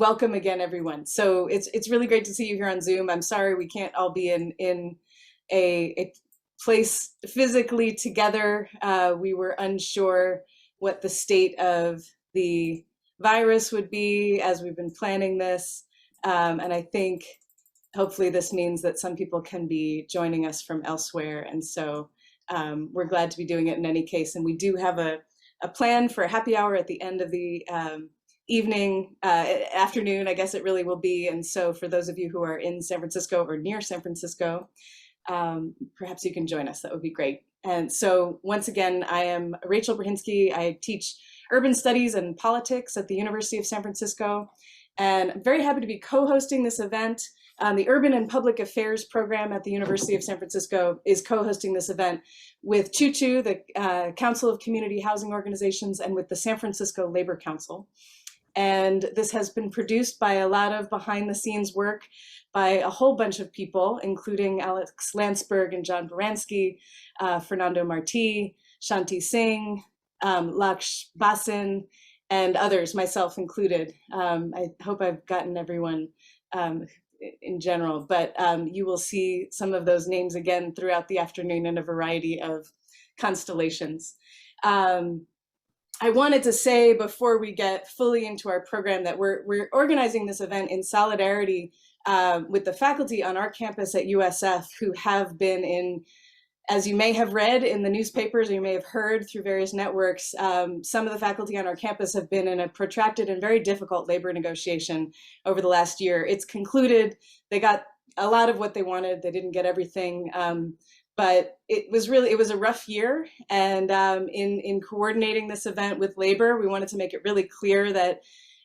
welcome again, everyone. So it's really great to see you here on Zoom. I'm sorry we can't all be in a place physically together. We were unsure what the state of the virus would be as we've been planning this. And I think hopefully this means that some people can be joining us from elsewhere. And so we're glad to be doing it in any case. And we do have a plan for a happy hour at the end of the evening, afternoon, I guess it really will be. And so for those of you who are in San Francisco or near San Francisco, perhaps you can join us. That would be great. And so once again, I am Rachel Brzezinski. I teach urban studies and politics at the University of San Francisco. And I'm very happy to be co-hosting this event. The Urban and Public Affairs program at the University of San Francisco is co-hosting this event with CHOOCHOO, the Council of Community Housing Organizations, and with the San Francisco Labor Council. And this has been produced by a lot of behind the scenes work by a whole bunch of people, including Alex Landsberg and John Baranski, Fernando Marti, Shanti Singh, Laksh Basin, and others, myself included. I hope I've gotten everyone in general, but you will see some of those names again throughout the afternoon in a variety of constellations. I wanted to say before we get fully into our program that we're organizing this event in solidarity with the faculty on our campus at USF who have been in, as you may have read in the newspapers or you may have heard through various networks, some of the faculty on our campus have been in a protracted and very difficult labor negotiation over the last year. It's concluded. They got a lot of what they wanted. They didn't get everything. But it was a rough year. And in coordinating this event with labor, we wanted to make it really clear that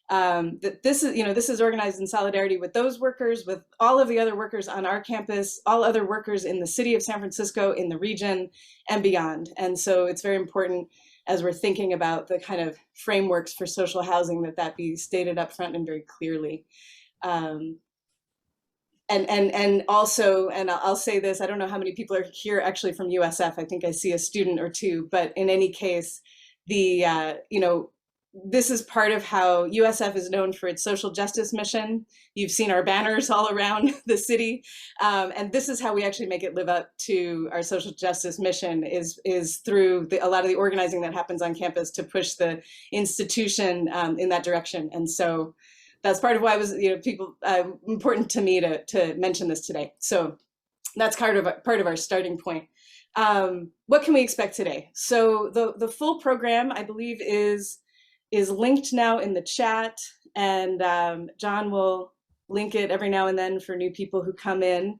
that this is organized in solidarity with those workers, with all of the other workers on our campus, all other workers in the city of San Francisco, in the region, and beyond. And so it's very important as we're thinking about the kind of frameworks for social housing that be stated up front and very clearly. And also, and I'll say this, I don't know how many people are here actually from USF. I think I see a student or two, but in any case, this is part of how USF is known for its social justice mission. You've seen our banners all around the city. And this is how we actually make it live up to our social justice mission is through a lot of the organizing that happens on campus to push the institution in that direction. And so that's part of why it was important to me to mention this today. So that's part of our starting point. What can we expect today? So the full program, I believe, is linked now in the chat, and John will link it every now and then for new people who come in,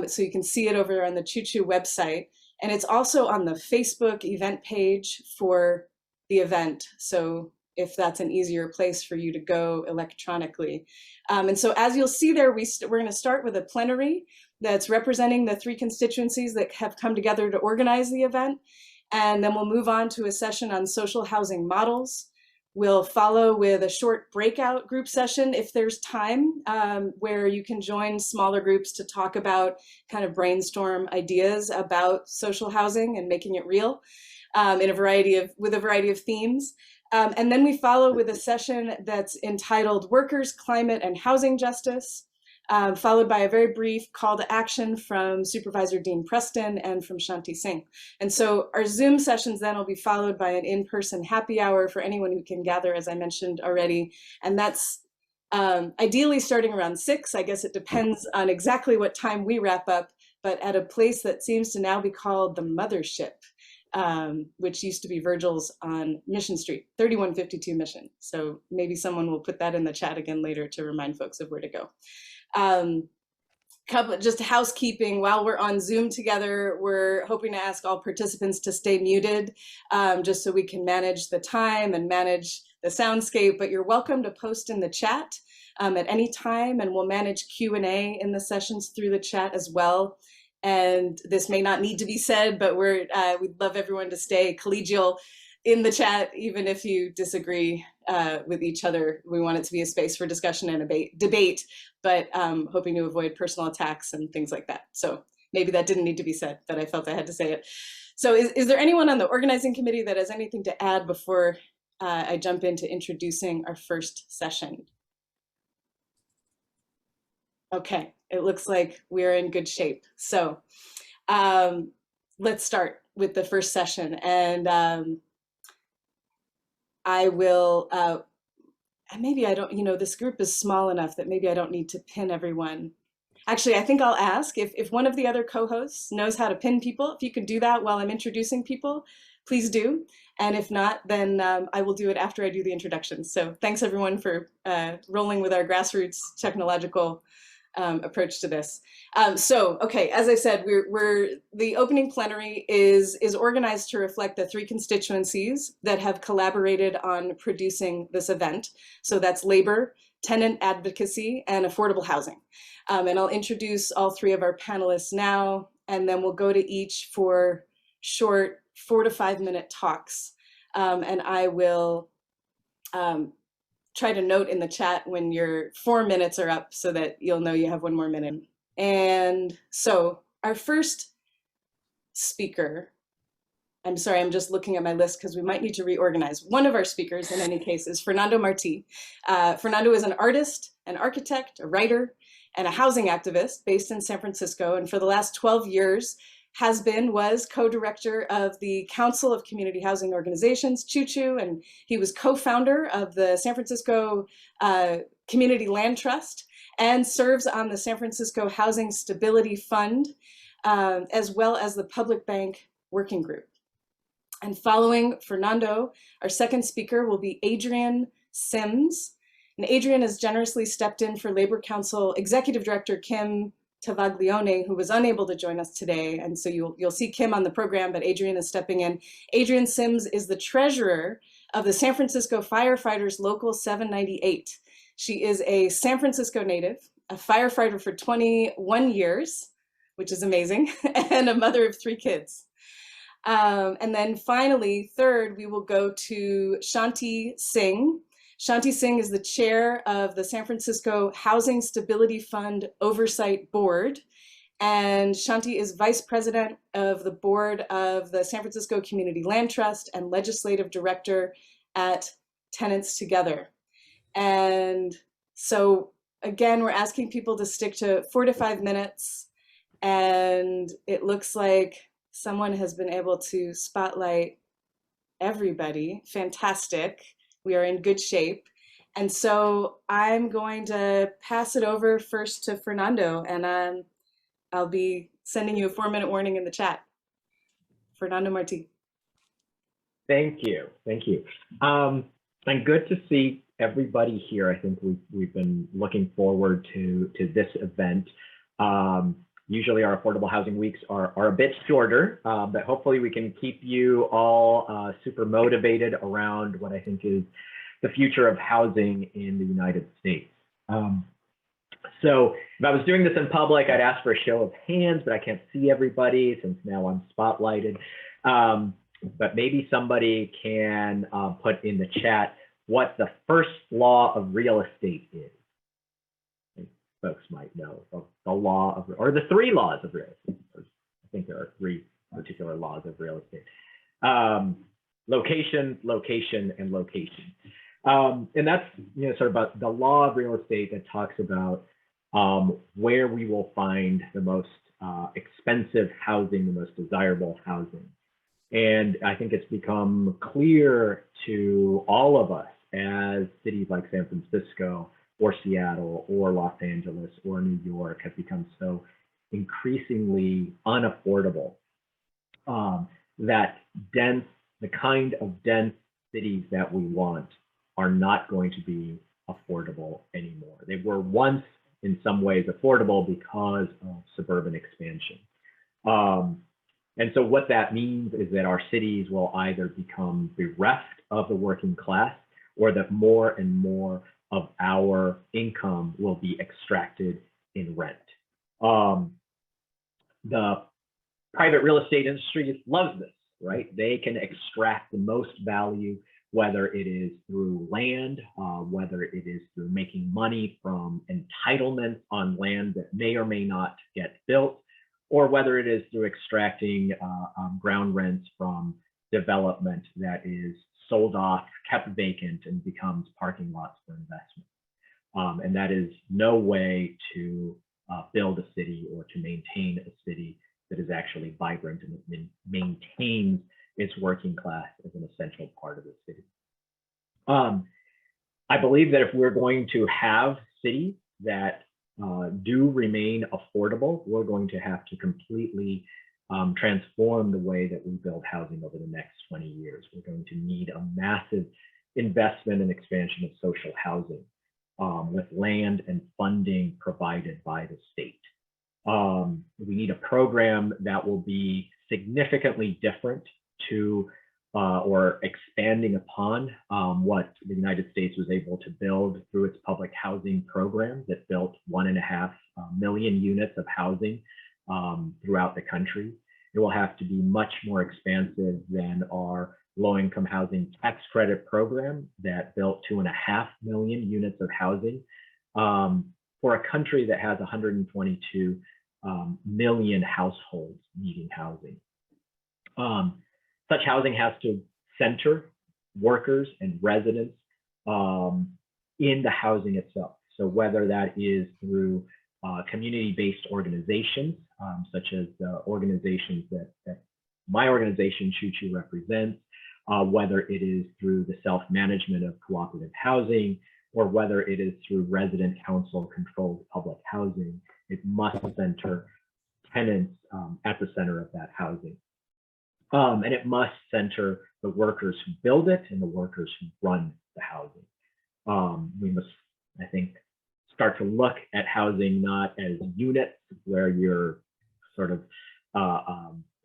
so you can see it over on the CHOOCHOO website. And it's also on the Facebook event page for the event. So if that's an easier place for you to go electronically. And so as you'll see there, we're going to start with a plenary that's representing the 3 constituencies that have come together to organize the event. And then we'll move on to a session on social housing models. We'll follow with a short breakout group session if there's time, where you can join smaller groups to talk about, kind of brainstorm ideas about social housing and making it real with a variety of themes. And then we follow with a session that's entitled Workers, Climate, and Housing Justice, followed by a very brief call to action from Supervisor Dean Preston and from Shanti Singh. And so our Zoom sessions then will be followed by an in-person happy hour for anyone who can gather, as I mentioned already. And that's ideally starting around 6. I guess it depends on exactly what time we wrap up, but at a place that seems to now be called the Mothership, which used to be Virgil's on Mission Street, 3152 Mission. So maybe someone will put that in the chat again later to remind folks of where to go. Just housekeeping, while we're on Zoom together, we're hoping to ask all participants to stay muted, just so we can manage the time and manage the soundscape, but you're welcome to post in the chat at any time, and we'll manage Q&A in the sessions through the chat as well. And this may not need to be said, but we'd love everyone to stay collegial in the chat, even if you disagree with each other. We want it to be a space for discussion and debate, but hoping to avoid personal attacks and things like that. So maybe that didn't need to be said, but I felt I had to say it. So is there anyone on the organizing committee that has anything to add before I jump into introducing our first session? Okay, it looks like we're in good shape. So let's start with the first session. And I will, maybe I don't, this group is small enough that maybe I don't need to pin everyone. Actually, I think I'll ask if one of the other co-hosts knows how to pin people. If you could do that while I'm introducing people, please do. And if not, then I will do it after I do the introduction. So thanks everyone for rolling with our grassroots technological approach to this. Okay, as I said, the opening plenary is organized to reflect the 3 constituencies that have collaborated on producing this event. So that's labor, tenant advocacy, and affordable housing. And I'll introduce all 3 of our panelists now, and then we'll go to each for short 4 to 5 minute talks. And I will try to note in the chat when your 4 minutes are up so that you'll know you have 1 more minute. And so our first speaker, I'm sorry, I'm just looking at my list because we might need to reorganize. One of our speakers, in any case, is Fernando Marti. Fernando is an artist, an architect, a writer, and a housing activist based in San Francisco. And for the last 12 years, was co-director of the Council of Community Housing Organizations, CHOO, and he was co-founder of the San Francisco Community Land Trust and serves on the San Francisco Housing Stability Fund, as well as the Public Bank Working Group. And following Fernando, our second speaker will be Adrienne Sims. And Adrienne has generously stepped in for Labor Council Executive Director Kim Tavaglione, who was unable to join us today. And so you'll see Kim on the program, but Adrienne is stepping in. Adrienne Sims is the treasurer of the San Francisco Firefighters Local 798. She is a San Francisco native, a firefighter for 21 years, which is amazing, and a mother of 3 kids. And then finally, third, we will go to Shanti Singh. Shanti Singh is the chair of the San Francisco Housing Stability Fund Oversight Board. And Shanti is vice president of the board of the San Francisco Community Land Trust and legislative director at Tenants Together. And so again, we're asking people to stick to 4 to 5 minutes. And it looks like someone has been able to spotlight everybody. Fantastic. We are in good shape. And so I'm going to pass it over first to Fernando, and I'll be sending you a 4-minute warning in the chat. Fernando Marti. Thank you. Thank you. And good to see everybody here. I think we've been looking forward to this event. Usually our affordable housing weeks are a bit shorter, but hopefully we can keep you all super motivated around what I think is the future of housing in the United States. So if I was doing this in public, I'd ask for a show of hands, but I can't see everybody since now I'm spotlighted. But maybe somebody can put in the chat what the first law of real estate is. Folks might know the law of, or the 3 laws of real estate. I think there are 3 particular laws of real estate. Location, location, and location. And that's sort of about the law of real estate that talks about where we will find the most expensive housing, the most desirable housing. And I think it's become clear to all of us as cities like San Francisco or Seattle or Los Angeles or New York have become so increasingly unaffordable that the kind of dense cities that we want are not going to be affordable anymore. They were once in some ways affordable because of suburban expansion. And so what that means is that our cities will either become bereft of the working class, or that more and more of our income will be extracted in rent. The private real estate industry loves this, right? They can extract the most value, whether it is through land, whether it is through making money from entitlements on land that may or may not get built, or whether it is through extracting ground rents from development that is sold off, kept vacant, and becomes parking lots for investment. And that is no way to build a city or to maintain a city that is actually vibrant and maintains its working class as an essential part of the city. I believe that if we're going to have cities that do remain affordable, we're going to have to completely transform the way that we build housing over the next 20 years. We're going to need a massive investment and expansion of social housing with land and funding provided by the state. We need a program that will be significantly different to or expanding upon what the United States was able to build through its public housing program that built 1.5 million units of housing throughout the country. It will have to be much more expansive than our low-income housing tax credit program that built 2.5 million units of housing for a country that has 122 million households needing housing. Such housing has to center workers and residents in the housing itself. So whether that is through community-based organizations, such as the organizations that my organization, Choo Choo, represents, whether it is through the self-management of cooperative housing, or whether it is through resident council-controlled public housing, it must center tenants at the center of that housing. And it must center the workers who build it and the workers who run the housing. We must, I think, start to look at housing not as units where you're sort of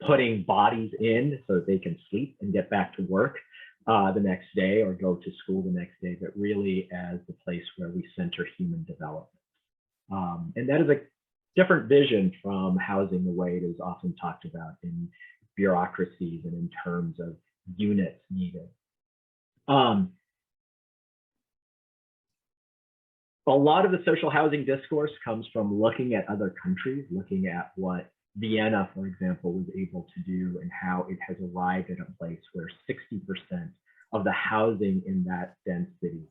putting bodies in so that they can sleep and get back to work the next day or go to school the next day, but really as the place where we center human development. And that is a different vision from housing the way it is often talked about in bureaucracies and in terms of units needed. A lot of the social housing discourse comes from looking at other countries, looking at what Vienna, for example, was able to do and how it has arrived at a place where 60% of the housing in that dense city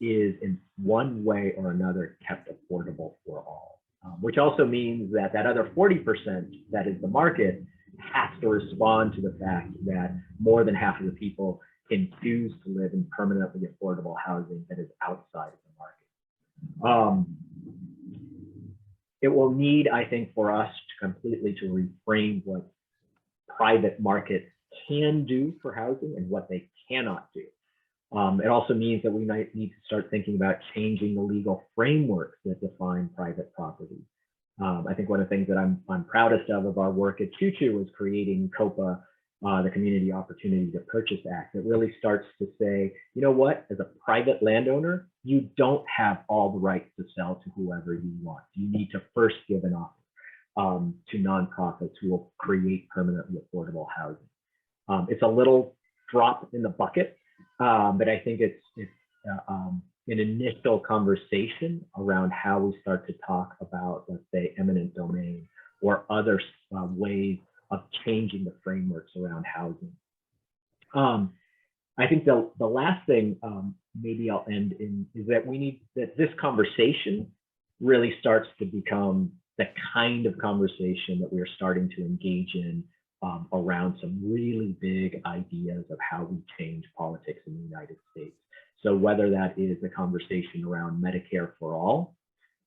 is in one way or another kept affordable for all, which also means that that other 40% that is the market has to respond to the fact that more than half of the people can choose to live in permanently affordable housing that is outside of the market. It will need, I think, for us to completely to reframe what private markets can do for housing and what they cannot do. It also means that we might need to start thinking about changing the legal frameworks that define private property. I think one of the things that I'm proudest of our work at Choo Choo was creating COPA, the Community Opportunity to Purchase Act, that really starts to say, you know what, as a private landowner, you don't have all the rights to sell to whoever you want. You need to first give an offer to nonprofits who will create permanently affordable housing. It's a little drop in the bucket, but I think it's an initial conversation around how we start to talk about, let's say, eminent domain or other ways of changing the frameworks around housing. I think the last thing maybe I'll end in is that we need that this conversation really starts to become the kind of conversation that we're starting to engage in around some really big ideas of how we change politics in the United States. So whether that is a conversation around Medicare for all,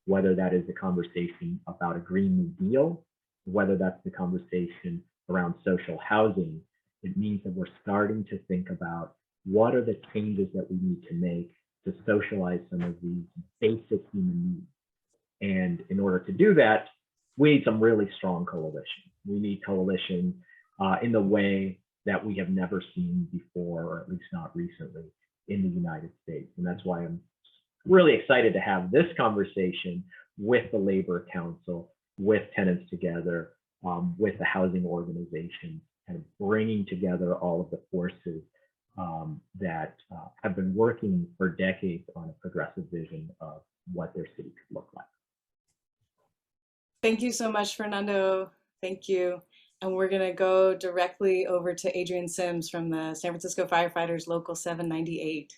whether that is a conversation about a Green New Deal, whether that's the conversation around social housing, it means that we're starting to think about what are the changes that we need to make to socialize some of these basic human needs. And in order to do that, we need some really strong coalition. We need coalition in the way that we have never seen before, or at least not recently, in the United States. And that's why I'm really excited to have this conversation with the Labor Council, with Tenants Together, with the housing organization, kind of bringing together all of the forces that have been working for decades on a progressive vision of what their city could look like. Thank you so much, Fernando. Thank you. And we're going to go directly over to Adrienne Sims from the San Francisco Firefighters Local 798.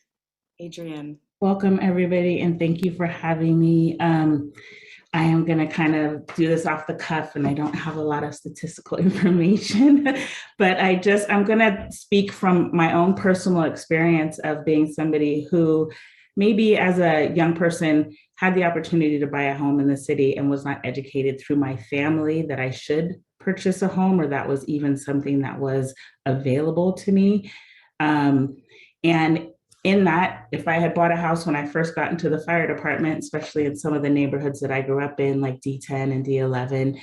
Adrienne. Welcome, everybody, and thank you for having me. I am going to kind of do this off the cuff, and I don't have a lot of statistical information, but I'm going to speak from my own personal experience of being somebody who maybe as a young person had the opportunity to buy a home in the city and was not educated through my family that I should purchase a home, or that was even something that was available to me. And in that, if I had bought a house when I first got into the fire department, especially in some of the neighborhoods that I grew up in, like D10 and D11,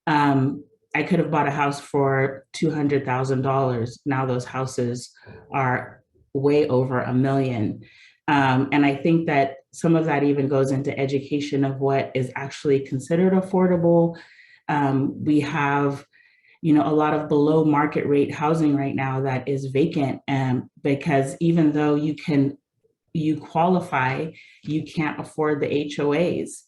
I could have bought a house for $200,000. Now those houses are way over $1 million. And I think that some of that even goes into education of what is actually considered affordable. We have a lot of below market rate housing right now that is vacant, because even though you qualify, you can't afford the HOAs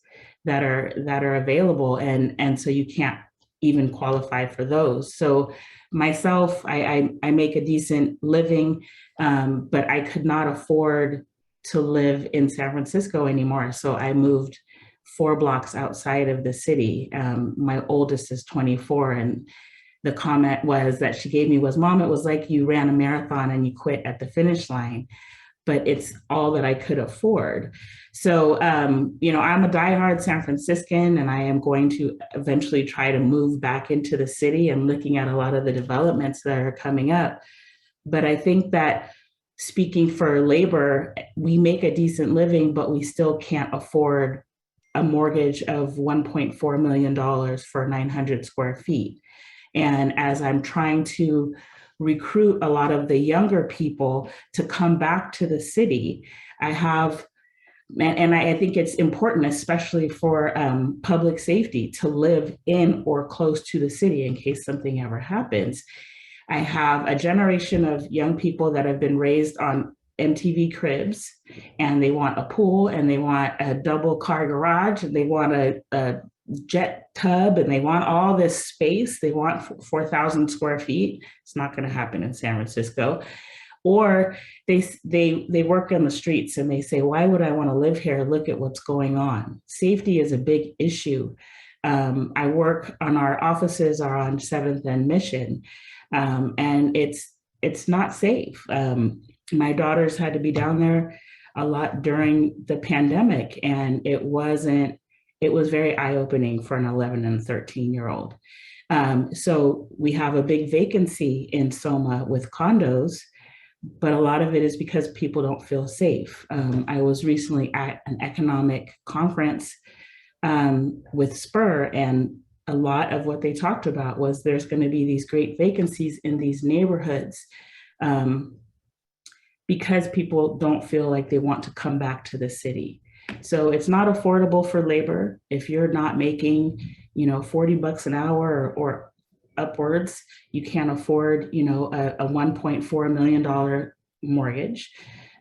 that are available, and so you can't even qualify for those. So myself, I make a decent living, but I could not afford to live in San Francisco anymore. So I moved 4 blocks outside of the city. My oldest is 24, and the comment that she gave me was, "Mom, it was like you ran a marathon and you quit at the finish line." But it's all that I could afford. So, I'm a diehard San Franciscan, and I am going to eventually try to move back into the city and looking at a lot of the developments that are coming up. But I think that speaking for labor, we make a decent living, but we still can't afford a mortgage of $1.4 million for 900 square feet. And as I'm trying to recruit a lot of the younger people to come back to the city, I think it's important, especially for public safety, to live in or close to the city in case something ever happens. I have a generation of young people that have been raised on MTV Cribs, and they want a pool, and they want a double car garage, and they want a jet tub, and they want all this space. They want 4,000 square feet. It's not going to happen in San Francisco. Or they work on the streets and they say, "Why would I want to live here? Look at what's going on." Safety is a big issue. Our offices are on 7th and Mission, and it's not safe. My daughters had to be down there a lot during the pandemic, and it was very eye-opening for an 11 and 13-year-old. So we have a big vacancy in SoMa with condos, but a lot of it is because people don't feel safe. I was recently at an economic conference with Spur, and a lot of what they talked about was there's going to be these great vacancies in these neighborhoods because people don't feel like they want to come back to the city. So it's not affordable for labor. If you're not making, $40 an hour or upwards, you can't afford, a $1.4 million mortgage.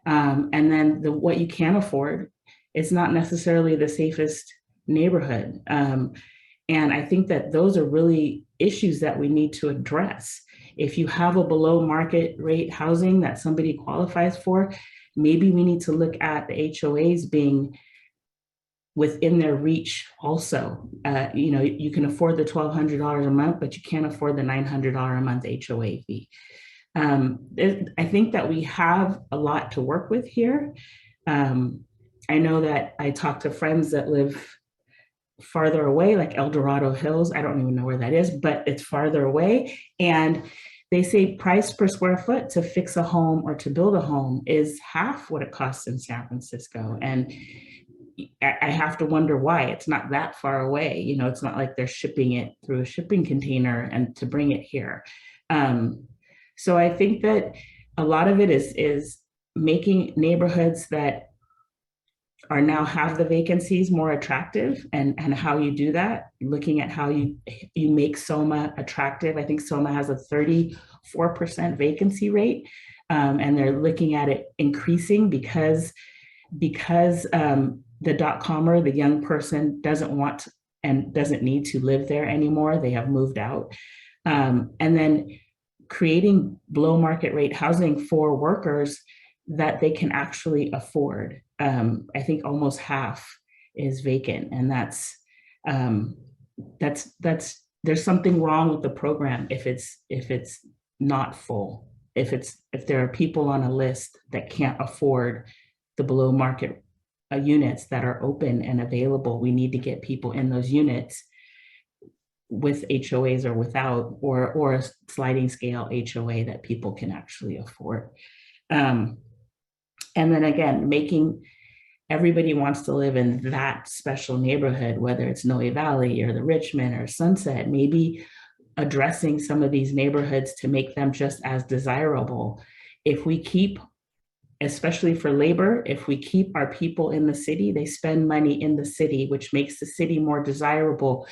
And then what you can afford is not necessarily the safest neighborhood. And I think that those are really issues that we need to address. If you have a below market rate housing that somebody qualifies for, maybe we need to look at the HOAs being within their reach also. You can afford the $1,200 a month, but you can't afford the $900 a month HOA fee. I think that we have a lot to work with here. I know that I talk to friends that live farther away, like El Dorado Hills. I don't even know where that is, but it's farther away. And they say price per square foot to fix a home or to build a home is half what it costs in San Francisco. And I have to wonder why. It's not that far away. It's not like they're shipping it through a shipping container and to bring it here. So I think that a lot of it is making neighborhoods that are now have the vacancies more attractive, and how you do that, looking at how you make SoMa attractive. I think SoMa has a 34% vacancy rate, and they're looking at it increasing because the .comer, the young person, doesn't want and doesn't need to live there anymore. They have moved out. And then creating below market rate housing for workers that they can actually afford. I think almost half is vacant, and that's um, that's there's something wrong with the program if it's not full. If there are people on a list that can't afford the below market units that are open and available, we need to get people in those units with HOAs or without, or a sliding scale HOA that people can actually afford. And then again, making everybody wants to live in that special neighborhood, whether it's Noe Valley or the Richmond or Sunset, maybe addressing some of these neighborhoods to make them just as desirable. If we keep, especially for labor, if we keep our people in the city, they spend money in the city, which makes the city more desirable.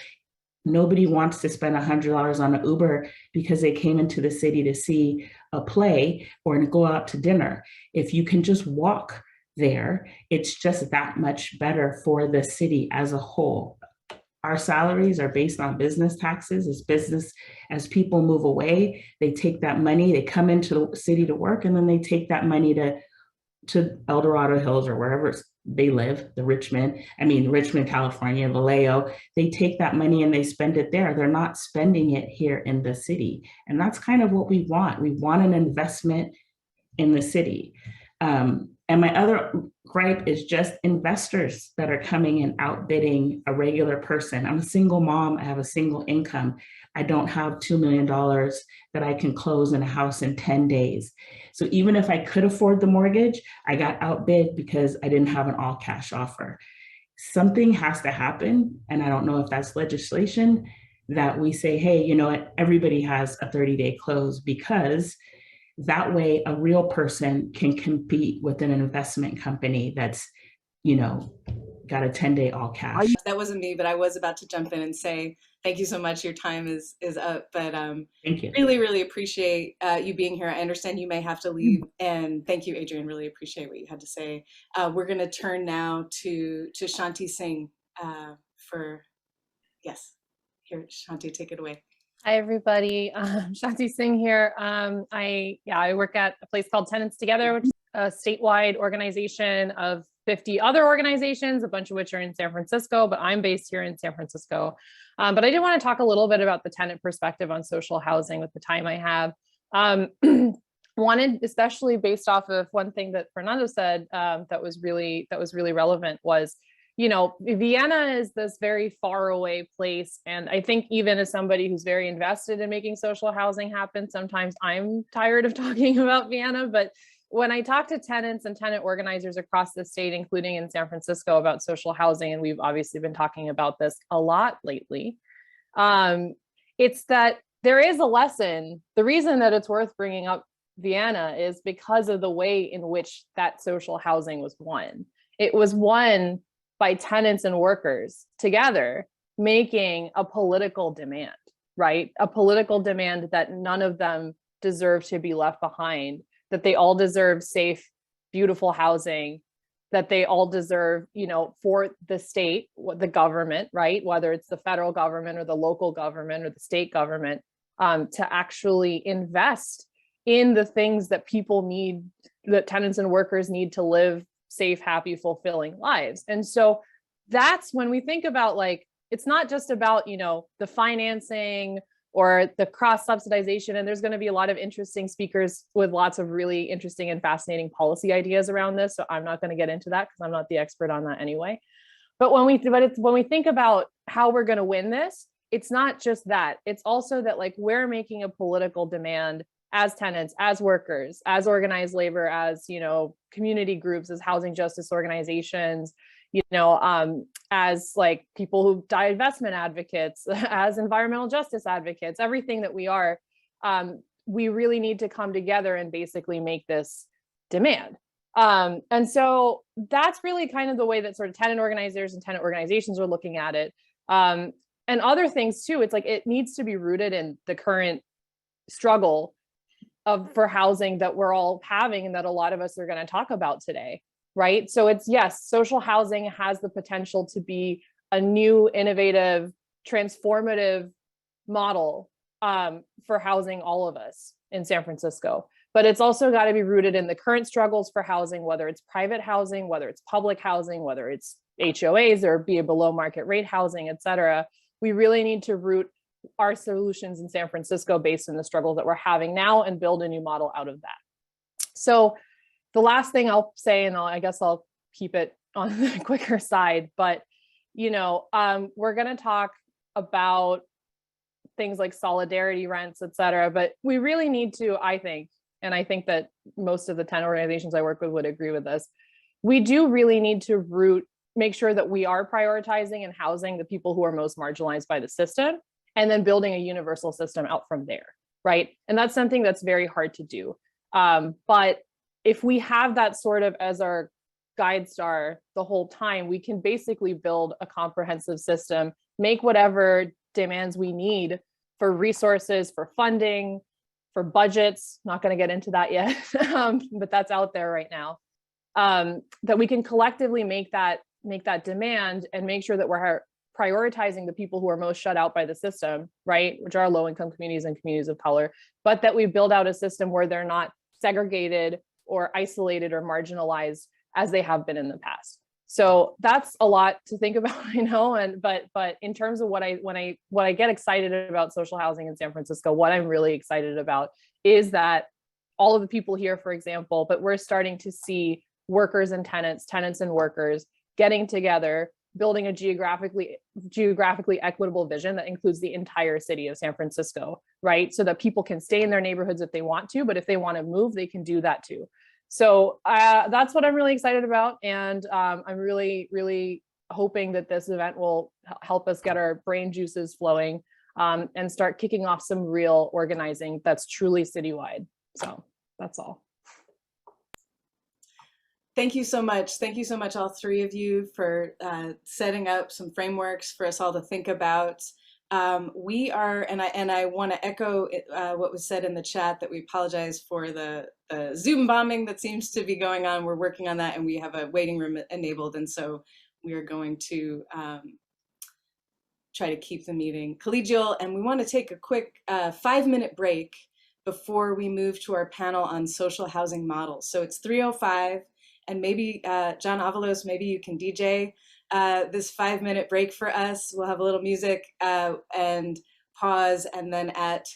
Nobody wants to spend $100 on an Uber because they came into the city to see a play or to go out to dinner. If you can just walk there, it's just that much better for the city as a whole. Our salaries are based on business taxes. As people move away, they take that money, they come into the city to work, and then they take that money to El Dorado Hills or wherever they live, Richmond, California, Vallejo. They take that money and they spend it there. They're not spending it here in the city. And that's kind of what we want. We want an investment in the city. And my other gripe is just investors that are coming and outbidding a regular person. I'm a single mom, I have a single income. I don't have $2 million that I can close in a house in 10 days. So even if I could afford the mortgage, I got outbid because I didn't have an all cash offer. Something has to happen, and I don't know if that's legislation, that we say, hey, you know what, everybody has a 30-day close, because that way a real person can compete with an investment company that's, got a 10-day all cash. That wasn't me, but I was about to jump in and say, thank you so much. Your time is up, but Thank you. Really, really appreciate you being here. I understand you may have to leave, and thank you, Adrian. Really appreciate what you had to say. We're going to turn now to Shanti Singh yes. Here, Shanti, take it away. Hi, everybody. Shanti Singh here. I work at a place called Tenants Together, which is a statewide organization of 50 other organizations, a bunch of which are in San Francisco, but I'm based here in San Francisco. But I did want to talk a little bit about the tenant perspective on social housing with the time I have. Wanted, especially based off of one thing that Fernando said that was really relevant, was, Vienna is this very far away place. And I think even as somebody who's very invested in making social housing happen, sometimes I'm tired of talking about Vienna. But when I talk to tenants and tenant organizers across the state, including in San Francisco, about social housing, and we've obviously been talking about this a lot lately, it's that there is a lesson. The reason that it's worth bringing up Vienna is because of the way in which that social housing was won. It was won by tenants and workers together, making a political demand, right? A political demand that none of them deserve to be left behind, that they all deserve safe, beautiful housing, that they all deserve, for the state, the government, right? Whether it's the federal government or the local government or the state government, to actually invest in the things that people need, that tenants and workers need to live safe, happy, fulfilling lives. And so that's when we think about, it's not just about, the financing or the cross subsidization. And there's going to be a lot of interesting speakers with lots of really interesting and fascinating policy ideas around this. So I'm not going to get into that because I'm not the expert on that anyway. But when we think about how we're going to win this, it's not just that. It's also that we're making a political demand as tenants, as workers, as organized labor, as, community groups, as housing justice organizations, as people who divestment advocates, as environmental justice advocates, everything that we are, we really need to come together and basically make this demand. And so that's really kind of the way that sort of tenant organizers and tenant organizations are looking at it. And other things too, it's it needs to be rooted in the current struggle for housing that we're all having and that a lot of us are going to talk about today, right? So it's, yes, social housing has the potential to be a new, innovative, transformative model for housing all of us in San Francisco. but it's also got to be rooted in the current struggles for housing, whether it's private housing, whether it's public housing, whether it's HOAs or be a below market rate housing, et cetera. We really need to root our solutions in San Francisco based on the struggles that we're having now and build a new model out of that. So the last thing I'll say, and I guess I'll keep it on the quicker side, but we're going to talk about things like solidarity rents, et cetera, but we really need to, I think, and I think that most of the 10 organizations I work with would agree with this, we do really need to make sure that we are prioritizing and housing the people who are most marginalized by the system, and then building a universal system out from there, right? And that's something that's very hard to do. But if we have that sort of as our guide star the whole time, we can basically build a comprehensive system, make whatever demands we need for resources, for funding, for budgets. Not going to get into that yet, but that's out there right now. That we can collectively make that demand and make sure that we're prioritizing the people who are most shut out by the system, right? Which are low-income communities and communities of color, but that we build out a system where they're not segregated or isolated or marginalized as they have been in the past. So that's a lot to think about, I know. But in terms of what I get excited about social housing in San Francisco, what I'm really excited about is that all of the people here, for example, but we're starting to see workers and tenants and workers getting together, building a geographically equitable vision that includes the entire city of San Francisco, right? So that people can stay in their neighborhoods if they want to, but if they want to move, they can do that too. So that's what I'm really excited about. And I'm really, really hoping that this event will help us get our brain juices flowing and start kicking off some real organizing that's truly citywide. So that's all. Thank you so much. Thank you so much, all three of you, for setting up some frameworks for us all to think about. We are, and I want to echo what was said in the chat, that we apologize for the Zoom bombing that seems to be going on. We're working on that, and we have a waiting room enabled, and so we are going to try to keep the meeting collegial. And we want to take a quick 5-minute break before we move to our panel on social housing models. So it's 3:05. And maybe, John Avalos, maybe you can DJ this 5-minute break for us. We'll have a little music and pause. And then at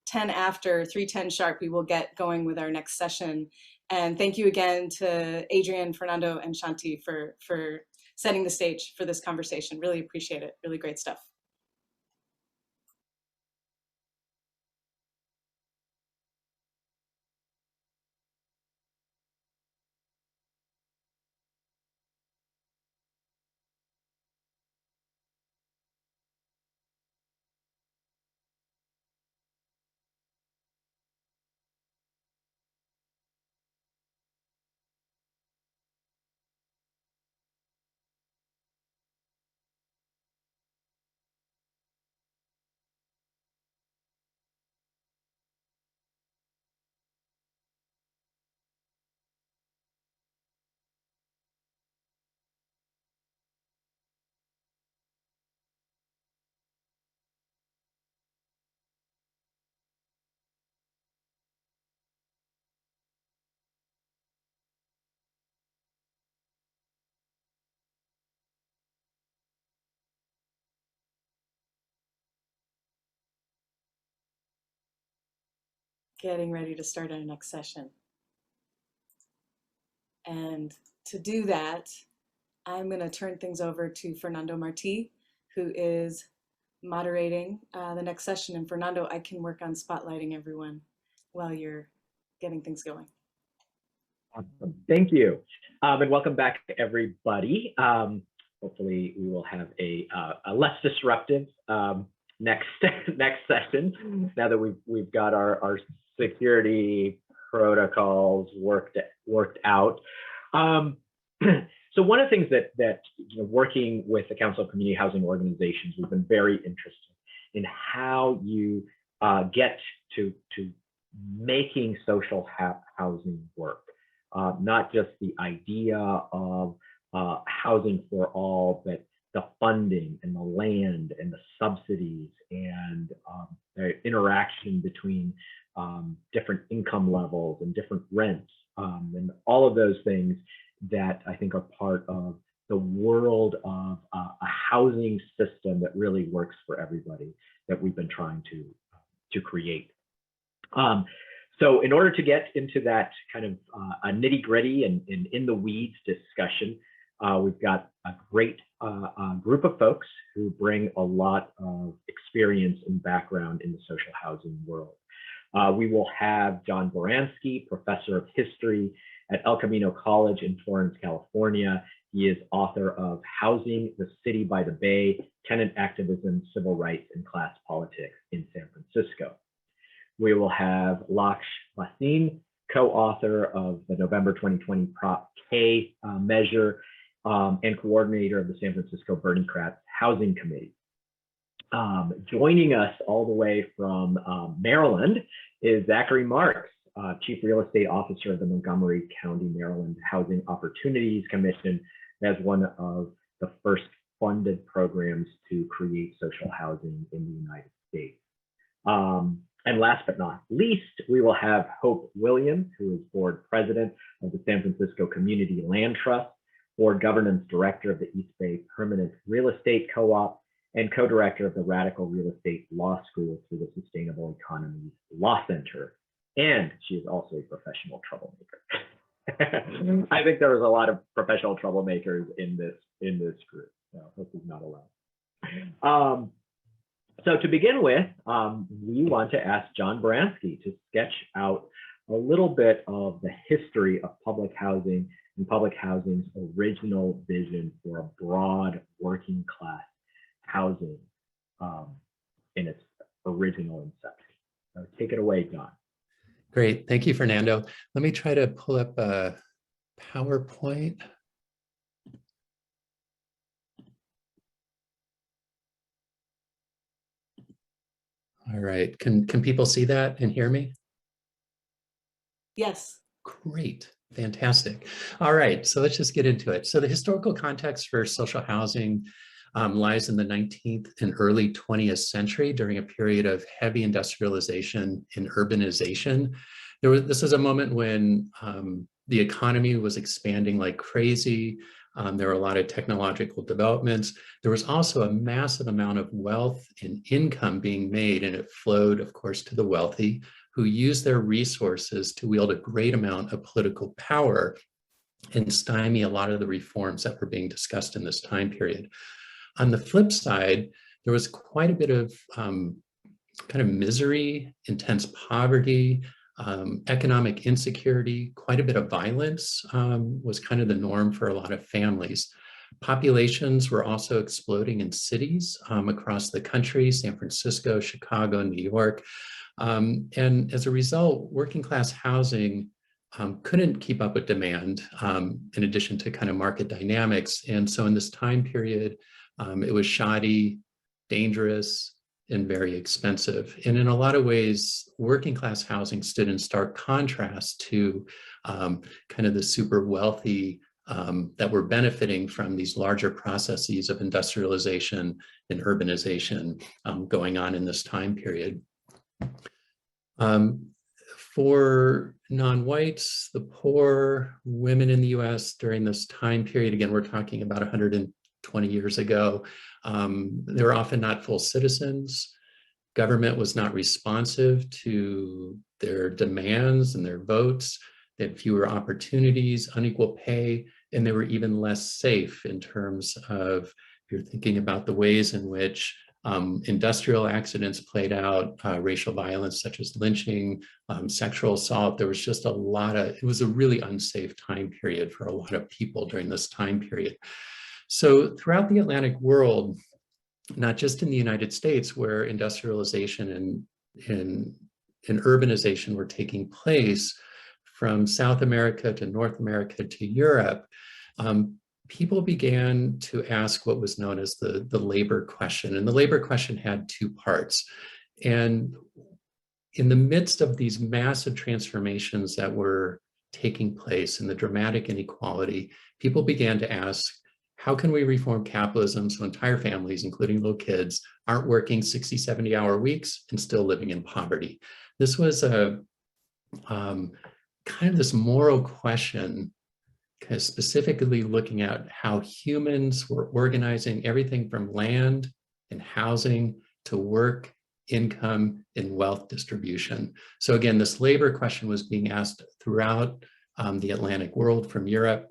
10 after, 3:10 sharp, we will get going with our next session. And thank you again to Adrian, Fernando, and Shanti for setting the stage for this conversation. Really appreciate it. Really great stuff. Getting ready to start our next session. And to do that, I'm going to turn things over to Fernando Martí, who is moderating the next session. And Fernando, I can work on spotlighting everyone while you're getting things going. Awesome. Thank you. And welcome back, everybody. Hopefully we will have a less disruptive next session, now that we've got our security protocols worked out. So one of the things that working with the Council of Community Housing Organizations, we've been very interested in how you get to making social housing work, not just the idea of housing for all, but the funding and the land and the subsidies and the interaction between different income levels and different rents, and all of those things that I think are part of the world of a housing system that really works for everybody that we've been trying to create. So in order to get into that kind of a nitty gritty and in the weeds discussion, we've got a great group of folks who bring a lot of experience and background in the social housing world. We will have John Boransky, professor of history at El Camino College in Torrance, California. He is author of Housing the City by the Bay, Tenant Activism, Civil Rights, and Class Politics in San Francisco. We will have Laksh Bhasin, co-author of the November 2020 Prop K measure and coordinator of the San Francisco Bernie Kratz Housing Committee. Joining us all the way from Maryland is Zachary Marks, Chief Real Estate Officer of the Montgomery County, Maryland Housing Opportunities Commission, as one of the first funded programs to create social housing in the United States. And last but not least, we will have Hope Williams, who is board president of the San Francisco Community Land Trust, board governance director of the East Bay Permanent Real Estate Co-op, and co-director of the Radical Real Estate Law School through the Sustainable Economies Law Center. And she is also a professional troublemaker. I think there was a lot of professional troublemakers in this group. So Hope is not alone. So to begin with, we want to ask John Boransky to sketch out a little bit of the history of public housing and public housing's original vision for a broad working class housing in its original inception. So take it away, John. Great, thank you, Fernando. Let me try to pull up a PowerPoint. All right, can people see that and hear me? Yes. Great, fantastic. All right, so let's just get into it. So the historical context for social housing lies in the 19th and early 20th century during a period of heavy industrialization and urbanization. This is a moment when the economy was expanding like crazy. There were a lot of technological developments. There was also a massive amount of wealth and income being made, and it flowed, of course, to the wealthy who used their resources to wield a great amount of political power and stymie a lot of the reforms that were being discussed in this time period. On the flip side, there was quite a bit of kind of misery, intense poverty, economic insecurity, quite a bit of violence was kind of the norm for a lot of families. Populations were also exploding in cities across the country, San Francisco, Chicago, New York. And as a result, working class housing couldn't keep up with demand in addition to kind of market dynamics. And so in this time period, it was shoddy, dangerous, and very expensive. And in a lot of ways, working class housing stood in stark contrast to kind of the super wealthy that were benefiting from these larger processes of industrialization and urbanization going on in this time period. For non-whites, the poor, women in the US during this time period, again, we're talking about 120 years ago, they were often not full citizens. Government was not responsive to their demands and their votes. They had fewer opportunities, unequal pay, and they were even less safe in terms of, if you're thinking about the ways in which industrial accidents played out, racial violence such as lynching, sexual assault. There was just a lot of, it was a really unsafe time period for a lot of people during this time period. So throughout the Atlantic world, not just in the United States where industrialization and urbanization were taking place, from South America to North America to Europe, people began to ask what was known as the labor question. And the labor question had two parts. And in the midst of these massive transformations that were taking place and the dramatic inequality, people began to ask, how can we reform capitalism so entire families, including little kids, aren't working 60, 70-hour weeks and still living in poverty? This was a kind of this moral question, kind of specifically looking at how humans were organizing everything from land and housing to work, income, and wealth distribution. So again, this labor question was being asked throughout the Atlantic world, from Europe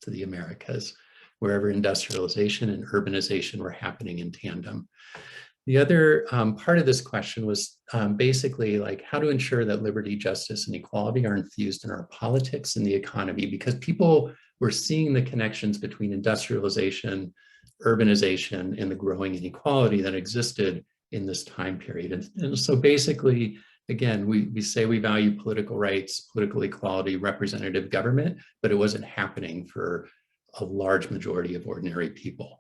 to the Americas, wherever industrialization and urbanization were happening in tandem. The other part of this question was basically like how to ensure that liberty, justice, and equality are infused in our politics and the economy, because people were seeing the connections between industrialization, urbanization, and the growing inequality that existed in this time period. And so basically, again, we say we value political rights, political equality, representative government, but it wasn't happening for a large majority of ordinary people.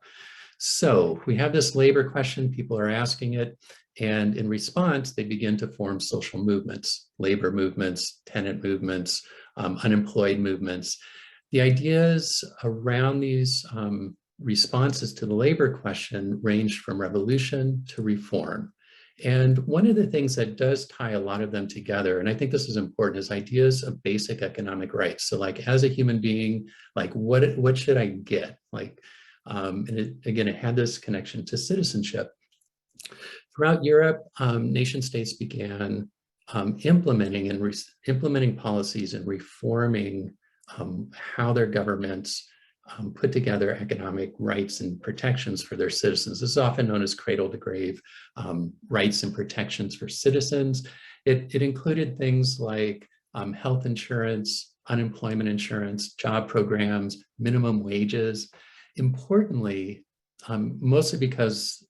So we have this labor question, people are asking it, and in response, they begin to form social movements, labor movements, tenant movements, unemployed movements. The ideas around these responses to the labor question ranged from revolution to reform. And one of the things that does tie a lot of them together, and I think this is important, is ideas of basic economic rights. So like as a human being, like what should I get? Like, and it had this connection to citizenship. Throughout Europe, nation states began implementing policies and reforming how their governments put together economic rights and protections for their citizens. This is often known as cradle to grave rights and protections for citizens. It included things like health insurance, unemployment insurance, job programs, minimum wages. Importantly, mostly because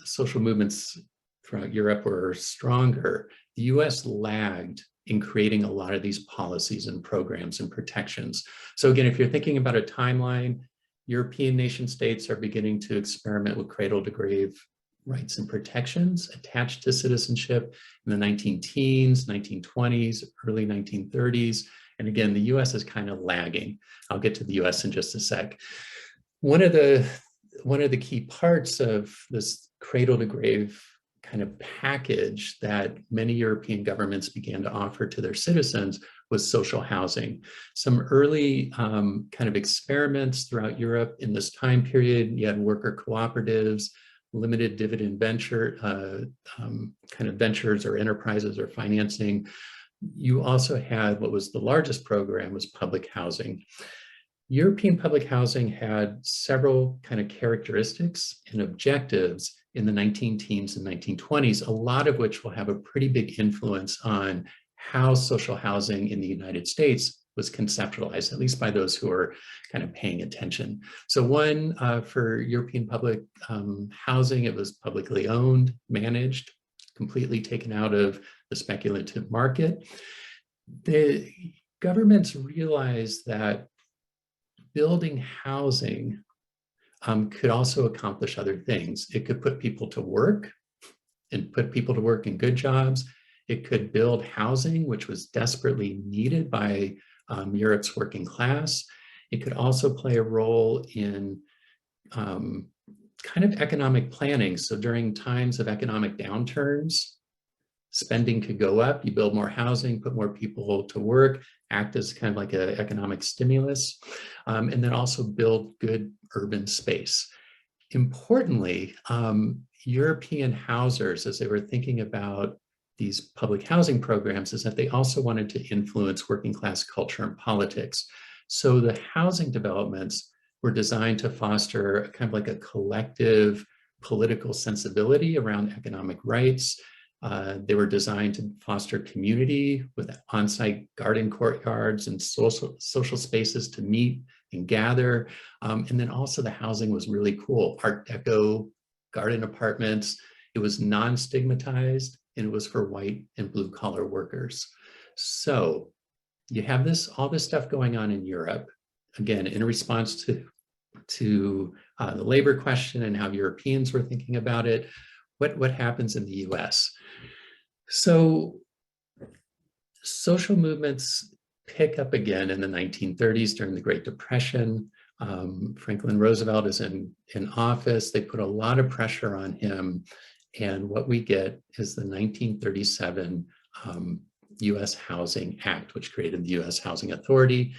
social movements throughout Europe were stronger, the US lagged in creating a lot of these policies and programs and protections. So again, if you're thinking about a timeline, European nation states are beginning to experiment with cradle to grave rights and protections attached to citizenship in the 19-teens, 1920s, early 1930s. And again, the US is kind of lagging. I'll get to the US in just a sec. One of the key parts of this cradle to grave kind of package that many European governments began to offer to their citizens was social housing. Some early kind of experiments throughout Europe in this time period, you had worker cooperatives, limited dividend venture, kind of ventures or enterprises or financing. You also had what was the largest program was public housing. European public housing had several kind of characteristics and objectives in the 19-teens and 1920s, a lot of which will have a pretty big influence on how social housing in the United States was conceptualized, at least by those who are kind of paying attention. So one, for European public housing, it was publicly owned, managed, completely taken out of the speculative market. The governments realized that building housing could also accomplish other things. It could put people to work and put people to work in good jobs. It could build housing, which was desperately needed by Europe's working class. It could also play a role in kind of economic planning. So during times of economic downturns, spending could go up, you build more housing, put more people to work, act as kind of like an economic stimulus, and then also build good urban space. Importantly, European housers, as they were thinking about these public housing programs, is that they also wanted to influence working class culture and politics. So the housing developments were designed to foster kind of like a collective political sensibility around economic rights. They were designed to foster community with on-site garden courtyards and social spaces to meet and gather. And then also the housing was really cool. Art Deco, garden apartments. It was non-stigmatized and it was for white and blue collar workers. So you have all this stuff going on in Europe, again, in response to the labor question and how Europeans were thinking about it. What happens in the US? So social movements pick up again in the 1930s during the Great Depression. Franklin Roosevelt is in office. They put a lot of pressure on him. And what we get is the 1937 U.S. Housing Act, which created the U.S. Housing Authority.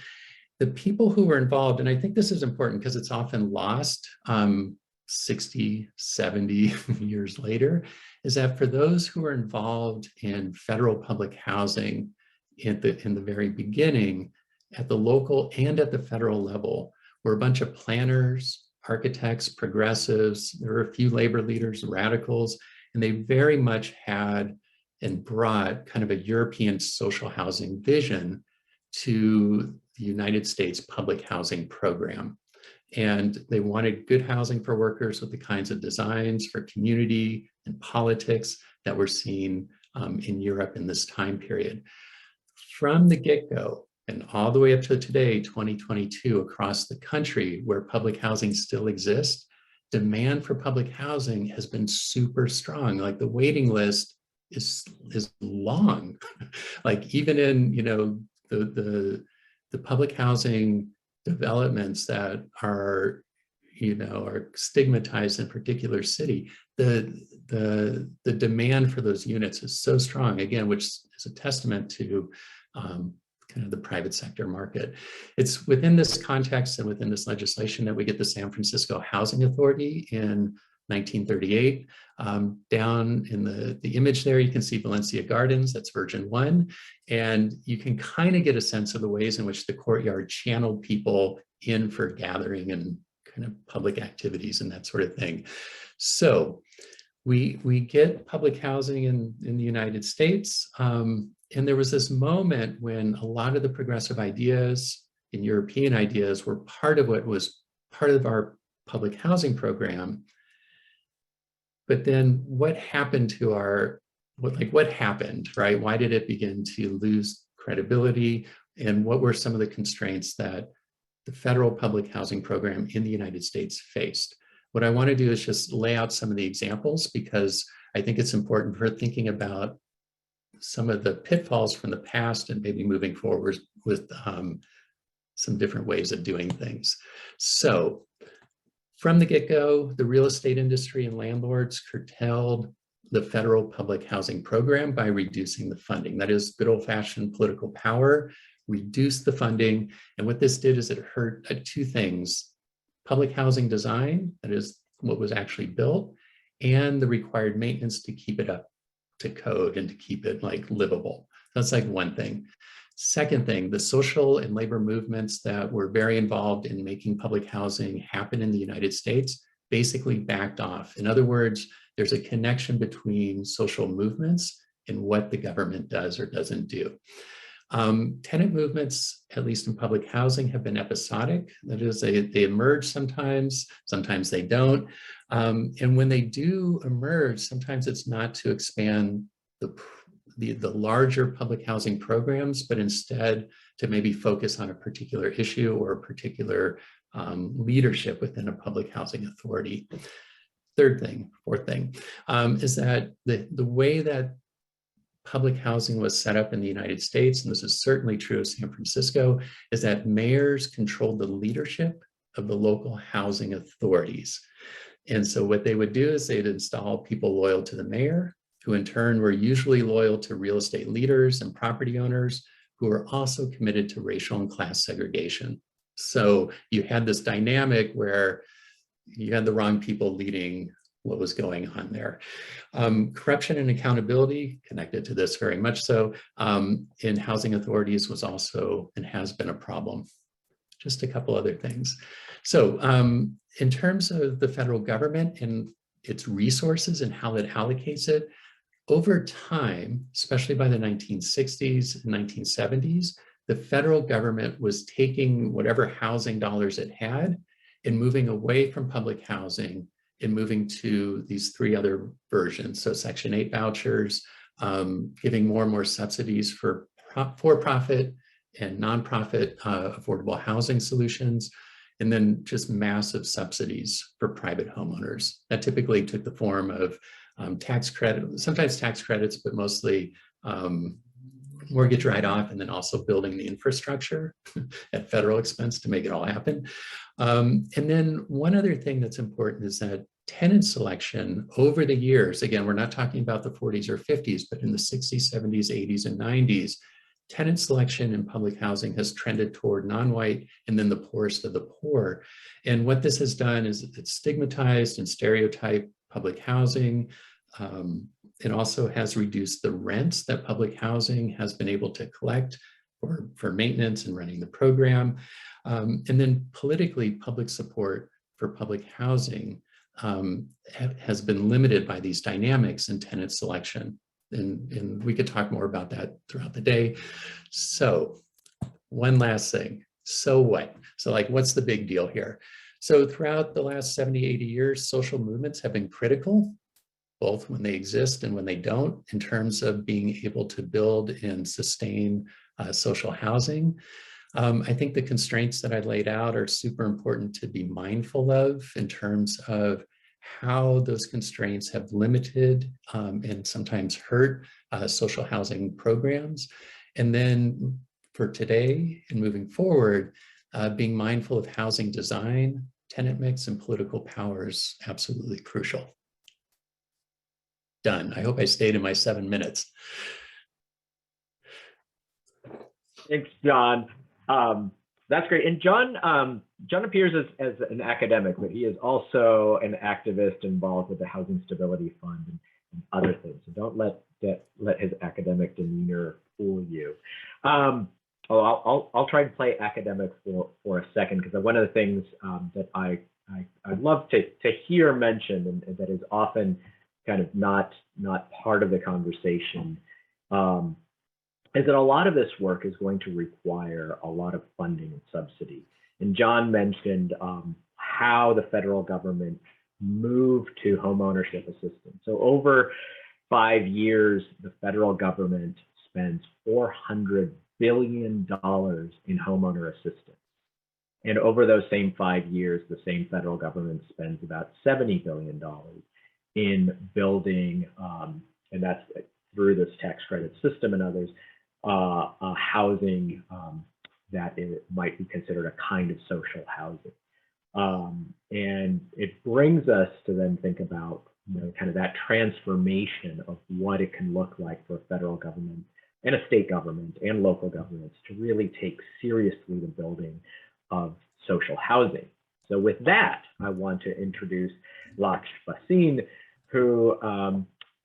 The people who were involved, and I think this is important because it's often lost 60, 70 years later, is that for those who were involved in federal public housing in the very beginning, at the local and at the federal level, were a bunch of planners, architects, progressives. There were a few labor leaders, radicals, and they very much had and brought kind of a European social housing vision to the United States public housing program. And they wanted good housing for workers with the kinds of designs for community and politics that we're seeing in Europe in this time period. From the get-go and all the way up to today, 2022, across the country where public housing still exists, demand for public housing has been super strong. Like the waiting list is long. Like even in, you know, the public housing developments that are, you know, are stigmatized in a particular city, the demand for those units is so strong, again, which is a testament to kind of the private sector market. It's within this context and within this legislation that we get the San Francisco Housing Authority in 1938. Down in the image there, you can see Valencia Gardens, that's Virgin One. And you can kind of get a sense of the ways in which the courtyard channeled people in for gathering and kind of public activities and that sort of thing. So we get public housing in the United States. And there was this moment when a lot of the progressive ideas and European ideas were part of what was part of our public housing program. But then what happened to what happened, right? Why did it begin to lose credibility? And what were some of the constraints that the federal public housing program in the United States faced? What I want to do is just lay out some of the examples because I think it's important for thinking about some of the pitfalls from the past and maybe moving forward with some different ways of doing things. So from the get-go, the real estate industry and landlords curtailed the federal public housing program by reducing the funding. That is good old-fashioned political power, reduced the funding. And what this did is it hurt two things: public housing design, that is what was actually built, and the required maintenance to keep it up to code and to keep it like livable. That's like one thing. Second thing, the social and labor movements that were very involved in making public housing happen in the United States basically backed off. In other words, there's a connection between social movements and what the government does or doesn't do. Tenant movements, at least in public housing, have been episodic. That is, they emerge sometimes they don't. And when they do emerge, sometimes it's not to expand the larger public housing programs, but instead to maybe focus on a particular issue or a particular leadership within a public housing authority. Fourth thing, is that the way that public housing was set up in the United States, and this is certainly true of San Francisco, is that mayors controlled the leadership of the local housing authorities. And so what they would do is they'd install people loyal to the mayor, who in turn were usually loyal to real estate leaders and property owners who were also committed to racial and class segregation. So you had this dynamic where you had the wrong people leading what was going on there. Corruption and accountability, connected to this very much so, in housing authorities was also and has been a problem. Just a couple other things. So in terms of the federal government and its resources and how it allocates it, over time, especially by the 1960s and 1970s, the federal government was taking whatever housing dollars it had and moving away from public housing and moving to these three other versions. So Section 8 vouchers, giving more and more subsidies for for-profit and nonprofit affordable housing solutions, and then just massive subsidies for private homeowners. That typically took the form of tax credit, sometimes tax credits, but mostly mortgage write-off, and then also building the infrastructure at federal expense to make it all happen. And then one other thing that's important is that tenant selection over the years, again, we're not talking about the 40s or 50s, but in the 60s, 70s, 80s, and 90s, tenant selection in public housing has trended toward non-white and then the poorest of the poor. And what this has done is it's stigmatized and stereotyped public housing. It also has reduced the rents that public housing has been able to collect for maintenance and running the program. And then politically, public support for public housing has been limited by these dynamics in tenant selection. And we could talk more about that throughout the day. So one last thing, so what? So like, what's the big deal here? So throughout the last 70, 80 years, social movements have been critical, both when they exist and when they don't, in terms of being able to build and sustain social housing. I think the constraints that I laid out are super important to be mindful of in terms of how those constraints have limited and sometimes hurt social housing programs. And then for today and moving forward, being mindful of housing design, tenant mix, and political power is absolutely crucial. Done. I hope I stayed in my 7 minutes. Thanks, John. That's great. And John appears as an academic, but he is also an activist involved with the Housing Stability Fund and other things. So don't let his academic demeanor fool you. I'll try and play academic for a second, because one of the things that I'd love to hear mentioned, and that is often kind of not part of the conversation, is that a lot of this work is going to require a lot of funding and subsidy. And John mentioned how the federal government moved to homeownership assistance. So over 5 years, the federal government spends $400 billion in homeowner assistance. And over those same 5 years, the same federal government spends about $70 billion in building, and that's through this tax credit system and others, housing that it might be considered a kind of social housing. And it brings us to then think about, kind of that transformation of what it can look like for a federal government and a state government and local governments to really take seriously the building of social housing. So with that, I want to introduce Laksh Bhasin, who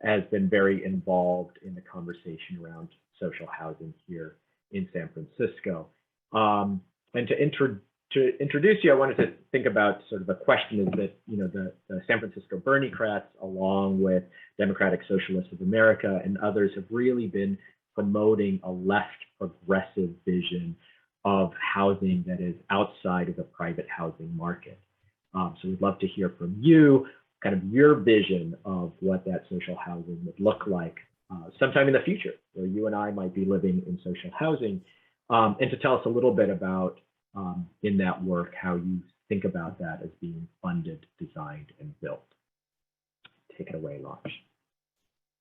has been very involved in the conversation around social housing here in San Francisco. And to introduce you, I wanted to think about sort of a question that, the San Francisco Berniecrats, along with Democratic Socialists of America and others, have really been promoting a left progressive vision of housing that is outside of the private housing market. So we'd love to hear from you, kind of your vision of what that social housing would look like sometime in the future, where you and I might be living in social housing, and to tell us a little bit about, in that work, how you think about that as being funded, designed, and built. Take it away, Laksh.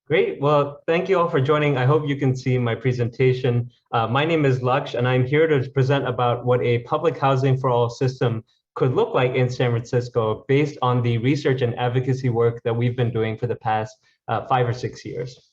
Great. Well, thank you all for joining. I hope you can see my presentation. My name is Laksh, and I'm here to present about what a public housing for all system could look like in San Francisco based on the research and advocacy work that we've been doing for the past 5 or 6 years.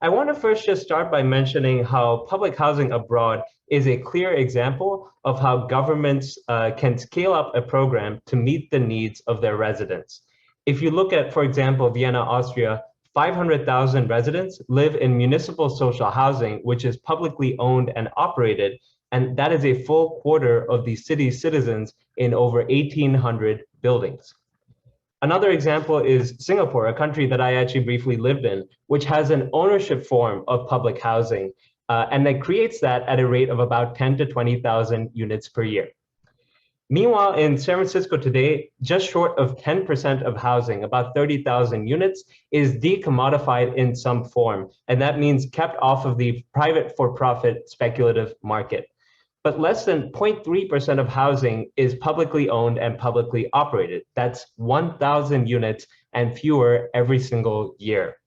I want to first just start by mentioning how public housing abroad is a clear example of how governments can scale up a program to meet the needs of their residents. If you look at, for example, Vienna, Austria, 500,000 residents live in municipal social housing, which is publicly owned and operated, and that is a full quarter of the city's citizens in over 1,800 buildings. Another example is Singapore, a country that I actually briefly lived in, which has an ownership form of public housing, and that creates that at a rate of about 10 to 20,000 units per year. Meanwhile, in San Francisco today, just short of 10% of housing, about 30,000 units, is decommodified in some form, and that means kept off of the private for-profit speculative market. But less than 0.3% of housing is publicly owned and publicly operated. That's 1,000 units and fewer every single year.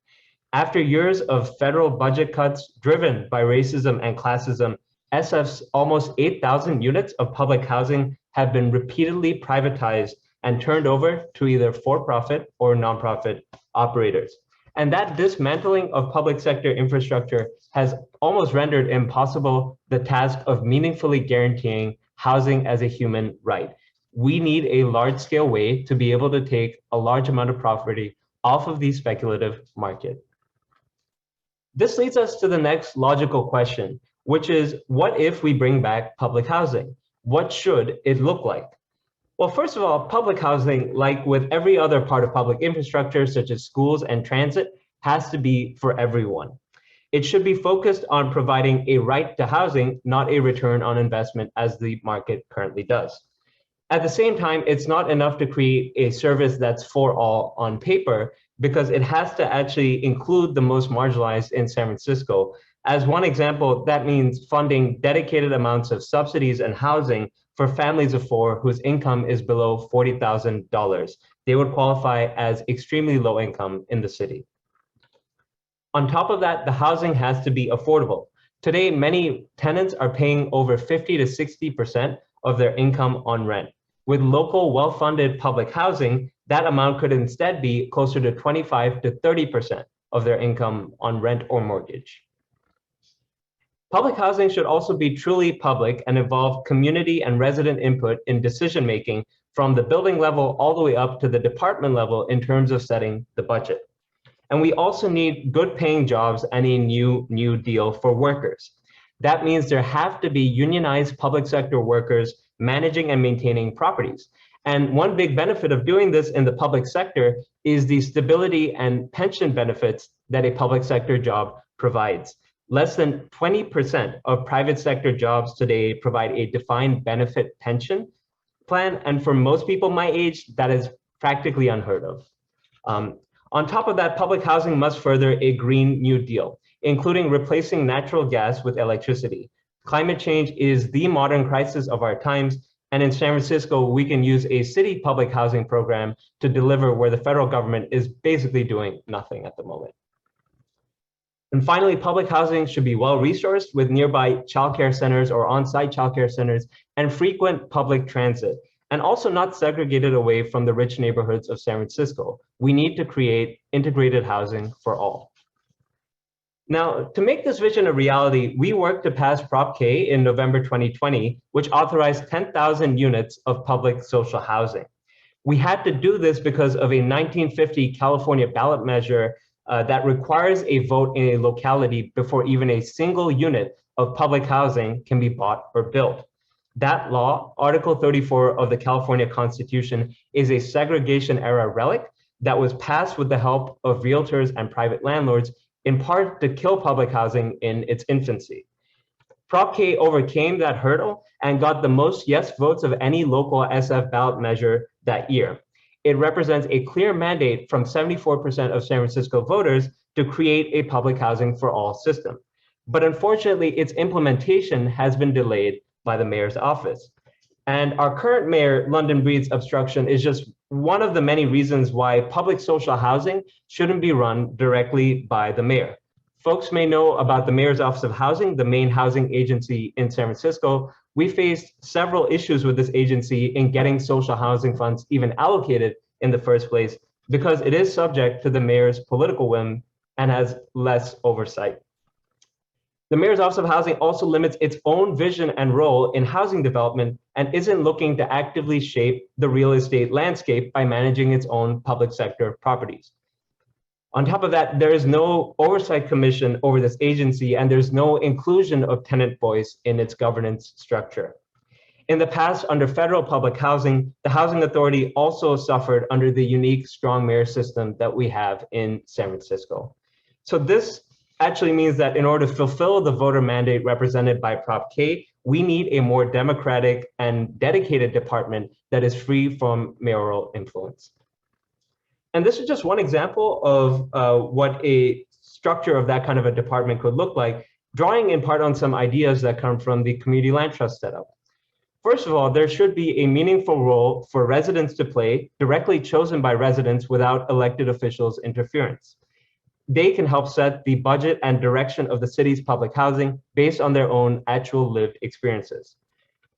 After years of federal budget cuts driven by racism and classism, SF's almost 8,000 units of public housing have been repeatedly privatized and turned over to either for-profit or nonprofit operators. And that dismantling of public sector infrastructure has almost rendered impossible the task of meaningfully guaranteeing housing as a human right. We need a large-scale way to be able to take a large amount of property off of the speculative market. This leads us to the next logical question, which is, what if we bring back public housing? What should it look like? Well, first of all, public housing, like with every other part of public infrastructure, such as schools and transit, has to be for everyone. It should be focused on providing a right to housing, not a return on investment as the market currently does. At the same time, it's not enough to create a service that's for all on paper, because it has to actually include the most marginalized in San Francisco. As one example, that means funding dedicated amounts of subsidies and housing for families of four whose income is below $40,000. They would qualify as extremely low income in the city. On top of that, the housing has to be affordable. Today, many tenants are paying over 50 to 60% of their income on rent. With local well-funded public housing, that amount could instead be closer to 25 to 30% of their income on rent or mortgage. Public housing should also be truly public and involve community and resident input in decision-making from the building level all the way up to the department level in terms of setting the budget. And we also need good paying jobs and a new deal for workers. That means there have to be unionized public sector workers managing and maintaining properties. And one big benefit of doing this in the public sector is the stability and pension benefits that a public sector job provides. Less than 20% of private sector jobs today provide a defined benefit pension plan. And for most people my age, that is practically unheard of. On top of that, public housing must further a Green New Deal, including replacing natural gas with electricity. Climate change is the modern crisis of our times. And in San Francisco, we can use a city public housing program to deliver where the federal government is basically doing nothing at the moment. And finally, public housing should be well-resourced with nearby childcare centers or on-site childcare centers and frequent public transit, and also not segregated away from the rich neighborhoods of San Francisco. We need to create integrated housing for all. Now, to make this vision a reality, we worked to pass Prop K in November 2020, which authorized 10,000 units of public social housing. We had to do this because of a 1950 California ballot measure that requires a vote in a locality before even a single unit of public housing can be bought or built. That law, Article 34 of the California Constitution, is a segregation era relic that was passed with the help of realtors and private landlords, in part to kill public housing in its infancy. Prop K overcame that hurdle and got the most yes votes of any local SF ballot measure that year. It represents a clear mandate from 74% of San Francisco voters to create a public housing for all system. But unfortunately, its implementation has been delayed by the mayor's office. And our current mayor, London Breed's obstruction is just one of the many reasons why public social housing shouldn't be run directly by the mayor. Folks may know about the Mayor's Office of Housing, the main housing agency in San Francisco. We faced several issues with this agency in getting social housing funds even allocated in the first place, because it is subject to the mayor's political whim and has less oversight. The Mayor's Office of Housing also limits its own vision and role in housing development and isn't looking to actively shape the real estate landscape by managing its own public sector properties. On top of that, there is no oversight commission over this agency, and there's no inclusion of tenant voice in its governance structure. In the past, under federal public housing, the Housing Authority also suffered under the unique strong mayor system that we have in San Francisco. So this actually means that in order to fulfill the voter mandate represented by Prop K, we need a more democratic and dedicated department that is free from mayoral influence. And this is just one example of what a structure of that kind of a department could look like, drawing in part on some ideas that come from the Community Land Trust setup. First of all, there should be a meaningful role for residents to play, directly chosen by residents without elected officials' interference. They can help set the budget and direction of the city's public housing based on their own actual lived experiences.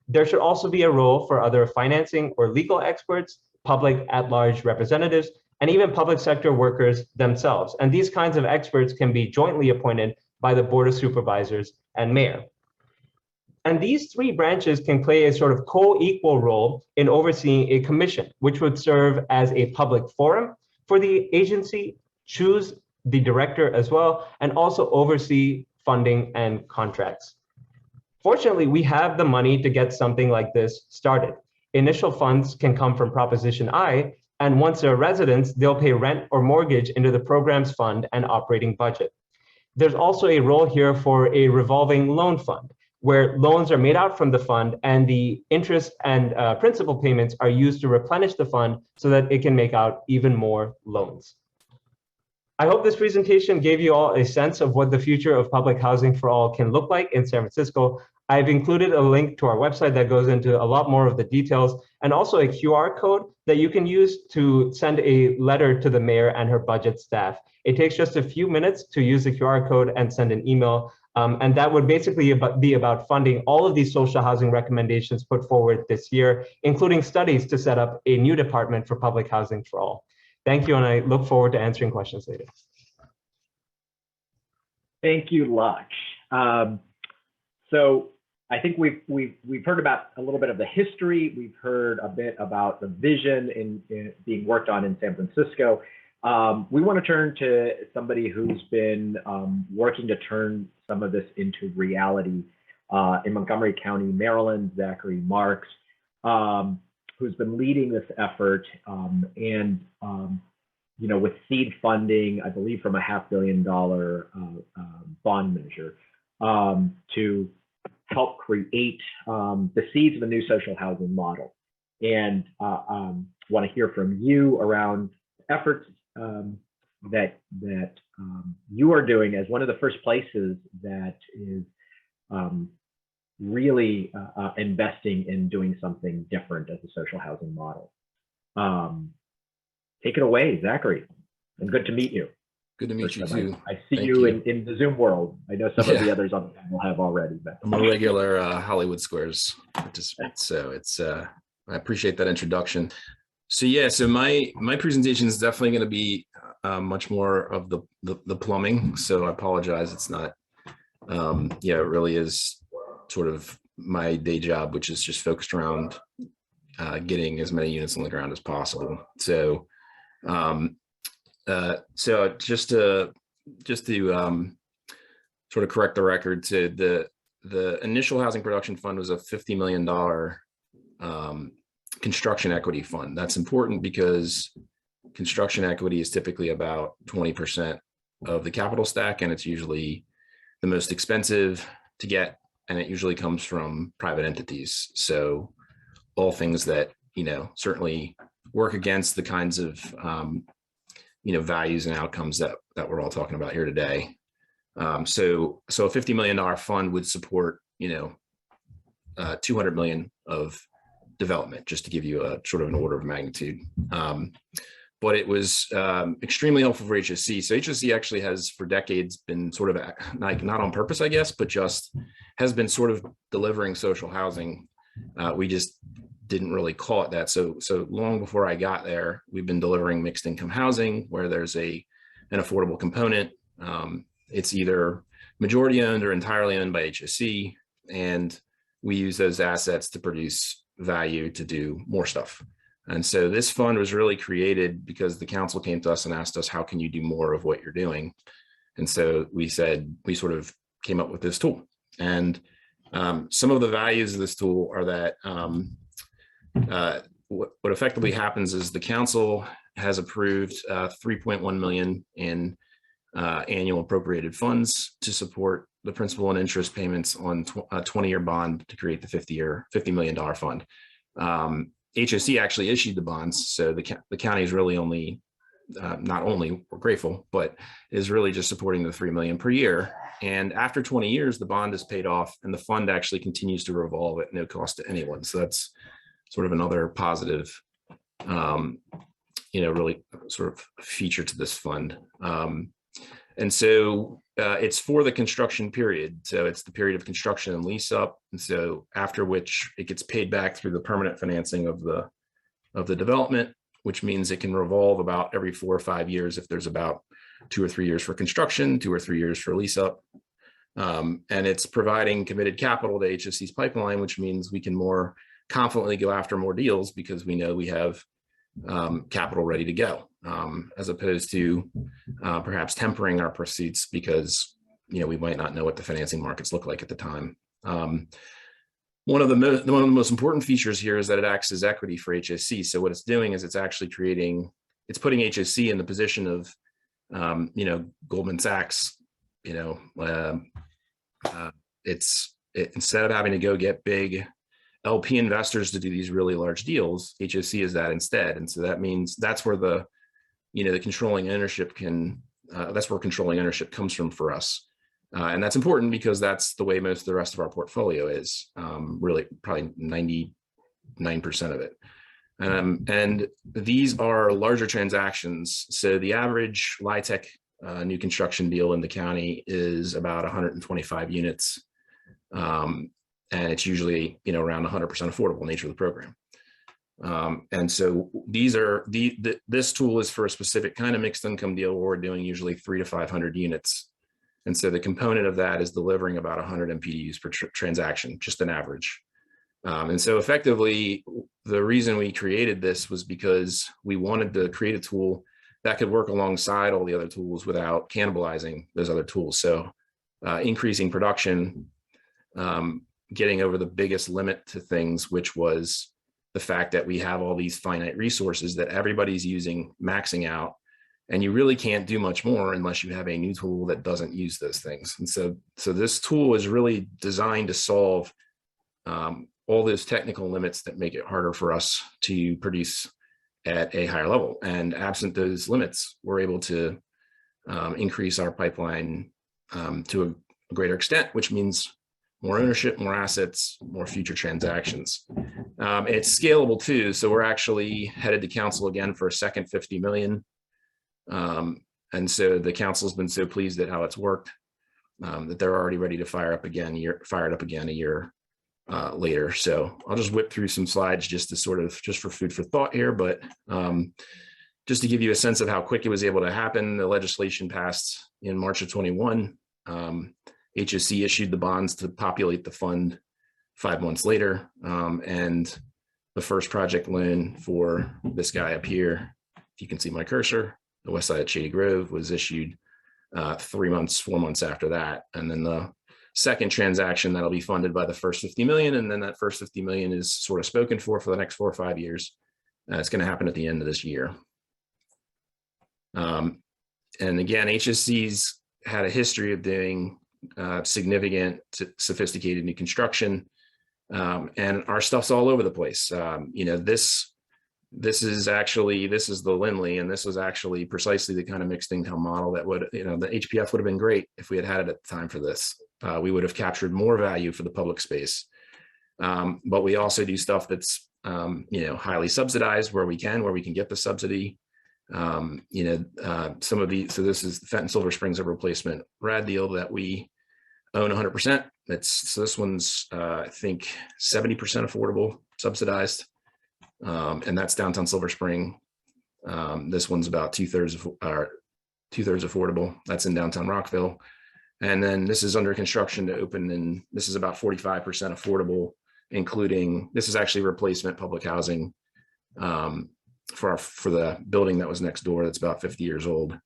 There should also be a role for other financing or legal experts, public at-large representatives, and even public sector workers themselves. And these kinds of experts can be jointly appointed by the Board of Supervisors and mayor. And these three branches can play a sort of co-equal role in overseeing a commission, which would serve as a public forum for the agency, choose the director as well, and also oversee funding and contracts. Fortunately, we have the money to get something like this started. Initial funds can come from Proposition I, and once they're residents, they'll pay rent or mortgage into the program's fund and operating budget. There's also a role here for a revolving loan fund, where loans are made out from the fund and the interest and principal payments are used to replenish the fund so that it can make out even more loans. I hope this presentation gave you all a sense of what the future of public housing for all can look like in San Francisco. I've included a link to our website that goes into a lot more of the details, and also a QR code that you can use to send a letter to the mayor and her budget staff. It takes just a few minutes to use the QR code and send an email. And that would basically be about funding all of these social housing recommendations put forward this year, including studies to set up a new department for public housing for all. Thank you, and I look forward to answering questions later. Thank you, Laksh. So I think we've heard about a little bit of the history. We've heard a bit about the vision in being worked on in San Francisco. We want to turn to somebody who's been working to turn some of this into reality in Montgomery County, Maryland, Zachary Marks, who's been leading this effort and with seed funding, I believe from a $500 million bond measure to help create the seeds of a new social housing model. And want to hear from you around efforts that you are doing as one of the first places that is really investing in doing something different as a social housing model. Take it away, Zachary, and good to meet you. Good to meet you too. I see you in the Zoom world. I know some of the others on the panel have already, but I'm a regular Hollywood Squares participant, so it's I appreciate that introduction. So yeah, so my presentation is definitely going to be much more of the plumbing. So I apologize, it's not. It really is sort of my day job, which is just focused around getting as many units on the ground as possible. So just to sort of correct the record, so the initial housing production fund was a $50 million construction equity fund. That's important because construction equity is typically about 20% of the capital stack, and it's usually the most expensive to get, and it usually comes from private entities. So all things that, certainly work against the kinds of, values and outcomes that we're all talking about here today. So a $50 million fund would support, 200 million of development, just to give you a sort of an order of magnitude. But it was extremely helpful for HSC. So HSC actually has for decades been sort of like not on purpose, I guess, but just has been sort of delivering social housing. We just didn't really call it that. So long before I got there, we've been delivering mixed income housing where there's an affordable component. It's either majority owned or entirely owned by HSC, and we use those assets to produce value to do more stuff. And so this fund was really created because the council came to us and asked us, how can you do more of what you're doing? And so we said, we sort of came up with this tool. And some of the values of this tool are that what effectively happens is the council has approved 3.1 million in annual appropriated funds to support the principal and interest payments on a 20-year bond to create the $50 million fund. HSC actually issued the bonds, so the county is really only, not only, we're grateful, but is really just supporting the $3 million per year. And after 20 years, the bond is paid off and the fund actually continues to revolve at no cost to anyone. So that's sort of another positive, really sort of feature to this fund. And so it's for the construction period. So it's the period of construction and lease up. And so after which it gets paid back through the permanent financing of the development. which means it can revolve about every 4 or 5 years if there's about 2 or 3 years for construction, 2 or 3 years for lease up. And it's providing committed capital to HSC's pipeline, which means we can more confidently go after more deals because we know we have capital ready to go, as opposed to perhaps tempering our pursuits because we might not know what the financing markets look like at the time. One of the most important features here is that it acts as equity for HSC. So what it's doing is it's actually it's putting HSC in the position of, Goldman Sachs. Instead of having to go get big LP investors to do these really large deals, HSC is that instead. And so that means that's where the controlling ownership that's where controlling ownership comes from for us. And that's important because that's the way most of the rest of our portfolio is, really probably 99% of it. And these are larger transactions. So the average LIHTC new construction deal in the county is about 125 units. And it's usually, around 100% affordable nature of the program. And so this tool is for a specific kind of mixed income deal where we're doing usually 300 to 500 units. And so the component of that is delivering about 100 MPDUs per transaction, just an average. And so effectively, the reason we created this was because we wanted to create a tool that could work alongside all the other tools without cannibalizing those other tools. So increasing production, getting over the biggest limit to things, which was the fact that we have all these finite resources that everybody's using, maxing out. And you really can't do much more unless you have a new tool that doesn't use those things. And so this tool is really designed to solve all those technical limits that make it harder for us to produce at a higher level. And absent those limits, we're able to increase our pipeline to a greater extent, which means more ownership, more assets, more future transactions. It's scalable too. So we're actually headed to council again for a second 50 million. And so the council's been so pleased at how it's worked that they're already ready to fire it up again a year later. So I'll just whip through some slides just for food for thought here, but just to give you a sense of how quick it was able to happen. The legislation passed in March of 21. HSC issued the bonds to populate the fund 5 months later. And the first project loan for this guy up here, if you can see my cursor, the west side of Shady Grove, was issued 4 months after that. And then the second transaction that'll be funded by the first 50 million. And then that first 50 million is sort of spoken for the next 4 or 5 years. It's going to happen at the end of this year. And again, HSC's had a history of doing significant, sophisticated new construction. And our stuff's all over the place. This is the Lindley, and this was actually precisely the kind of mixed income model that would, the HPF would have been great if we had had it at the time for this. We would have captured more value for the public space. But we also do stuff that's, highly subsidized where we can get the subsidy. So this is the Fenton Silver Springs, a replacement RAD deal that we own 100%. So this one's, I think 70% affordable, subsidized. And that's downtown Silver Spring. This one's about two-thirds affordable. That's in downtown Rockville. And then this is under construction to open, and this is about 45% affordable, including, this is actually replacement public housing for the building that was next door that's about 50 years old.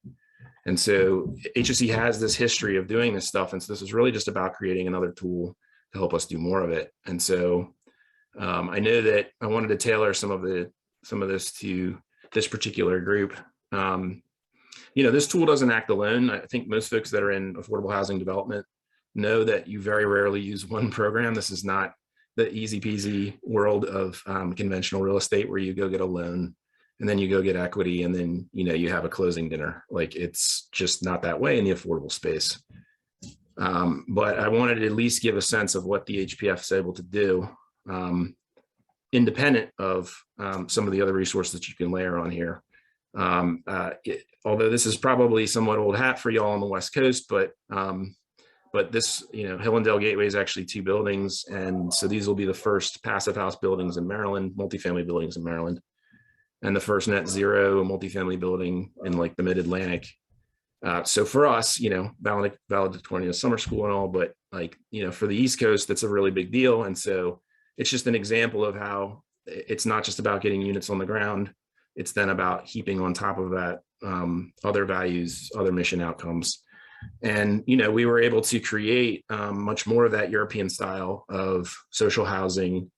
And so HSC has this history of doing this stuff. And so this is really just about creating another tool to help us do more of it. And so I know that I wanted to tailor some of this to this particular group. This tool doesn't act alone. I think most folks that are in affordable housing development know that you very rarely use one program. This is not the easy peasy world of conventional real estate where you go get a loan and then you go get equity and then, you have a closing dinner. Like, it's just not that way in the affordable space. But I wanted to at least give a sense of what the HPF is able to do, independent of some of the other resources that you can layer on here. Although this is probably somewhat old hat for y'all on the West Coast, but this, Hillendale Gateway is actually 2 buildings. And so these will be the first passive house buildings in Maryland, multifamily buildings in Maryland. and the first net zero multifamily building in like the mid-Atlantic. So for us, valedictorian of summer school and all, but like, for the East Coast, that's a really big deal. And so it's just an example of how it's not just about getting units on the ground. It's then about heaping on top of that other values, other mission outcomes. And, we were able to create much more of that European style of social housing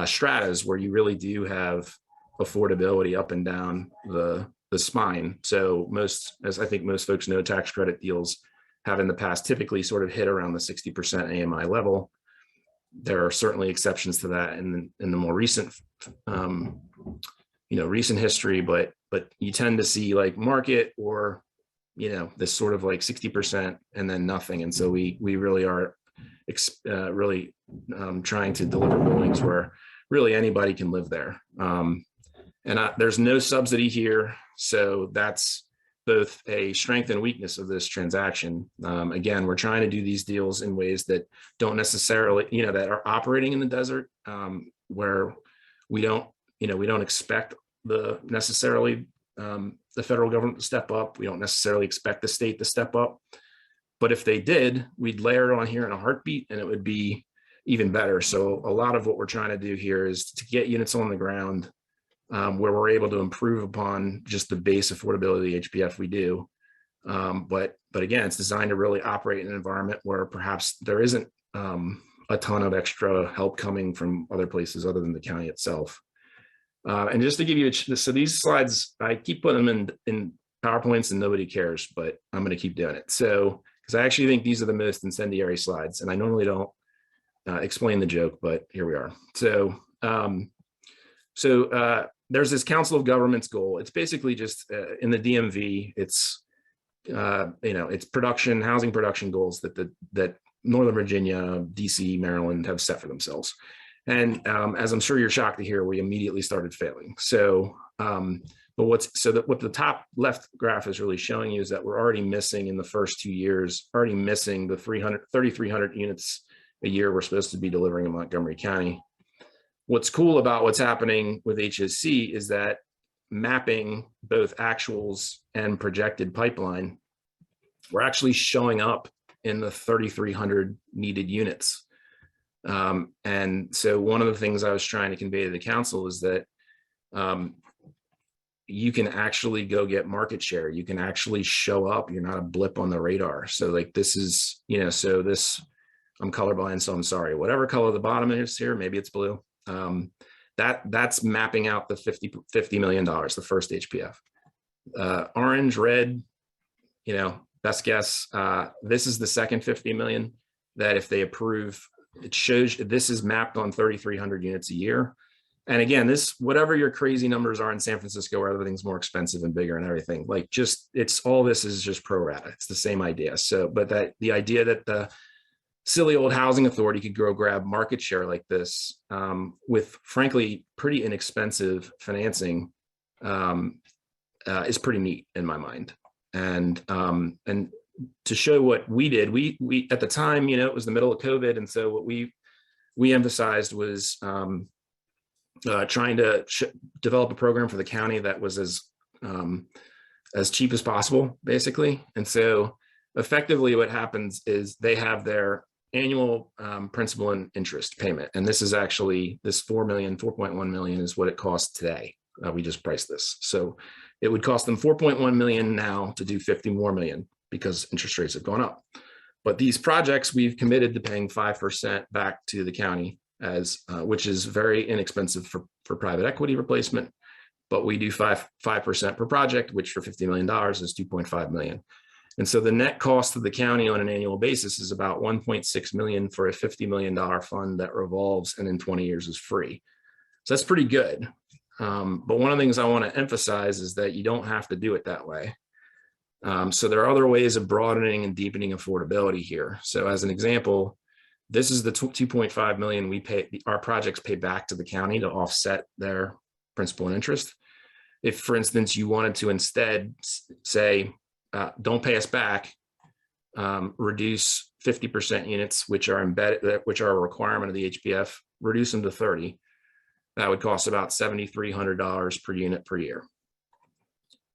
stratas where you really do have affordability up and down the spine. So as I think most folks know, tax credit deals have in the past typically sort of hit around the 60% AMI level. There are certainly exceptions to that in the more recent, recent history, but you tend to see like market or, this sort of like 60% and then nothing. And so we really are trying to deliver buildings where really anybody can live there. There's no subsidy here. So that's both a strength and weakness of this transaction. Again, we're trying to do these deals in ways that don't necessarily, that are operating in the desert, where we don't expect necessarily the federal government to step up. We don't necessarily expect the state to step up. But if they did, we'd layer it on here in a heartbeat and it would be even better. So a lot of what we're trying to do here is to get units on the ground where we're able to improve upon just the base affordability of the HPF we do. But again, it's designed to really operate in an environment where perhaps there isn't a ton of extra help coming from other places other than the county itself. And just to give you, so these slides, I keep putting them in PowerPoints and nobody cares, but I'm going to keep doing it. So, because I actually think these are the most incendiary slides, and I normally don't explain the joke, but here we are. So, there's this Council of Governments goal. It's basically just in the DMV. It's it's housing production goals that Northern Virginia, DC, Maryland have set for themselves. And as I'm sure you're shocked to hear, we immediately started failing. So, what the top left graph is really showing you is that we're already missing in the first 2 years, the 3,300 units a year we're supposed to be delivering in Montgomery County. What's cool about what's happening with HSC is that mapping both actuals and projected pipeline, we're actually showing up in the 3,300 needed units. And so one of the things I was trying to convey to the council is that you can actually go get market share. You can actually show up. You're not a blip on the radar. So like this is, I'm colorblind, so I'm sorry. Whatever color the bottom is here, maybe it's blue. That's mapping out the $50 million, the first HPF. Orange, red, best guess. This is the second 50 million that if they approve, it shows this is mapped on 3,300 units a year. And again, whatever your crazy numbers are in San Francisco, where everything's more expensive and bigger and everything, like all this is just pro rata. It's the same idea. So, but the idea that the silly old housing authority could grab market share like this with frankly pretty inexpensive financing is pretty neat in my mind. And to show what we did, we at the time, it was the middle of COVID, and so what we emphasized was trying to develop a program for the county that was as cheap as possible, basically. And so effectively what happens is they have their annual principal and interest payment. And this is actually, this 4.1 million is what it costs today. We just priced this. So it would cost them 4.1 million now to do 50 more million because interest rates have gone up. But these projects, we've committed to paying 5% back to the county which is very inexpensive for private equity replacement. But we do 5% per project, which for $50 million is 2.5 million. And so the net cost of the county on an annual basis is about 1.6 million for a $50 million fund that revolves and in 20 years is free. So that's pretty good. But one of the things I want to emphasize is that you don't have to do it that way. So there are other ways of broadening and deepening affordability here. So as an example, this is the 2.5 million our projects pay back to the county to offset their principal and interest. If, for instance, you wanted to instead say, don't pay us back, reduce 50% units, which are embedded, which are a requirement of the HPF, reduce them to 30. that would cost about $7,300 per unit per year.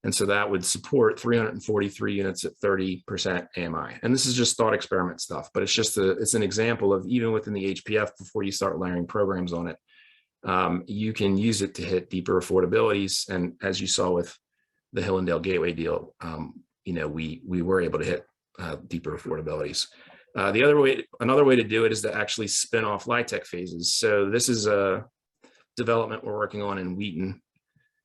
And so that would support 343 units at 30% AMI. And this is just thought experiment stuff, but it's an example of, even within the HPF, before you start layering programs on it, you can use it to hit deeper affordabilities. And as you saw with the Hillendale Gateway deal, we were able to hit deeper affordabilities. Another way to do it is to actually spin off LIHTC phases. So this is a development we're working on in Wheaton,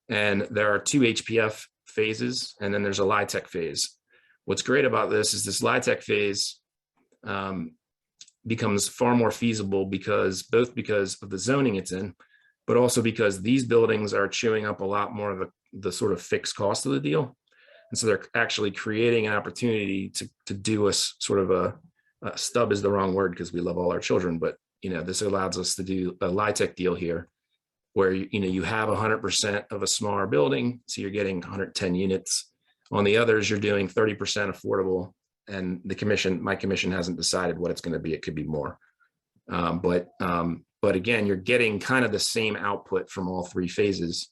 and there are 2 HPF phases, and then there's a LIHTC phase. What's great about this is this LIHTC phase becomes far more feasible because of the zoning it's in, but also because these buildings are chewing up a lot more of the sort of fixed cost of the deal. And so they're actually creating an opportunity to do a sort of a stub is the wrong word because we love all our children, but this allows us to do a LIHTC deal here where you have 100% of a smaller building, so you're getting 110 units. On the others, you're doing 30% affordable, and my commission hasn't decided what it's going to be. It could be more, but again, you're getting kind of the same output from all 3 phases,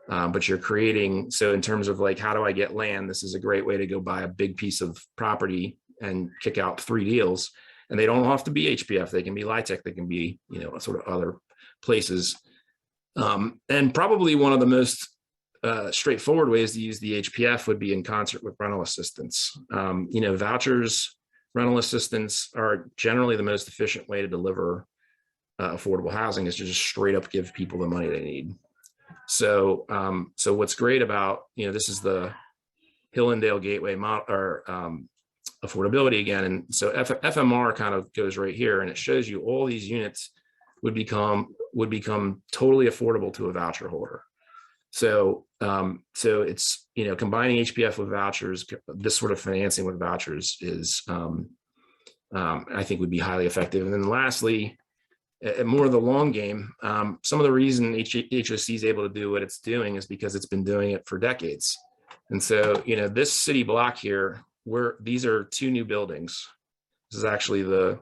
but you're creating. So in terms of like, how do I get land? This is a great way to go buy a big piece of property and kick out 3 deals, and they don't have to be HPF. They can be LIHTC. They can be sort of other places. And probably one of the most straightforward ways to use the HPF would be in concert with rental assistance. Vouchers, rental assistance are generally the most efficient way to deliver affordable housing, is to just straight up give people the money they need. So what's great about, this is the Hillendale Gateway model, or affordability again. And so FMR kind of goes right here, and it shows you all these units would become totally affordable to a voucher holder. So it's, combining HPF with vouchers, this sort of financing with vouchers is, I think would be highly effective. And then lastly, more of the long game, some of the reason HOC is able to do what it's doing is because it's been doing it for decades. And so, this city block here, these are 2 new buildings. This is actually the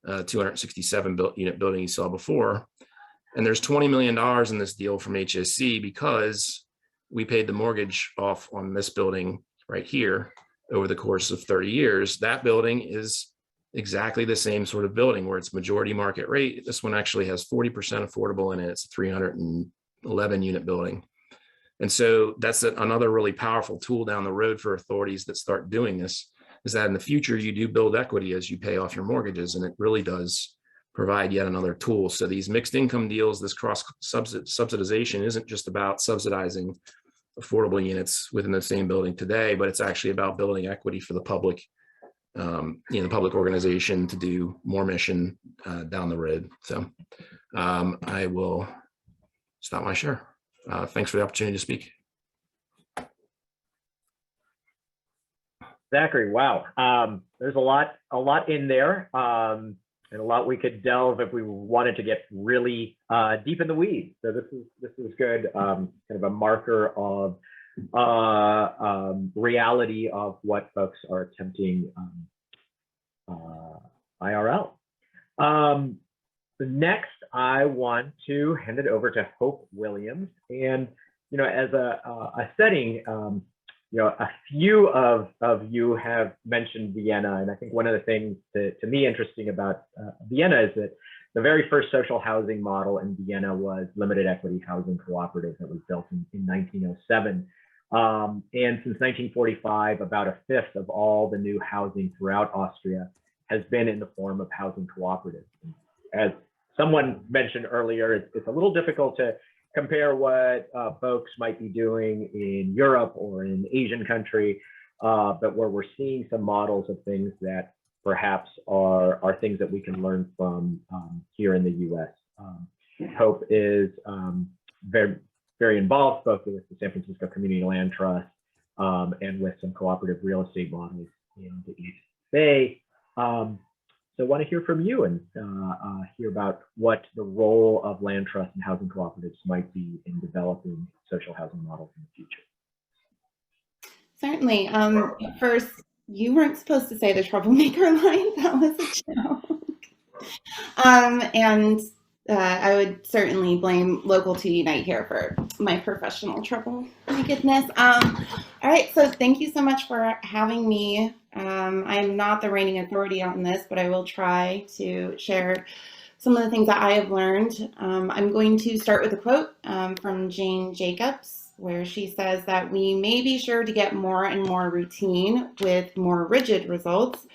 267 unit building you saw before. And there's $20 million in this deal from HSC because we paid the mortgage off on this building right here over the course of 30 years. That building is exactly the same sort of building where it's majority market rate. This one actually has 40% affordable in it. It's a 311 unit building. And so that's another really powerful tool down the road for authorities that start doing this, is that in the future, you do build equity as you pay off your mortgages, and it really does provide yet another tool. So these mixed income deals, this cross subsidization isn't just about subsidizing affordable units within the same building today, but it's actually about building equity for the public, the public organization to do more mission down the road. So I will stop my share. Thanks for the opportunity to speak. Zachary, wow. There's a lot in there, and a lot we could delve if we wanted to get really deep in the weeds. So this is good, kind of a marker of reality of what folks are attempting IRL. Next, I want to hand it over to Hope Williams, and as a setting. A few of you have mentioned Vienna, and I think one of the things to me interesting about Vienna is that the very first social housing model in Vienna was limited equity housing cooperative that was built in 1907. And since 1945, about 1/5 of all the new housing throughout Austria has been in the form of housing cooperatives. As someone mentioned earlier, it's a little difficult to compare what folks might be doing in Europe or in an Asian country, but where we're seeing some models of things that perhaps are things that we can learn from here in the US. Hope is very, very involved both with the San Francisco Community Land Trust and with some cooperative real estate models in the East Bay. So I want to hear from you and hear about what the role of land trust and housing cooperatives might be in developing social housing models in the future. Certainly. First, you weren't supposed to say the troublemaker line. That was a joke. And I would certainly blame Local 2 Unite here for my professional trouble. My goodness. All right, so thank you so much for having me. I'm not the reigning authority on this, but I will try to share some of the things that I have learned. I'm going to start with a quote from Jane Jacobs, where she says that we may be sure to get more and more routine with more rigid results,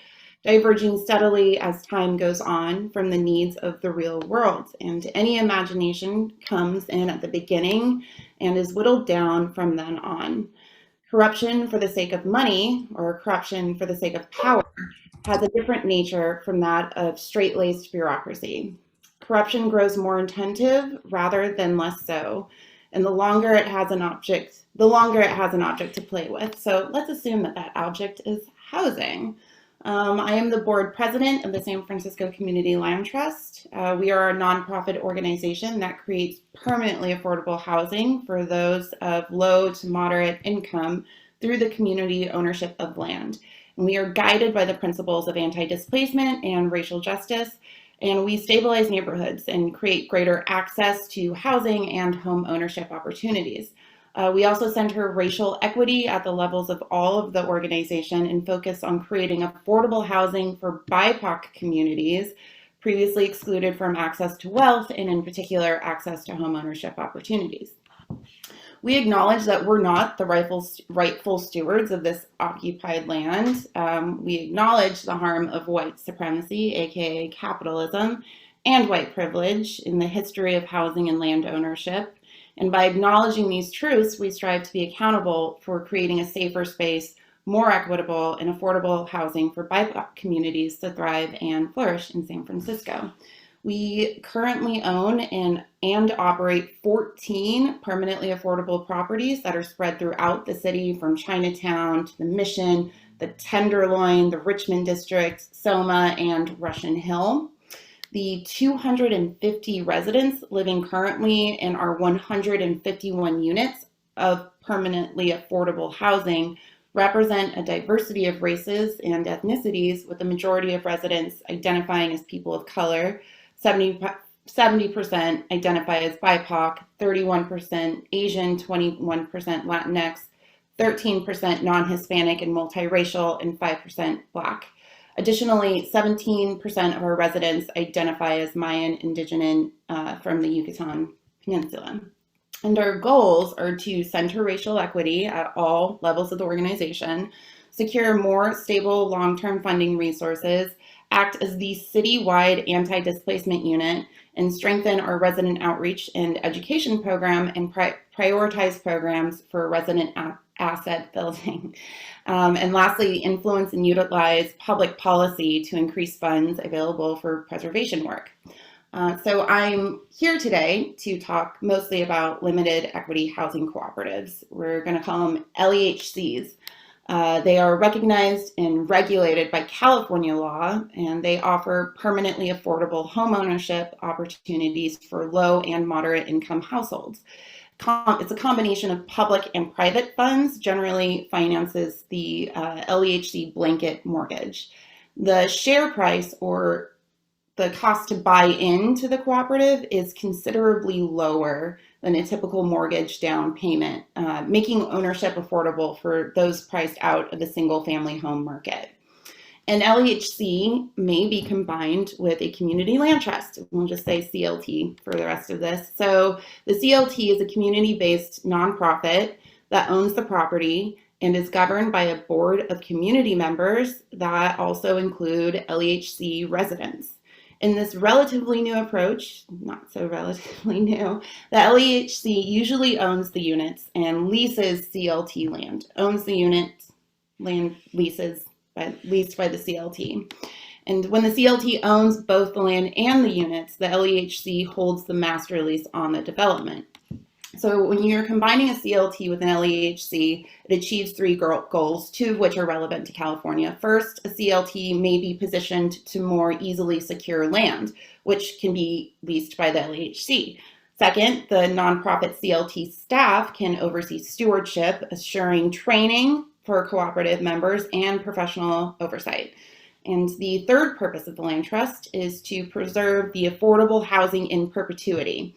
diverging steadily as time goes on from the needs of the real world. And any imagination comes in at the beginning and is whittled down from then on. Corruption for the sake of money, or corruption for the sake of power, has a different nature from that of straight-laced bureaucracy. Corruption grows more intensive rather than less so, and the longer it has an object to play with. So let's assume that that object is housing. I am the board president of the San Francisco Community Land Trust. We are a nonprofit organization that creates permanently affordable housing for those of low to moderate income through the community ownership of land. And we are guided by the principles of anti-displacement and racial justice, and we stabilize neighborhoods and create greater access to housing and home ownership opportunities. We also center racial equity at the levels of all of the organization and focus on creating affordable housing for BIPOC communities previously excluded from access to wealth, and in particular, access to home ownership opportunities. We acknowledge that we're not the rightful stewards of this occupied land. We acknowledge the harm of white supremacy, aka capitalism, and white privilege in the history of housing and land ownership. And by acknowledging these truths, we strive to be accountable for creating a safer space, more equitable and affordable housing for BIPOC communities to thrive and flourish in San Francisco. We currently own and operate 14 permanently affordable properties that are spread throughout the city, from Chinatown to the Mission, the Tenderloin, the Richmond District, Soma, and Russian Hill. The 250 residents living currently in our 151 units of permanently affordable housing represent a diversity of races and ethnicities, with the majority of residents identifying as people of color. 70% identify as BIPOC, 31% Asian, 21% Latinx, 13% non-Hispanic and multiracial, and 5% Black. Additionally, 17% of our residents identify as Mayan indigenous from the Yucatan Peninsula. And our goals are to center racial equity at all levels of the organization, secure more stable long-term funding resources, act as the citywide anti-displacement unit, and strengthen our resident outreach and education program, and prioritize programs for resident asset building. And lastly, influence and utilize public policy to increase funds available for preservation work. So I'm here today to talk mostly about limited equity housing cooperatives. We're going to call them LEHCs. They are recognized and regulated by California law, and they offer permanently affordable homeownership opportunities for low and moderate income households. It's a combination of public and private funds, generally finances the LEHC blanket mortgage. The share price, or the cost to buy into the cooperative, is considerably lower than a typical mortgage down payment, making ownership affordable for those priced out of the single family home market. An LEHC may be combined with a community land trust. We'll just say CLT for the rest of this. So the CLT is a community-based nonprofit that owns the property and is governed by a board of community members that also include LEHC residents. In this relatively new approach, not so relatively new, the LEHC usually owns the units and leases CLT land, owns the units, land leases, leased by the CLT. And when the CLT owns both the land and the units, the LEHC holds the master lease on the development. So when you're combining a CLT with an LEHC, it achieves three goals, two of which are relevant to California. First, a CLT may be positioned to more easily secure land, which can be leased by the LEHC. Second, the nonprofit CLT staff can oversee stewardship, assuring training for cooperative members and professional oversight. And the third purpose of the land trust is to preserve the affordable housing in perpetuity.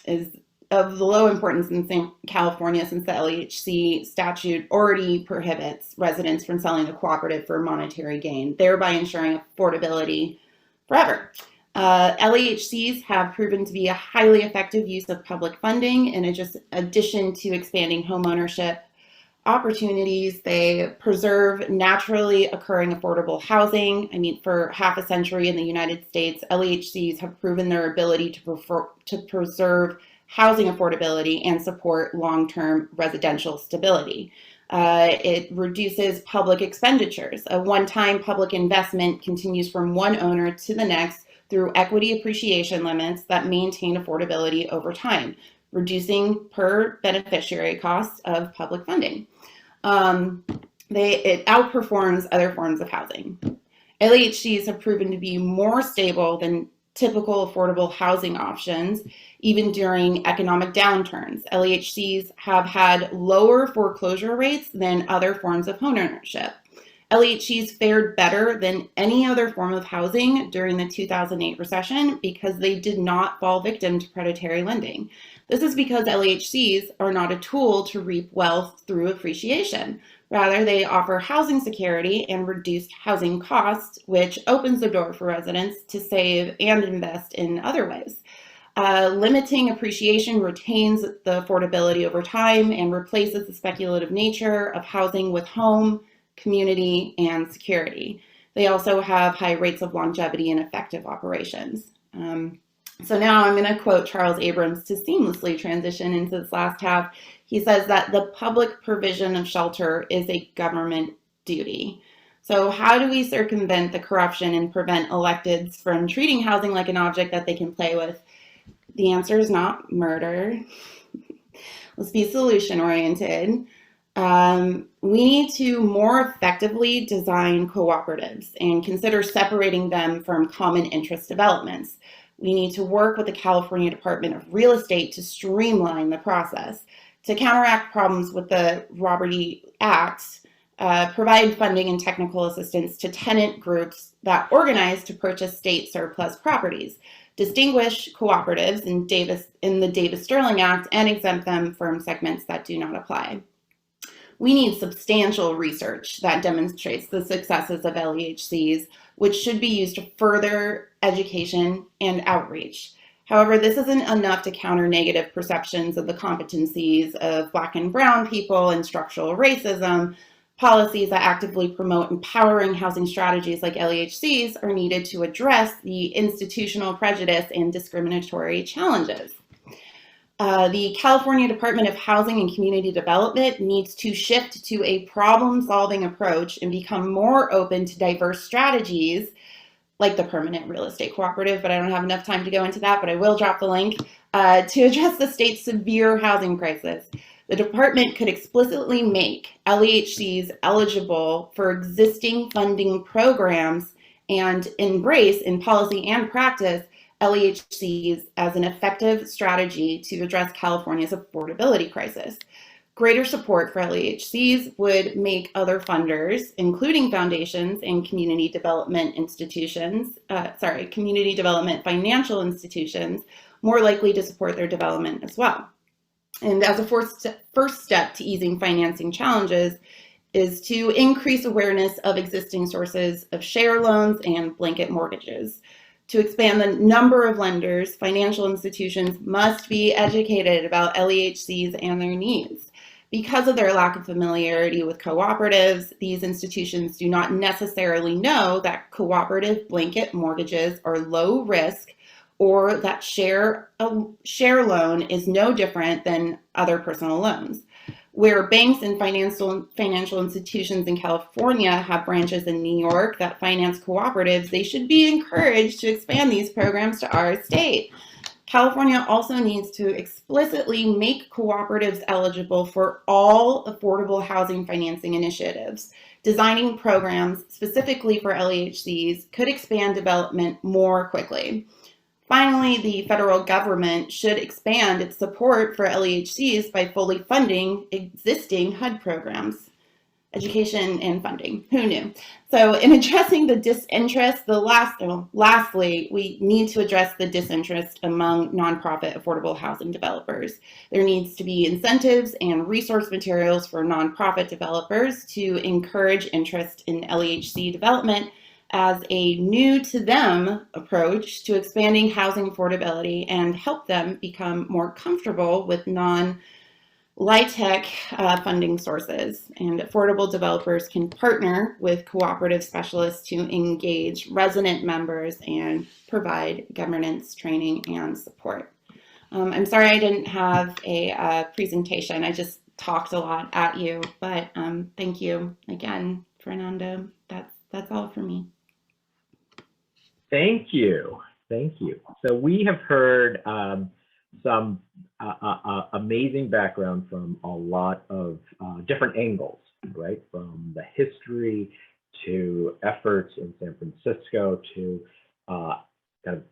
Is of the low importance in California, since the LEHC statute already prohibits residents from selling the cooperative for monetary gain, thereby ensuring affordability forever. LEHCs have proven to be a highly effective use of public funding in addition to expanding homeownership opportunities. They preserve naturally occurring affordable housing. I mean, for half a century in the United States, LEHCs have proven their ability to preserve housing affordability and support long-term residential stability. It reduces public expenditures. A one-time public investment continues from one owner to the next through equity appreciation limits that maintain affordability over time, reducing per beneficiary costs of public funding. It outperforms other forms of housing. LEHCs have proven to be more stable than typical affordable housing options, even during economic downturns. LEHCs have had lower foreclosure rates than other forms of homeownership. LEHCs fared better than any other form of housing during the 2008 recession because they did not fall victim to predatory lending. This is because LEHCs are not a tool to reap wealth through appreciation. Rather, they offer housing security and reduced housing costs, which opens the door for residents to save and invest in other ways. Limiting appreciation retains the affordability over time and replaces the speculative nature of housing with home, community, and security. They also have high rates of longevity and effective operations. So now I'm going to quote Charles Abrams to seamlessly transition into this last half. He says that the public provision of shelter is a government duty. So how do we circumvent the corruption and prevent electeds from treating housing like an object that they can play with? The answer is not murder. Let's be solution oriented. We need to more effectively design cooperatives and consider separating them from common interest developments. We need to work with the California Department of Real Estate to streamline the process. To counteract problems with the Robert E. Act, provide funding and technical assistance to tenant groups that organize to purchase state surplus properties, distinguish cooperatives in the Davis-Sterling Act, and exempt them from segments that do not apply. We need substantial research that demonstrates the successes of LEHCs, which should be used to further education and outreach. However, this isn't enough to counter negative perceptions of the competencies of Black and Brown people and structural racism. Policies that actively promote empowering housing strategies like LEHCs are needed to address the institutional prejudice and discriminatory challenges. The California Department of Housing and Community Development needs to shift to a problem-solving approach and become more open to diverse strategies like the permanent real estate cooperative, but I don't have enough time to go into that, but I will drop the link, to address the state's severe housing crisis. The department could explicitly make LEHCs eligible for existing funding programs and embrace in policy and practice LEHCs as an effective strategy to address California's affordability crisis. Greater support for LEHCs would make other funders, including foundations and community development financial institutions, more likely to support their development as well. And as a first step to easing financing challenges is to increase awareness of existing sources of share loans and blanket mortgages. To expand the number of lenders, financial institutions must be educated about LEHCs and their needs. Because of their lack of familiarity with cooperatives, these institutions do not necessarily know that cooperative blanket mortgages are low risk or that a share loan is no different than other personal loans. Where banks and financial institutions in California have branches in New York that finance cooperatives, they should be encouraged to expand these programs to our state. California also needs to explicitly make cooperatives eligible for all affordable housing financing initiatives. Designing programs specifically for LEHCs could expand development more quickly. Finally, the federal government should expand its support for LEHCs by fully funding existing HUD programs. education and funding. Who knew? So in addressing the disinterest, lastly, we need to address the disinterest among nonprofit affordable housing developers. There needs to be incentives and resource materials for nonprofit developers to encourage interest in LEHC development as a new to them approach to expanding housing affordability and help them become more comfortable with LIHTC funding sources. And affordable developers can partner with cooperative specialists to engage resident members and provide governance training and support. I'm sorry I didn't have a presentation. I just talked a lot at you, but thank you again, Fernando. That's all for me. Thank you. Thank you. So we have heard some amazing background from a lot of different angles, right? From the history to efforts in San Francisco to kind of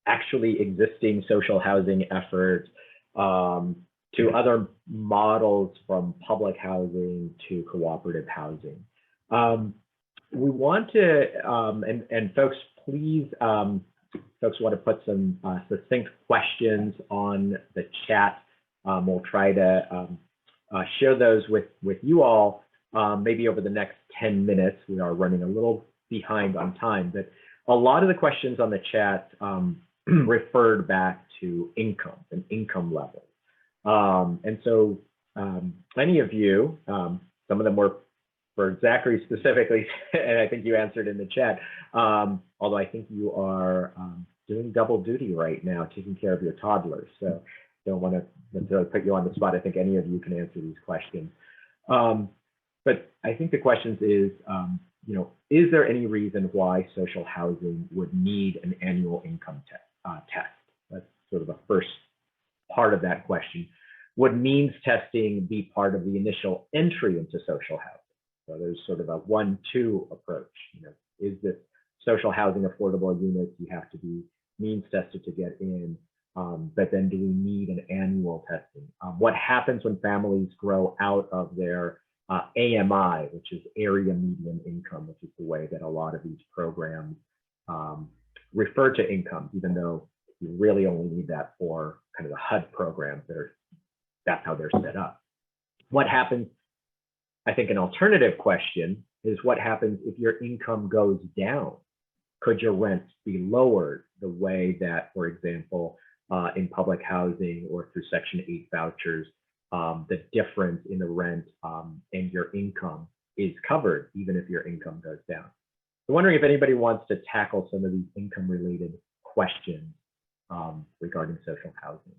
actually existing social housing efforts, to other models from public housing to cooperative housing. We want to, and folks, please, folks want to put some succinct questions on the chat. We'll try to share those with you all maybe over the next 10 minutes. We are running a little behind on time, but a lot of the questions on the chat referred back to income and income levels. And so many of you, some of them were for Zachary specifically, and I think you answered in the chat, although I think you are doing double duty right now, taking care of your toddlers. So don't want to necessarily put you on the spot. I think any of you can answer these questions. But I think the question is, you know, is there any reason why social housing would need an annual income test? That's sort of the first part of that question. Would means testing be part of the initial entry into social housing? So there's sort of a 1-2 approach. You know, is this social housing affordable units? You have to be means tested to get in, but then do we need an annual testing? What happens when families grow out of their AMI, which is area median income, which is the way that a lot of these programs refer to income, even though you really only need that for kind of the HUD programs that's how they're set up. What happens? I think an alternative question is what happens if your income goes down? Could your rent be lowered the way that, for example, in public housing or through Section 8 vouchers, the difference in the rent and your income is covered even if your income goes down? I'm wondering if anybody wants to tackle some of these income-related questions regarding social housing.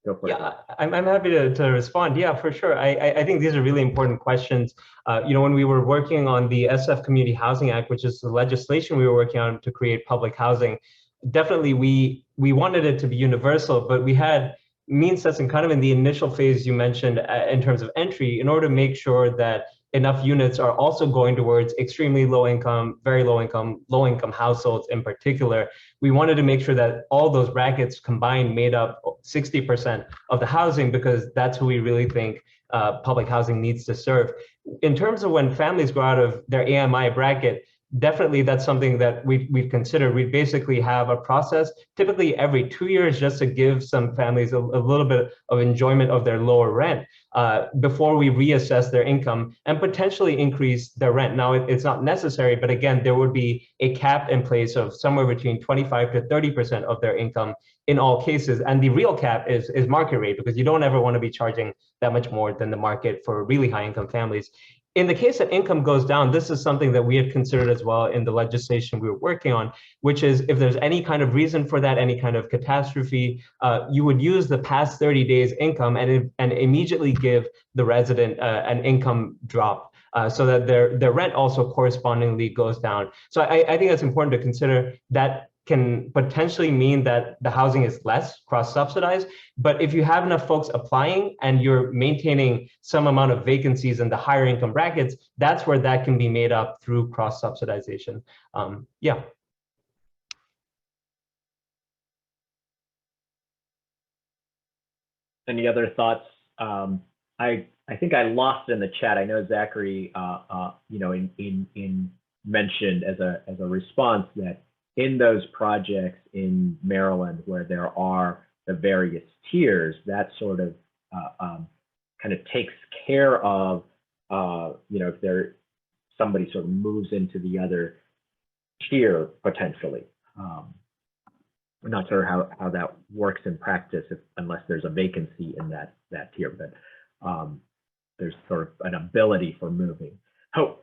Go for it. Yeah, I'm happy to respond. Yeah, for sure. I think these are really important questions. You know, when we were working on the SF Community Housing Act, which is the legislation we were working on to create public housing, definitely we wanted it to be universal, but we had means testing kind of in the initial phase you mentioned in terms of entry in order to make sure that enough units are also going towards extremely low income, very low income households in particular. We wanted to make sure that all those brackets combined made up 60% of the housing, because that's who we really think public housing needs to serve. In terms of when families go out of their AMI bracket, definitely that's something that we've considered. We basically have a process, typically every 2 years, just to give some families a little bit of enjoyment of their lower rent before we reassess their income and potentially increase their rent. Now, it's not necessary, but again, there would be a cap in place of somewhere between 25 to 30% of their income in all cases. And the real cap is market rate, because you don't ever want to be charging that much more than the market for really high income families. In the case that income goes down, this is something that we had considered as well in the legislation we were working on, which is if there's any kind of reason for that, any kind of catastrophe, you would use the past 30 days income and immediately give the resident an income drop so that their rent also correspondingly goes down. So I think that's important to consider. That can potentially mean that the housing is less cross-subsidized. But if you have enough folks applying and you're maintaining some amount of vacancies in the higher income brackets, that's where that can be made up through cross-subsidization. Yeah. Any other thoughts I think I lost it in the chat. I know Zachary, you know, in mentioned as a response that in those projects in Maryland where there are the various tiers, that sort of kind of takes care of, you know, if somebody sort of moves into the other tier potentially. I'm not sure how that works in practice unless there's a vacancy in that tier, but there's sort of an ability for moving. Oh.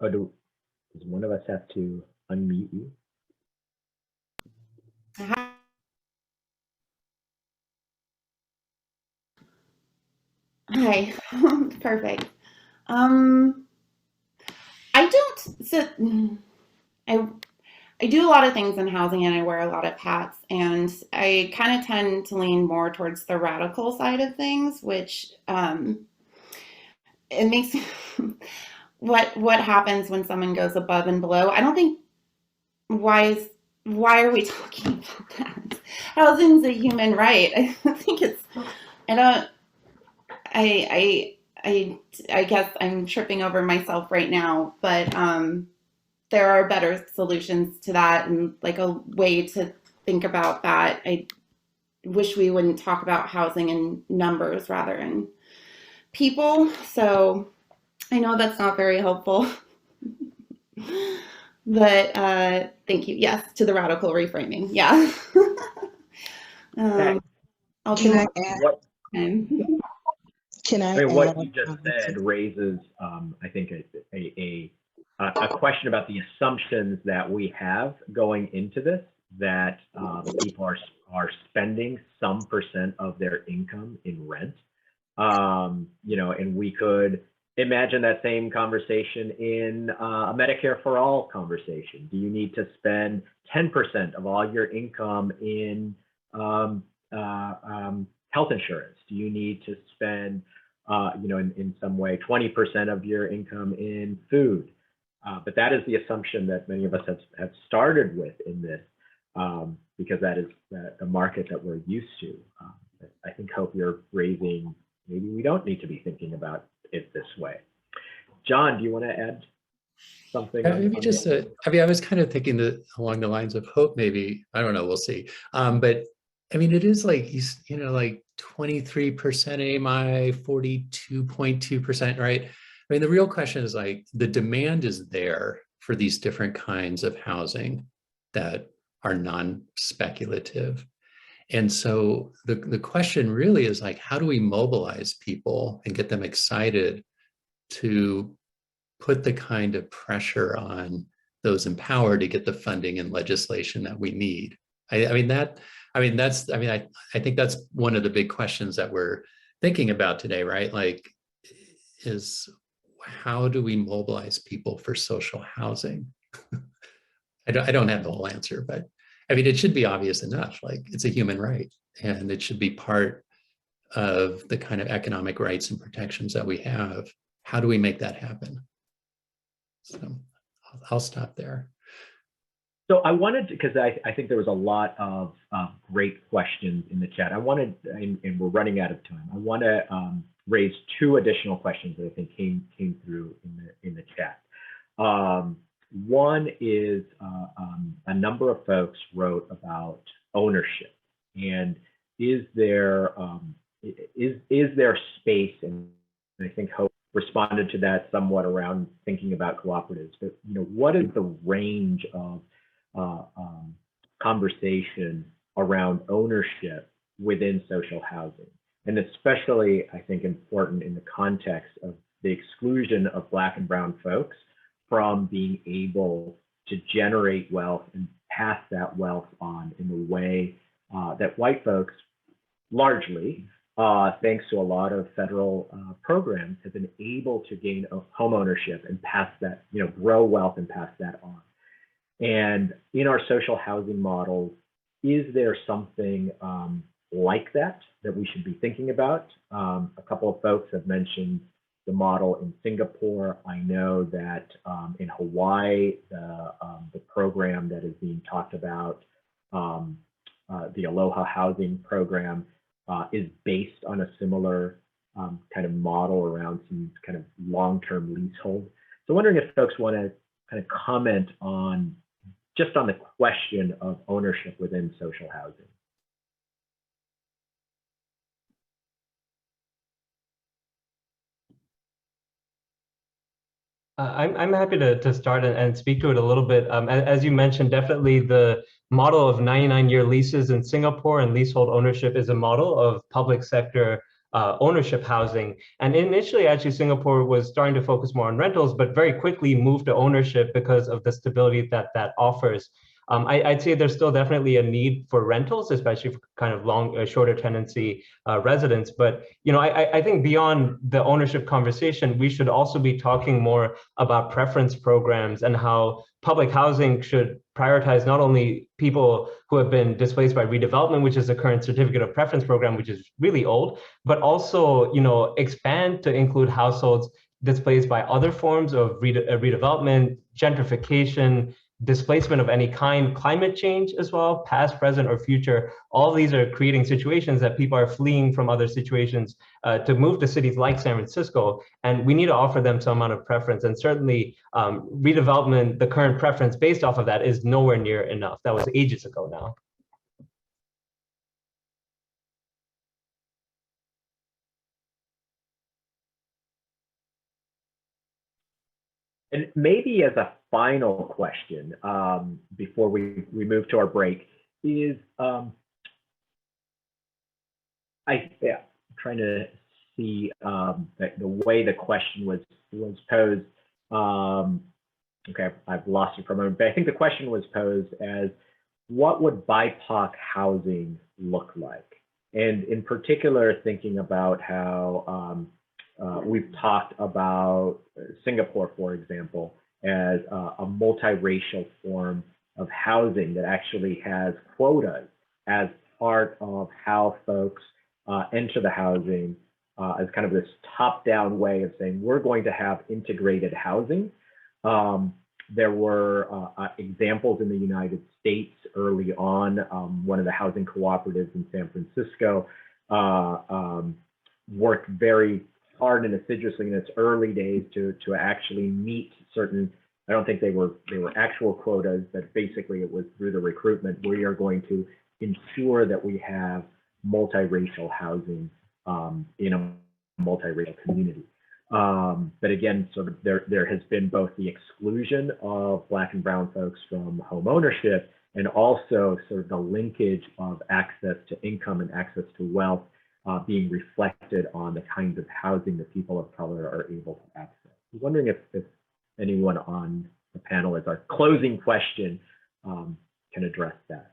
Does one of us have to unmute you? Hi, perfect. I do a lot of things in housing and I wear a lot of hats, and I kind of tend to lean more towards the radical side of things, which it makes what happens when someone goes above and below. I don't think why are we talking about that? Housing's a human right. I think it's I guess I'm tripping over myself right now, but there are better solutions to that and like a way to think about that. I wish we wouldn't talk about housing in numbers rather than people. So I know that's not very helpful, but thank you. Yes, to the radical reframing. Yeah. I'll Can do I add? Can I add? What you just said raises, I think, a question about the assumptions that we have going into this, that people are spending some % of their income in rent. You know, and we could imagine that same conversation in a Medicare for All conversation. Do you need to spend 10% of all your income in health insurance? Do you need to spend, you know, in some way, 20% of your income in food? But that is the assumption that many of us have started with in this, because that is the market that we're used to. I think, Hope, you're raising, maybe we don't need to be thinking about it this way. John, do you want to add something? Maybe just, I mean, I was kind of thinking along the lines of Hope, maybe, I don't know, we'll see. But I mean, it is like, you know, like 23% AMI, 42.2%, right? I mean, the real question is like, the demand is there for these different kinds of housing that are non-speculative. And so the question really is like, how do we mobilize people and get them excited to put the kind of pressure on those empowered to get the funding and legislation that we need? I think that's one of the big questions that we're thinking about today, right? Like, is how do we mobilize people for social housing? I don't have the whole answer, but I mean, it should be obvious enough, like it's a human right, and it should be part of the kind of economic rights and protections that we have. How do we make that happen? So I'll stop there. So I wanted to, because I think there was a lot of great questions in the chat. I wanted, and we're running out of time, I want to raise two additional questions that I think came through in the chat. One is a number of folks wrote about ownership, and is there space, and I think Hope responded to that somewhat around thinking about cooperatives, but you know, what is the range of conversation around ownership within social housing, and especially I think important in the context of the exclusion of Black and brown folks from being able to generate wealth and pass that wealth on in the way that white folks largely, thanks to a lot of federal programs, have been able to gain home ownership and pass that, you know, grow wealth and pass that on. And in our social housing models, is there something like that we should be thinking about? A couple of folks have mentioned the model in Singapore. I know that in Hawaii, the program that is being talked about the Aloha Housing Program is based on a similar kind of model around some kind of long-term leasehold. So wondering if folks want to kind of comment on just on the question of ownership within social housing. I'm happy to start and speak to it a little bit. As you mentioned, definitely the model of 99-year leases in Singapore and leasehold ownership is a model of public sector ownership housing. And initially, actually, Singapore was starting to focus more on rentals, but very quickly moved to ownership because of the stability that that offers. I'd say there's still definitely a need for rentals, especially for kind of shorter tenancy residents. But I think beyond the ownership conversation, we should also be talking more about preference programs and how public housing should prioritize not only people who have been displaced by redevelopment, which is the current certificate of preference program, which is really old, but also expand to include households displaced by other forms of redevelopment, gentrification, displacement of any kind, climate change as well, past, present, or future. All these are creating situations that people are fleeing from other situations to move to cities like San Francisco. And we need to offer them some amount of preference. And certainly redevelopment, the current preference based off of that is nowhere near enough. That was ages ago now. And maybe as a final question, before we move to our break, is I'm trying to see the way the question was posed. Okay, I've lost it for a moment, but I think the question was posed as, what would BIPOC housing look like? And in particular, thinking about how we've talked about Singapore, for example, as a multiracial form of housing that actually has quotas as part of how folks enter the housing as kind of this top-down way of saying, we're going to have integrated housing. There were examples in the United States early on. One of the housing cooperatives in San Francisco worked very hard and assiduously in its early days to actually meet certain, I don't think they were actual quotas, but basically it was through the recruitment, we are going to ensure that we have multiracial housing in a multiracial community. But again, sort of there has been both the exclusion of Black and brown folks from home ownership and also sort of the linkage of access to income and access to wealth being reflected on the kinds of housing that people of color are able to access. I'm wondering if anyone on the panel, as our closing question, can address that.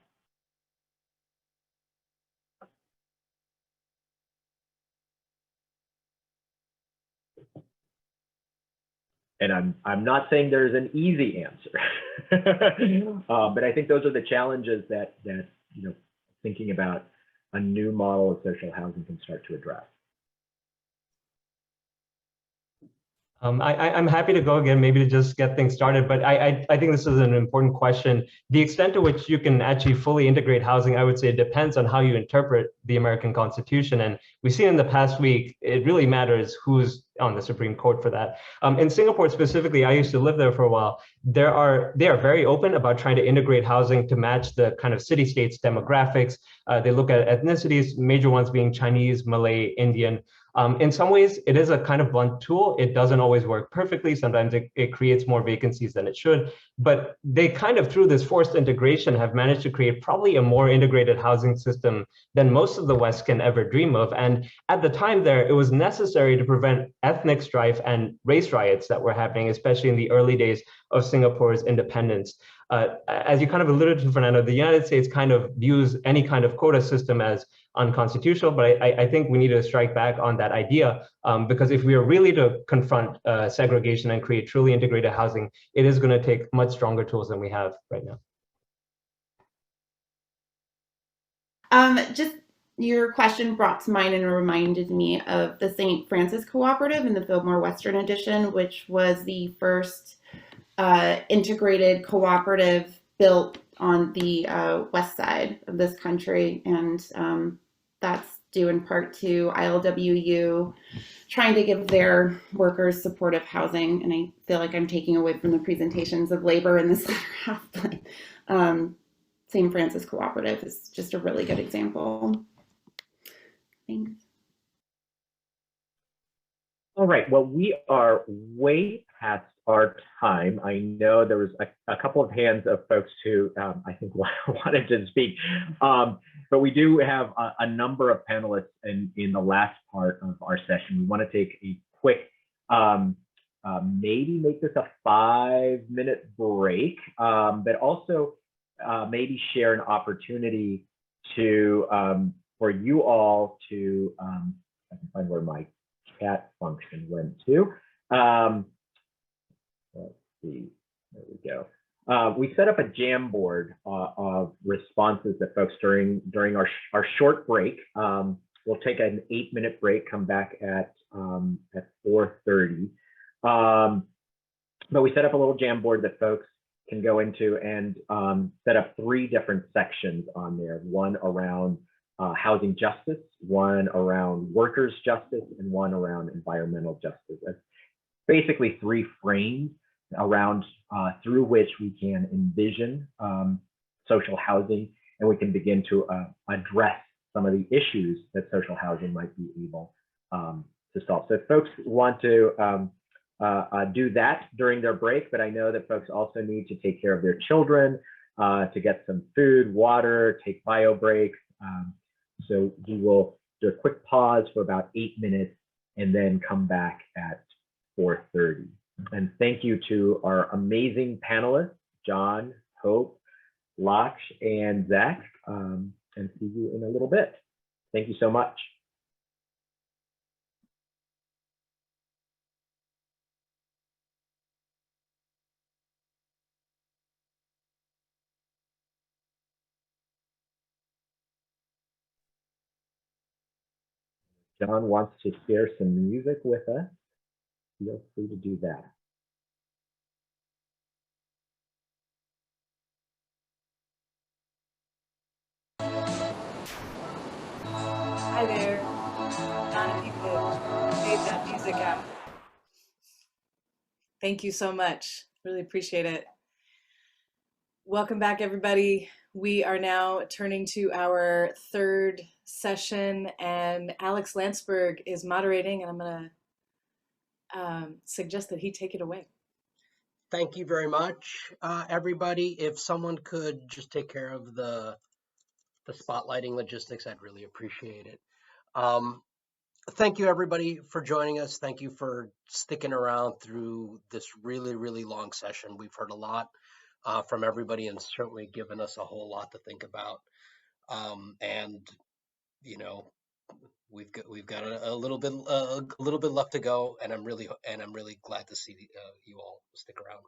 And I'm not saying there's an easy answer, but I think those are the challenges that thinking about a new model of social housing can start to address. I'm happy to go again, maybe to just get things started, but I think this is an important question. The extent to which you can actually fully integrate housing, I would say, depends on how you interpret the American Constitution. And we've seen in the past week, it really matters who's on the Supreme Court for that. In Singapore specifically, I used to live there for a while. They are very open about trying to integrate housing to match the kind of city-states demographics. They look at ethnicities, major ones being Chinese, Malay, Indian. In some ways, it is a kind of blunt tool. It doesn't always work perfectly. Sometimes it creates more vacancies than it should. But they kind of, through this forced integration, have managed to create probably a more integrated housing system than most of the West can ever dream of. And at the time there, it was necessary to prevent ethnic strife and race riots that were happening, especially in the early days of Singapore's independence. As you kind of alluded to, Fernando, the United States kind of views any kind of quota system as unconstitutional, but I think we need to strike back on that idea because if we are really to confront segregation and create truly integrated housing, it is going to take much stronger tools than we have right now. Just your question brought to mind and reminded me of the St. Francis Cooperative in the Fillmore Western Edition, which was the first integrated cooperative built on the west side of this country, and that's due in part to ILWU trying to give their workers supportive housing. And I feel like I'm taking away from the presentations of labor in this half, but St. Francis Cooperative is just a really good example. Thanks. All right, well, we are way past our time. I know there was a couple of hands of folks who I think wanted to speak, but we do have a number of panelists in the last part of our session. We want to take a quick, maybe make this a 5-minute break, but also maybe share an opportunity to for you all to, I can find where my chat function went to. Let's see, there we go. We set up a Jamboard of responses that folks during our short break. We'll take an 8-minute break, come back at 4:30. But we set up a little Jamboard that folks can go into and set up 3 different sections on there. One around housing justice, one around workers' justice, and one around environmental justice. That's basically 3 frames around through which we can envision social housing, and we can begin to address some of the issues that social housing might be able to solve. So if folks want to do that during their break, but I know that folks also need to take care of their children, to get some food, water, take bio breaks. So we will do a quick pause for about 8 minutes and then come back at 4:30. And thank you to our amazing panelists, John, Hope, Laksh, and Zach, and see you in a little bit. Thank you so much. John wants to share some music with us. Feel free to do that. Hi there. John, if you could fade that music out. Thank you so much. Really appreciate it. Welcome back, everybody. We are now turning to our 3rd session, and Alex Landsberg is moderating, and I'm going to suggest that he take it away. Thank you very much, everybody. If someone could just take care of the spotlighting logistics, I'd really appreciate it. Thank you, everybody, for joining us. Thank you for sticking around through this really, really long session. We've heard a lot from everybody, and certainly given us a whole lot to think about. And you know, we've got a little bit left to go, and I'm really glad to see you all stick around.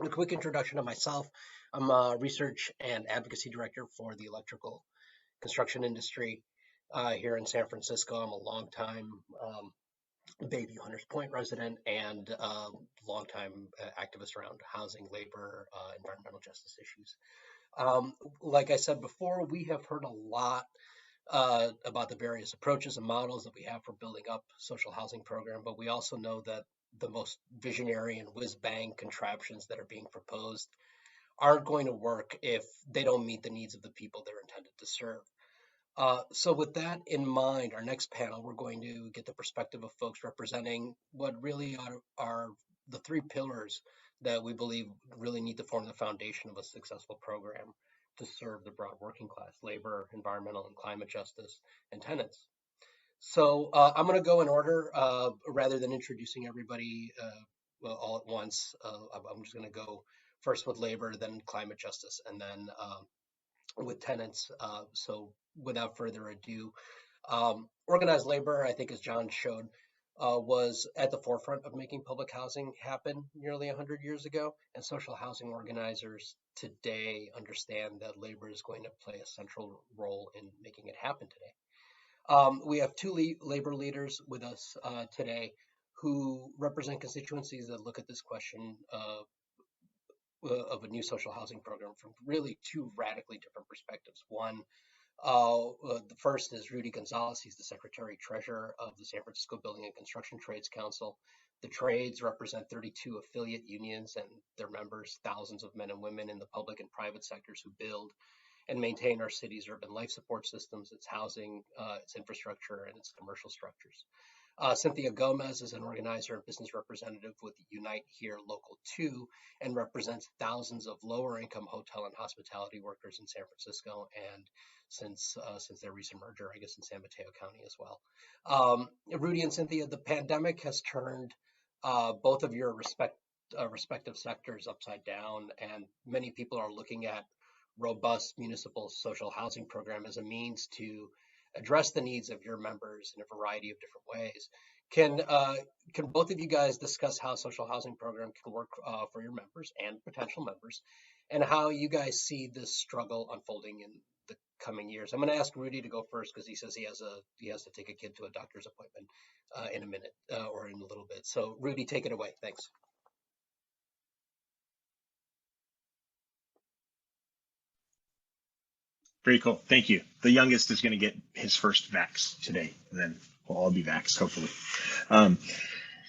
A quick introduction of myself. I'm a research and advocacy director for the electrical construction industry here in San Francisco. I'm a longtime Bayview Hunters Point resident and longtime activist around housing, labor, environmental justice issues. Like I said before, we have heard a lot about the various approaches and models that we have for building up social housing program, but we also know that the most visionary and whiz-bang contraptions that are being proposed aren't going to work if they don't meet the needs of the people they're intended to serve. So with that in mind, our next panel, we're going to get the perspective of folks representing what really are the 3 pillars that we believe really need to form the foundation of a successful program to serve the broad working class: labor, environmental and climate justice, and tenants. So I'm going to go in order rather than introducing everybody all at once. I'm just going to go first with labor, then climate justice, and then with tenants. So without further ado, organized labor, I think, as John showed, was at the forefront of making public housing happen nearly 100 years ago. And social housing organizers today understand that labor is going to play a central role in making it happen today. We have 2 labor leaders with us today who represent constituencies that look at this question of a new social housing program from really two radically different perspectives. One, the first is Rudy Gonzalez. He's the Secretary Treasurer of the San Francisco Building and Construction Trades Council. The trades represent 32 affiliate unions and their members, thousands of men and women in the public and private sectors who build and maintain our city's urban life support systems, its housing, its infrastructure, and its commercial structures. Cynthia Gomez is an organizer and business representative with Unite Here Local 2 and represents thousands of lower income hotel and hospitality workers in San Francisco and since their recent merger, I guess, in San Mateo County as well. Rudy and Cynthia, the pandemic has turned both of your respective sectors upside down, and many people are looking at robust municipal social housing program as a means to address the needs of your members in a variety of different ways. Can both of you guys discuss how social housing program can work for your members and potential members, and how you guys see this struggle unfolding in the coming years? I'm going to ask Rudy to go first because he says he has to take a kid to a doctor's appointment in a minute or in a little bit. So Rudy, take it away. Thanks. Very cool. Thank you. The youngest is going to get his first vax today, and then we'll all be vaxxed, hopefully.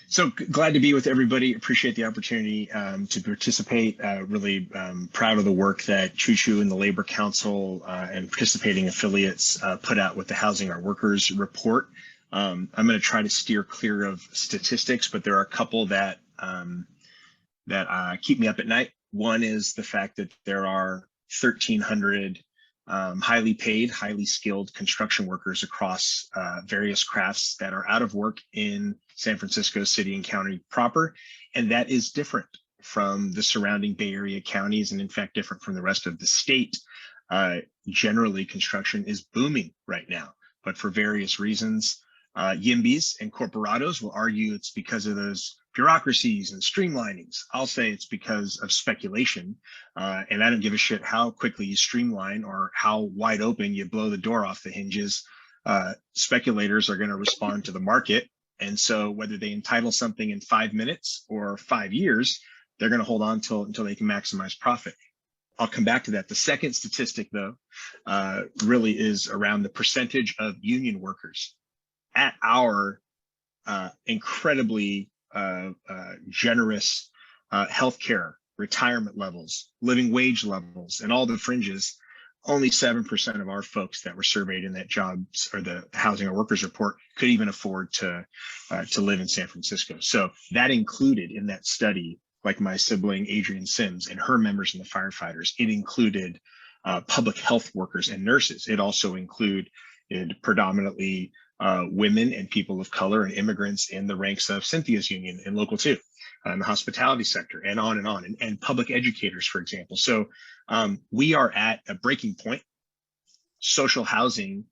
So glad to be with everybody. Appreciate the opportunity to participate. Really proud of the work that Choo Choo and the Labor Council and participating affiliates put out with the Housing Our Workers report. I'm going to try to steer clear of statistics, but there are a couple that keep me up at night. One is the fact that there are 1,300 highly paid, highly skilled construction workers across various crafts that are out of work in San Francisco City and County proper. And that is different from the surrounding Bay Area counties, and in fact, different from the rest of the state. Generally, construction is booming right now, but for various reasons, YIMBYs and corporados will argue it's because of those bureaucracies and streamlinings. I'll say it's because of speculation, and I don't give a shit how quickly you streamline or how wide open you blow the door off the hinges. Speculators are going to respond to the market, and so whether they entitle something in 5 minutes or 5 years, they're going to hold on until they can maximize profit. I'll come back to that. The second statistic, though, really is around the percentage of union workers at our incredibly generous healthcare, retirement levels, living wage levels, and all the fringes. Only 7% of our folks that were surveyed in that jobs or the Housing Our Workers report could even afford to live in San Francisco. So that included in that study, like my sibling Adrienne Sims and her members in the firefighters, it included public health workers and nurses. It also included predominantly women and people of color and immigrants in the ranks of Cynthia's union in Local 2, in the hospitality sector, and on, and public educators, for example. So we are at a breaking point. Social housing,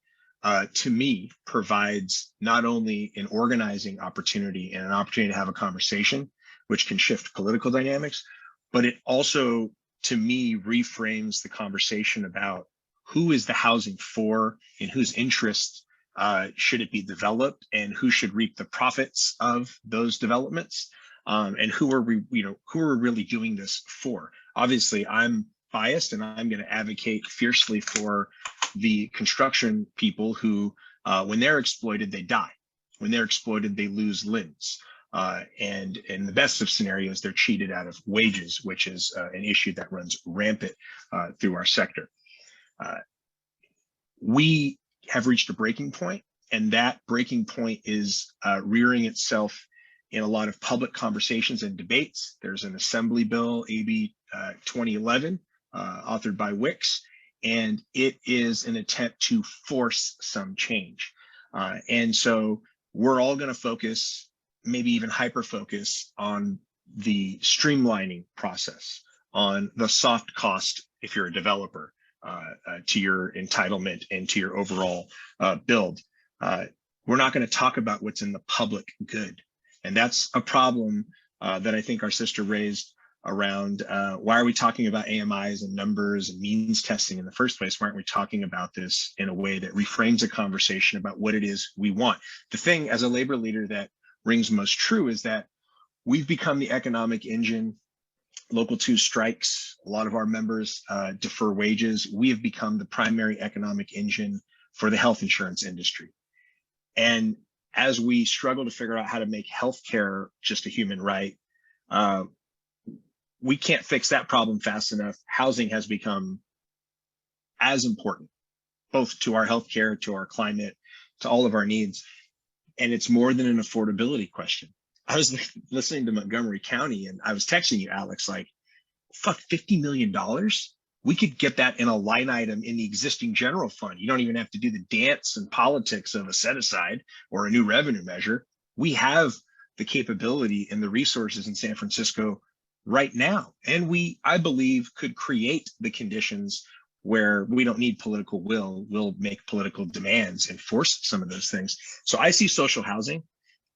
to me, provides not only an organizing opportunity and an opportunity to have a conversation, which can shift political dynamics, but it also, to me, reframes the conversation about who is the housing for, in whose interests should it be developed, and who should reap the profits of those developments, and who are we really doing this for. Obviously, I'm biased, and I'm going to advocate fiercely for the construction people who, when they're exploited, they die. When they're exploited, they lose limbs. And in the best of scenarios, they're cheated out of wages, which is an issue that runs rampant through our sector. We have reached a breaking point, and that breaking point is rearing itself in a lot of public conversations and debates. There's an Assembly bill, AB 2011, authored by Wicks, and it is an attempt to force some change. And so we're all going to focus, maybe even hyper-focus, on the streamlining process, on the soft cost, if you're a developer, to your entitlement and to your overall build. We're not going to talk about what's in the public good. And that's a problem that I think our sister raised around why are we talking about AMIs and numbers and means testing in the first place? Why aren't we talking about this in a way that reframes a conversation about what it is we want? The thing as a labor leader that rings most true is that we've become the economic engine Local 2 strikes, a lot of our members defer wages. We have become the primary economic engine for the health insurance industry. And as we struggle to figure out how to make healthcare just a human right, we can't fix that problem fast enough. Housing has become as important, both to our healthcare, to our climate, to all of our needs. And it's more than an affordability question. I was listening to Montgomery County and I was texting you, Alex, like, fuck, $50 million? We could get that in a line item in the existing general fund. You don't even have to do the dance and politics of a set aside or a new revenue measure. We have the capability and the resources in San Francisco right now. And we, I believe, could create the conditions where we don't need political will. We'll make political demands and force some of those things. So I see social housing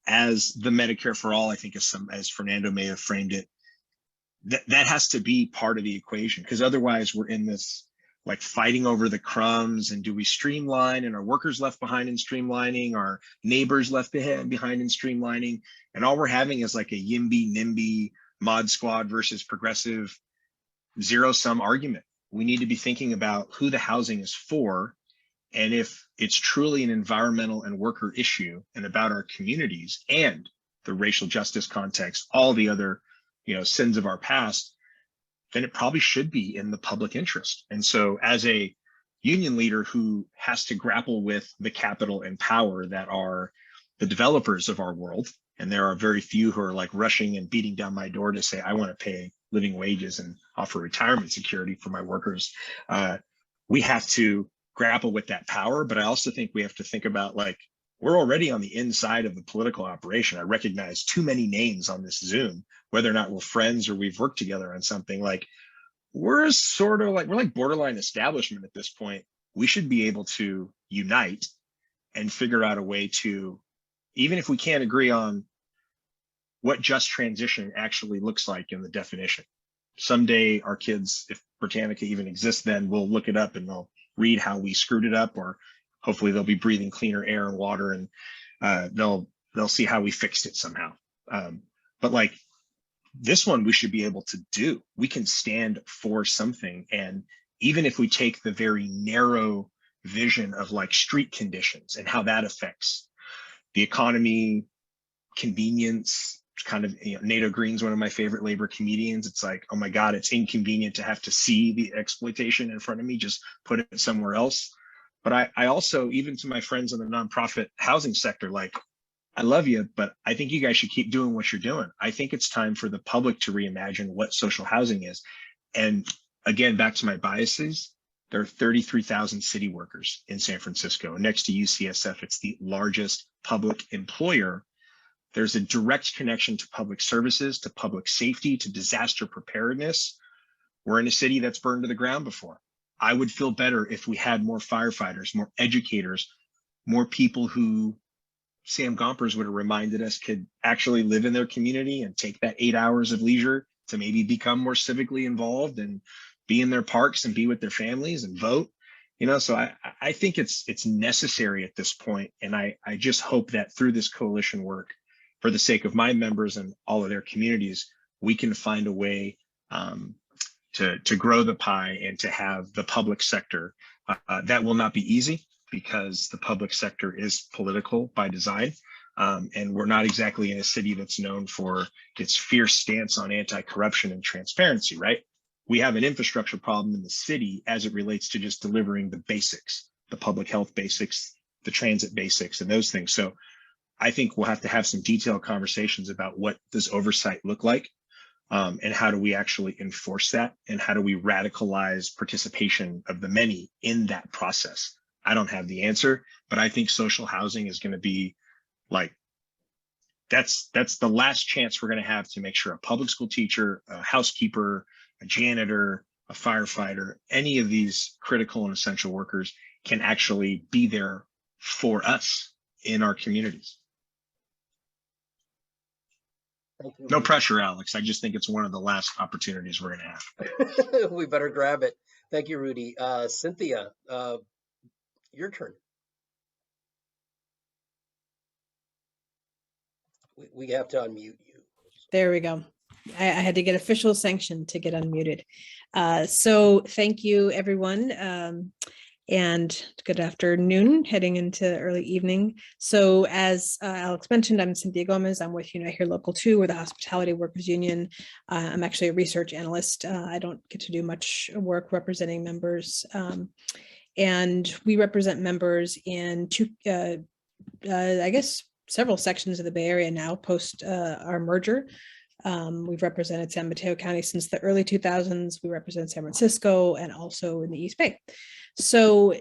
as the Medicare for all, I think, as Fernando may have framed it. That has to be part of the equation, because otherwise we're in this like fighting over the crumbs, and do we streamline, and are workers left behind in streamlining, are neighbors left behind in streamlining, and all we're having is like a YIMBY NIMBY mod squad versus progressive zero sum argument. We need to be thinking about who the housing is for, and if it's truly an environmental and worker issue and about our communities and the racial justice context, all the other sins of our past, then it probably should be in the public interest. And so as a union leader who has to grapple with the capital and power that are the developers of our world, and there are very few who are like rushing and beating down my door to say, I want to pay living wages and offer retirement security for my workers. We have to grapple with that power. But I also think we have to think about, like, we're already on the inside of the political operation. I recognize too many names on this Zoom, whether or not we're friends or we've worked together on something. Like, we're like borderline establishment at this point. We should be able to unite and figure out a way to, even if we can't agree on what just transition actually looks like in the definition. Someday our kids, if Britannica even exists then, will look it up and they'll read how we screwed it up, or hopefully they'll be breathing cleaner air and water, and they'll see how we fixed it somehow. But like this one, we should be able to do. We can stand for something. And even if we take the very narrow vision of like street conditions and how that affects the economy, convenience, kind of, Nato Green's one of my favorite labor comedians. It's like, oh my God, it's inconvenient to have to see the exploitation in front of me, just put it somewhere else. But I also, even to my friends in the nonprofit housing sector, like, I love you, but I think you guys should keep doing what you're doing. I think it's time for the public to reimagine what social housing is. And again, back to my biases, there are 33,000 city workers in San Francisco. Next to UCSF, it's the largest public employer. There's a direct connection to public services, to public safety, to disaster preparedness. We're in a city that's burned to the ground before. I would feel better if we had more firefighters, more educators, more people who Sam Gompers would have reminded us could actually live in their community and take that 8 hours of leisure to maybe become more civically involved and be in their parks and be with their families and vote. So I think it's necessary at this point. And I just hope that through this coalition work, for the sake of my members and all of their communities, we can find a way to grow the pie and to have the public sector. That will not be easy, because the public sector is political by design. And we're not exactly in a city that's known for its fierce stance on anti-corruption and transparency, right? We have an infrastructure problem in the city as it relates to just delivering the basics, the public health basics, the transit basics, and those things. So I think we'll have to have some detailed conversations about what does oversight look like, and how do we actually enforce that, and how do we radicalize participation of the many in that process. I don't have the answer, but I think social housing is going to be like, that's the last chance we're going to have to make sure a public school teacher, a housekeeper, a janitor, a firefighter, any of these critical and essential workers can actually be there for us in our communities. Thank you. No pressure, Alex. I just think it's one of the last opportunities we're going to have. We better grab it. Thank you, Rudy. Cynthia, your turn. We have to unmute you. There we go. I had to get official sanction to get unmuted. So thank you, everyone. And good afternoon, heading into early evening. So as Alex mentioned, I'm Cynthia Gomez. I'm with Unite Here Local 2. We're the Hospitality Workers Union. I'm actually a research analyst. I don't get to do much work representing members. And we represent members in two, I guess, several sections of the Bay Area now post our merger. We've represented San Mateo County since the early 2000s. We represent San Francisco and also in the East Bay. So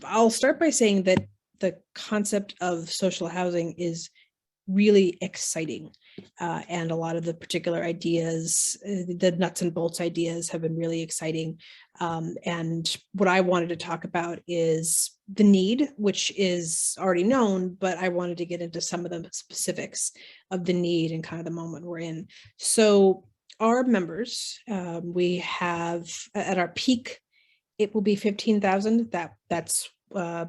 I'll start by saying that the concept of social housing is really exciting. And a lot of the particular ideas, the nuts and bolts ideas have been really exciting. And what I wanted to talk about is the need, which is already known, but I wanted to get into some of the specifics of the need and kind of the moment we're in. So our members, we have at our peak, it will be 15,000. That's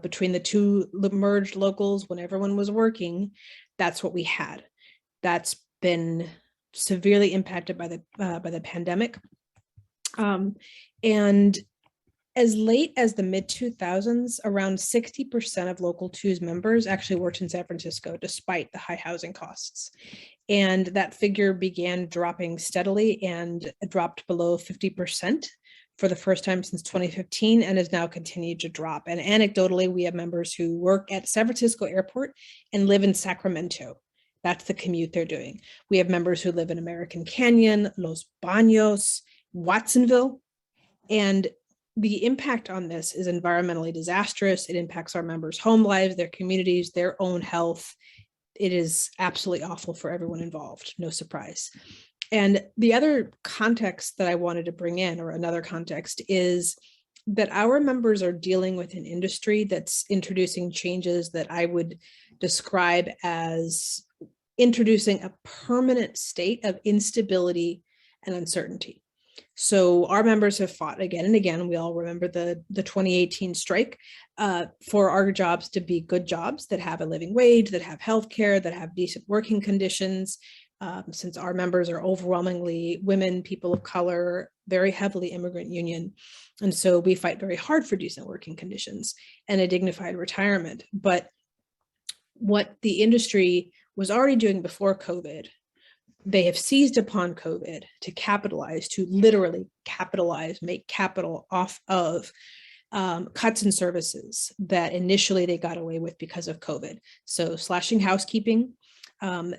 between the two merged locals when everyone was working. That's what we had. That's been severely impacted by the pandemic. And as late as the mid 2000s, around 60% of Local 2's members actually worked in San Francisco, despite the high housing costs. And that figure began dropping steadily and dropped below 50% for the first time since 2015 and has now continued to drop. And anecdotally, we have members who work at San Francisco Airport and live in Sacramento. That's the commute they're doing. We have members who live in American Canyon, Los Baños, Watsonville. And the impact on this is environmentally disastrous. It impacts our members' home lives, their communities, their own health. It is absolutely awful for everyone involved, no surprise. And the other context that I wanted to bring in, or another context, is that our members are dealing with an industry that's introducing changes that I would describe as introducing a permanent state of instability and uncertainty. So our members have fought again and again. We all remember the 2018 strike for our jobs to be good jobs that have a living wage, that have healthcare, that have decent working conditions. Since our members are overwhelmingly women, people of color, very heavily immigrant union. And so we fight very hard for decent working conditions and a dignified retirement. But what the industry was already doing before COVID, they have seized upon COVID to capitalize, to literally capitalize, make capital off of cuts in services that initially they got away with because of COVID. So slashing housekeeping.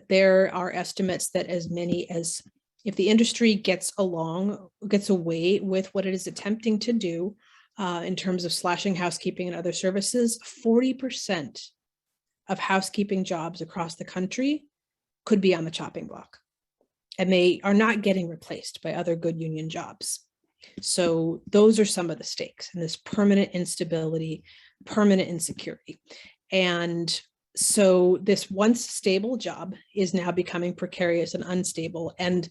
There are estimates that as many as, if the industry gets away with what it is attempting to do in terms of slashing housekeeping and other services, 40% of housekeeping jobs across the country could be on the chopping block. And they are not getting replaced by other good union jobs. So those are some of the stakes in this permanent instability, permanent insecurity. And so this once stable job is now becoming precarious and unstable. And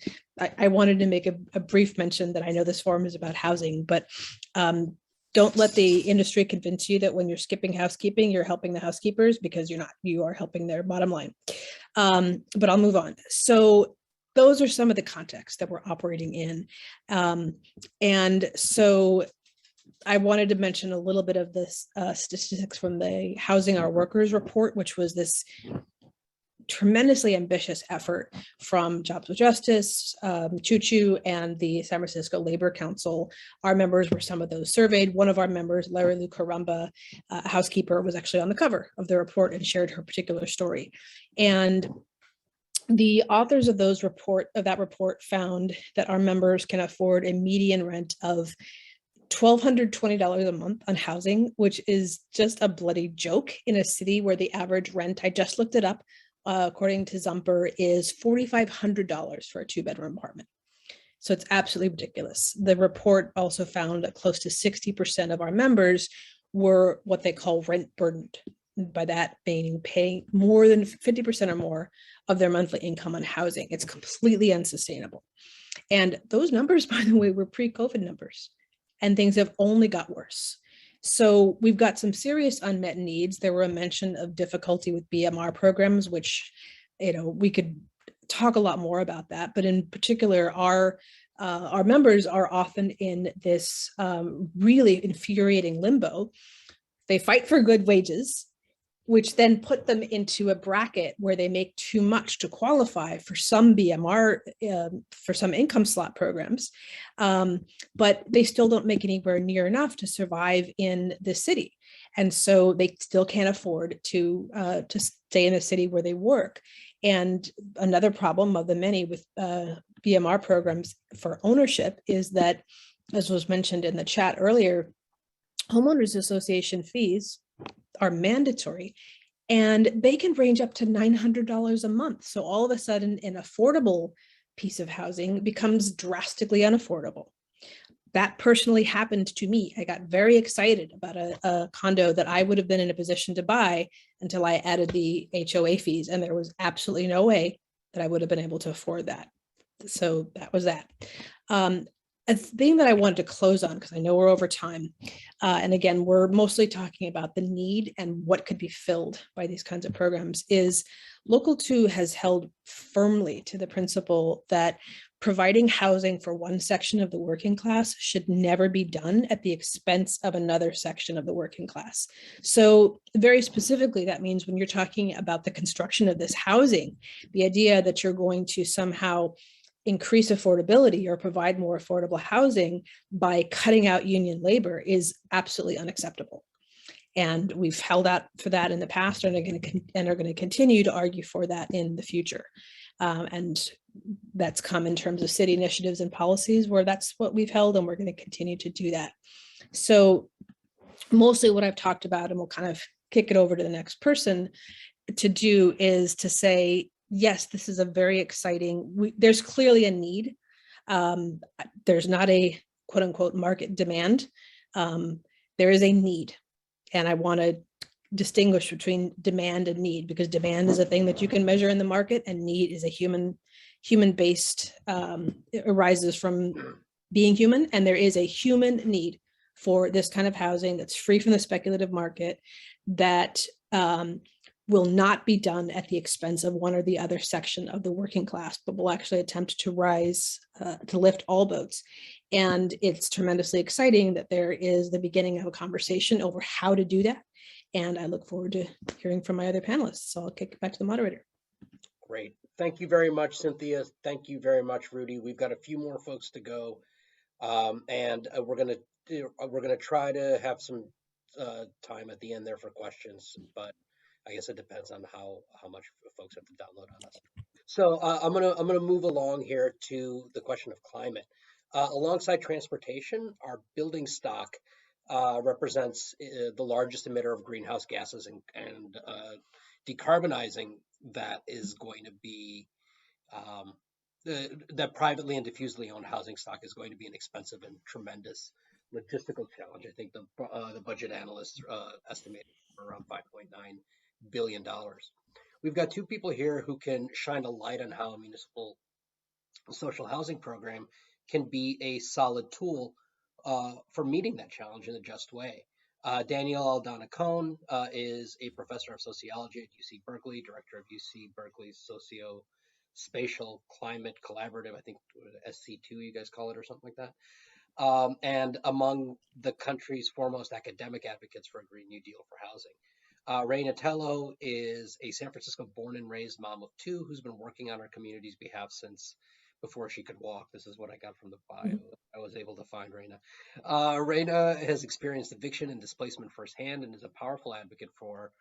I wanted to make a brief mention that I know this forum is about housing, but don't let the industry convince you that when you're skipping housekeeping, you're helping the housekeepers, because you're not, you are helping their bottom line. But I'll move on. So those are some of the context that we're operating in. And so I wanted to mention a little bit of this statistics from the Housing Our Workers report, which was this tremendously ambitious effort from Jobs with Justice, Choo-Choo, and the San Francisco Labor Council. Our members were some of those surveyed. One of our members, Larry Lou Caramba, a housekeeper, was actually on the cover of the report and shared her particular story. And the authors of that report found that our members can afford a median rent of $1,220 a month on housing, which is just a bloody joke in a city where the average rent, I just looked it up, according to Zumper, is $4,500 for a 2-bedroom apartment. So it's absolutely ridiculous. The report also found that close to 60% of our members were what they call rent burdened. By that meaning paying more than 50% or more of their monthly income on housing. It's completely unsustainable. And those numbers, by the way, were pre-COVID numbers, and things have only got worse. So we've got some serious unmet needs. There were a mention of difficulty with BMR programs, which, we could talk a lot more about that, but in particular, our members are often in this really infuriating limbo. They fight for good wages, which then put them into a bracket where they make too much to qualify for some BMR, for some income slot programs, but they still don't make anywhere near enough to survive in the city. And so they still can't afford to stay in the city where they work. And another problem of the many with BMR programs for ownership is that, as was mentioned in the chat earlier, homeowners association fees are mandatory, and they can range up to $900 a month. So all of a sudden, an affordable piece of housing becomes drastically unaffordable. That personally happened to me. I got very excited about a condo that I would have been in a position to buy until I added the HOA fees, and there was absolutely no way that I would have been able to afford that. So that was that. A thing that I wanted to close on, because I know we're over time, and again, we're mostly talking about the need and what could be filled by these kinds of programs, is Local 2 has held firmly to the principle that providing housing for one section of the working class should never be done at the expense of another section of the working class. So very specifically, that means when you're talking about the construction of this housing, the idea that you're going to somehow increase affordability or provide more affordable housing by cutting out union labor is absolutely unacceptable. And we've held out for that in the past and are going to continue to argue for that in the future. And that's come in terms of city initiatives and policies where that's what we've held, and we're going to continue to do that. So mostly what I've talked about, and we'll kind of kick it over to the next person to do, is to say, yes, this is a very exciting, there's clearly a need. There's not a quote unquote market demand. There is a need. And I want to distinguish between demand and need, because demand is a thing that you can measure in the market, and need is a human-based, it arises from being human. And there is a human need for this kind of housing that's free from the speculative market, that will not be done at the expense of one or the other section of the working class, but will actually attempt to rise, to lift all boats. And it's tremendously exciting that there is the beginning of a conversation over how to do that. And I look forward to hearing from my other panelists. So I'll kick it back to the moderator. Great. Thank you very much, Cynthia. Thank you very much, Rudy. We've got a few more folks to go. And we're gonna try to have some time at the end there for questions, but I guess it depends on how much folks have to download on us. So I'm gonna move along here to the question of climate. Alongside transportation, our building stock represents the largest emitter of greenhouse gases, and decarbonizing that is going to be that privately and diffusely owned housing stock is going to be an expensive and tremendous logistical challenge. I think the budget analysts estimated around $5.9 billion. We've got two people here who can shine a light on how a municipal social housing program can be a solid tool for meeting that challenge in a just way. Danielle Aldana Cohn is a professor of sociology at UC Berkeley, director of UC Berkeley's Socio-Spatial Climate Collaborative, I think SC2 you guys call it, or something like that. And among the country's foremost academic advocates for a Green New Deal for housing. Raina Tello is a San Francisco born and raised mom of two who's been working on our community's behalf since before she could walk. This is what I got from the bio I was able to find Raina. Raina has experienced eviction and displacement firsthand and is a powerful advocate for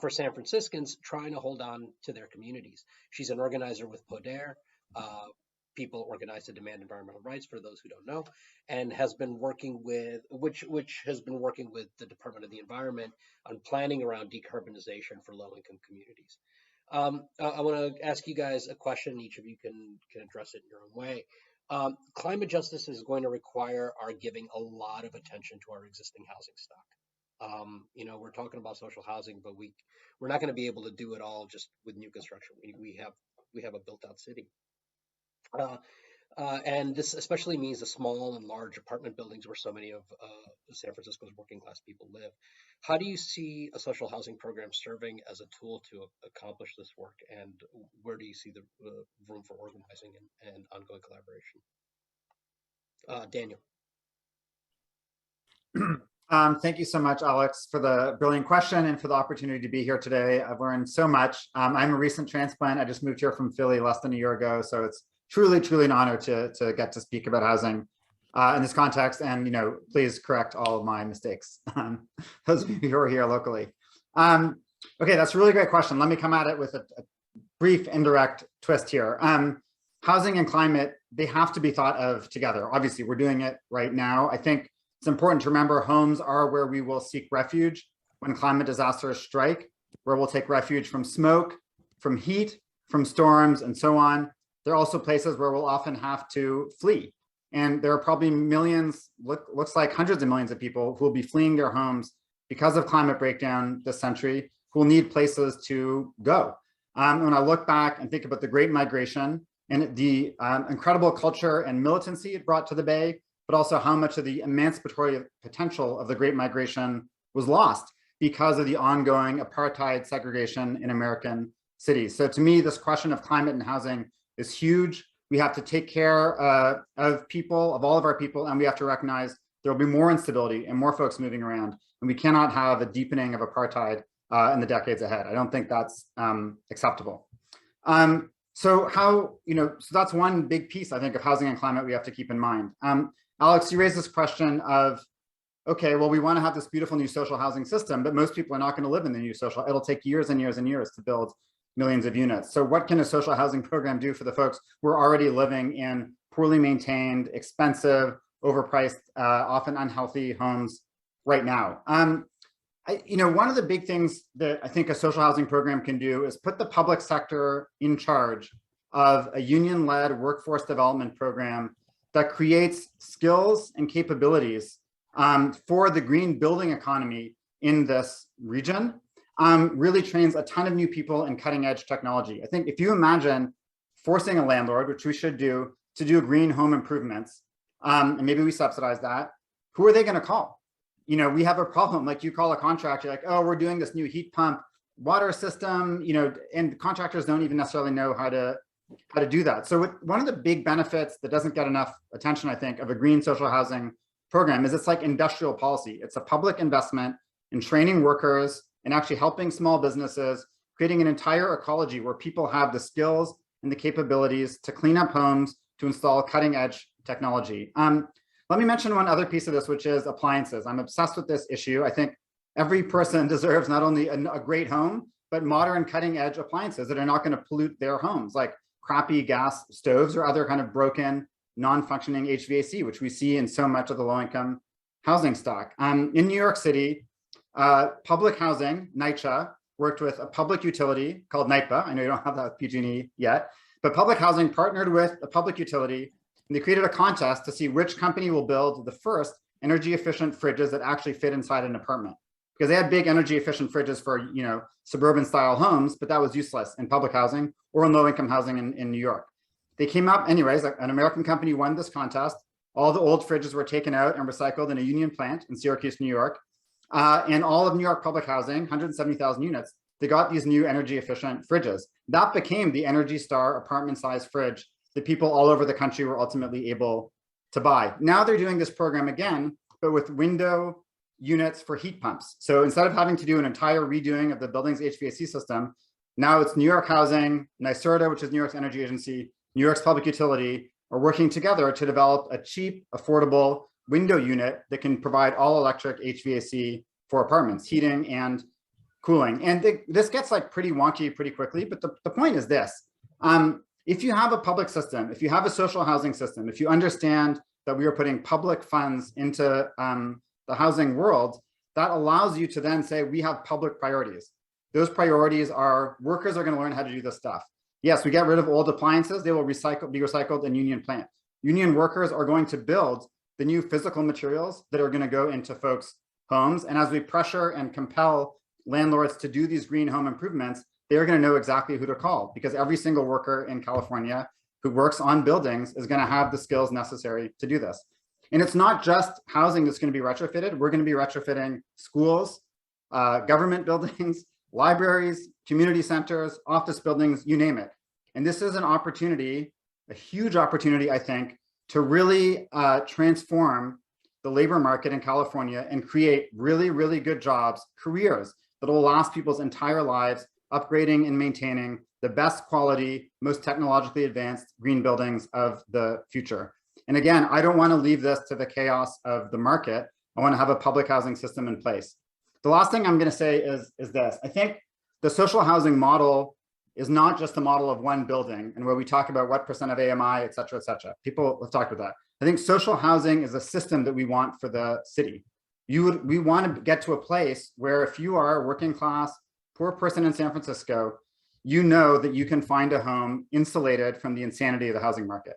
San Franciscans trying to hold on to their communities. She's an organizer with Poder, People Organized to Demand Environmental Rights, for those who don't know, and has been working with, which has been working with the Department of the Environment on planning around decarbonization for low-income communities. I want to ask you guys a question. Each of you can address it in your own way. Climate justice is going to require our giving a lot of attention to our existing housing stock. You know, we're talking about social housing, but we're not going to be able to do it all just with new construction. We have a built-out city. And this especially means the small and large apartment buildings where so many of San Francisco's working class people live. How do you see a social housing program serving as a tool to accomplish this work? And where do you see the room for organizing and ongoing collaboration? Daniel. Thank you so much, Alex, for the brilliant question and for the opportunity to be here today. I've learned so much. I'm a recent transplant. I just moved here from Philly less than a year ago. So it's truly, truly an honor to get to speak about housing in this context. And, please correct all of my mistakes, those of you who are here locally. Okay, that's a really great question. Let me come at it with a brief indirect twist here. Housing and climate, they have to be thought of together. Obviously, we're doing it right now. I think it's important to remember homes are where we will seek refuge when climate disasters strike, where we'll take refuge from smoke, from heat, from storms, and so on. They're also places where we'll often have to flee. And there are probably millions, looks like hundreds of millions of people who will be fleeing their homes because of climate breakdown this century, who will need places to go. When I look back and think about the Great Migration and the incredible culture and militancy it brought to the Bay, but also how much of the emancipatory potential of the Great Migration was lost because of the ongoing apartheid segregation in American cities. So to me, this question of climate and housing is huge. We have to take care of people, of all of our people, and we have to recognize there will be more instability and more folks moving around, and we cannot have a deepening of apartheid in the decades ahead. I don't think that's acceptable. So that's one big piece, I think, of housing and climate we have to keep in mind. Alex, you raised this question of, okay, well, we want to have this beautiful new social housing system, but most people are not going to live in the new social. It'll take years and years and years to build millions of units. So what can a social housing program do for the folks who are already living in poorly maintained, expensive, overpriced, often unhealthy homes right now? One of the big things that I think a social housing program can do is put the public sector in charge of a union-led workforce development program that creates skills and capabilities for the green building economy in this region, really trains a ton of new people in cutting edge technology. I think if you imagine forcing a landlord, which we should do, to do green home improvements, and maybe we subsidize that, who are they going to call? We have a problem, like you call a contractor, like, oh, we're doing this new heat pump water system, and contractors don't even necessarily know how to do that. So one of the big benefits that doesn't get enough attention, I think, of a green social housing program is it's like industrial policy. It's a public investment in training workers and actually helping small businesses, creating an entire ecology where people have the skills and the capabilities to clean up homes, to install cutting edge technology. Let me mention one other piece of this, which is appliances. I'm obsessed with this issue. I think every person deserves not only a great home, but modern cutting edge appliances that are not going to pollute their homes, like crappy gas stoves or other kind of broken, non-functioning HVAC, which we see in so much of the low-income housing stock. In New York City, public housing, NYCHA, worked with a public utility called NYPA. I know you don't have that with PG&E yet, but public housing partnered with a public utility, and they created a contest to see which company will build the first energy efficient fridges that actually fit inside an apartment. Because they had big energy efficient fridges for suburban style homes, but that was useless in public housing or in low income housing in New York. They came up anyways, an American company won this contest. All the old fridges were taken out and recycled in a union plant in Syracuse, New York. And all of New York public housing, 170,000 units, they got these new energy efficient fridges. That became the Energy Star apartment size fridge that people all over the country were ultimately able to buy. Now they're doing this program again, but with window units for heat pumps. So instead of having to do an entire redoing of the building's HVAC system, now it's New York Housing, NYSERDA, which is New York's energy agency, New York's public utility, are working together to develop a cheap, affordable window unit that can provide all electric HVAC for apartments, heating and cooling. And this gets like pretty wonky pretty quickly, but the point is this. If you have a public system, if you have a social housing system, if you understand that we are putting public funds into the housing world, that allows you to then say, we have public priorities. Those priorities are workers are going to learn how to do this stuff. Yes, we get rid of old appliances. They will be recycled in union plant. Union workers are going to build the new physical materials that are going to go into folks' homes. And as we pressure and compel landlords to do these green home improvements, they're going to know exactly who to call, because every single worker in California who works on buildings is going to have the skills necessary to do this. And it's not just housing that's going to be retrofitted. We're going to be retrofitting schools, government buildings, libraries, community centers, office buildings, you name it. And this is an opportunity, a huge opportunity, I think, to really transform the labor market in California and create really, really good jobs, careers that will last people's entire lives, upgrading and maintaining the best quality, most technologically advanced green buildings of the future. And again, I don't want to leave this to the chaos of the market. I want to have a public housing system in place. The last thing I'm going to say is this. I think the social housing model is not just the model of one building and where we talk about what percent of AMI, et cetera, et cetera. People have talked about that. I think social housing is a system that we want for the city. We want to get to a place where if you are a working class, poor person in San Francisco, you know that you can find a home insulated from the insanity of the housing market.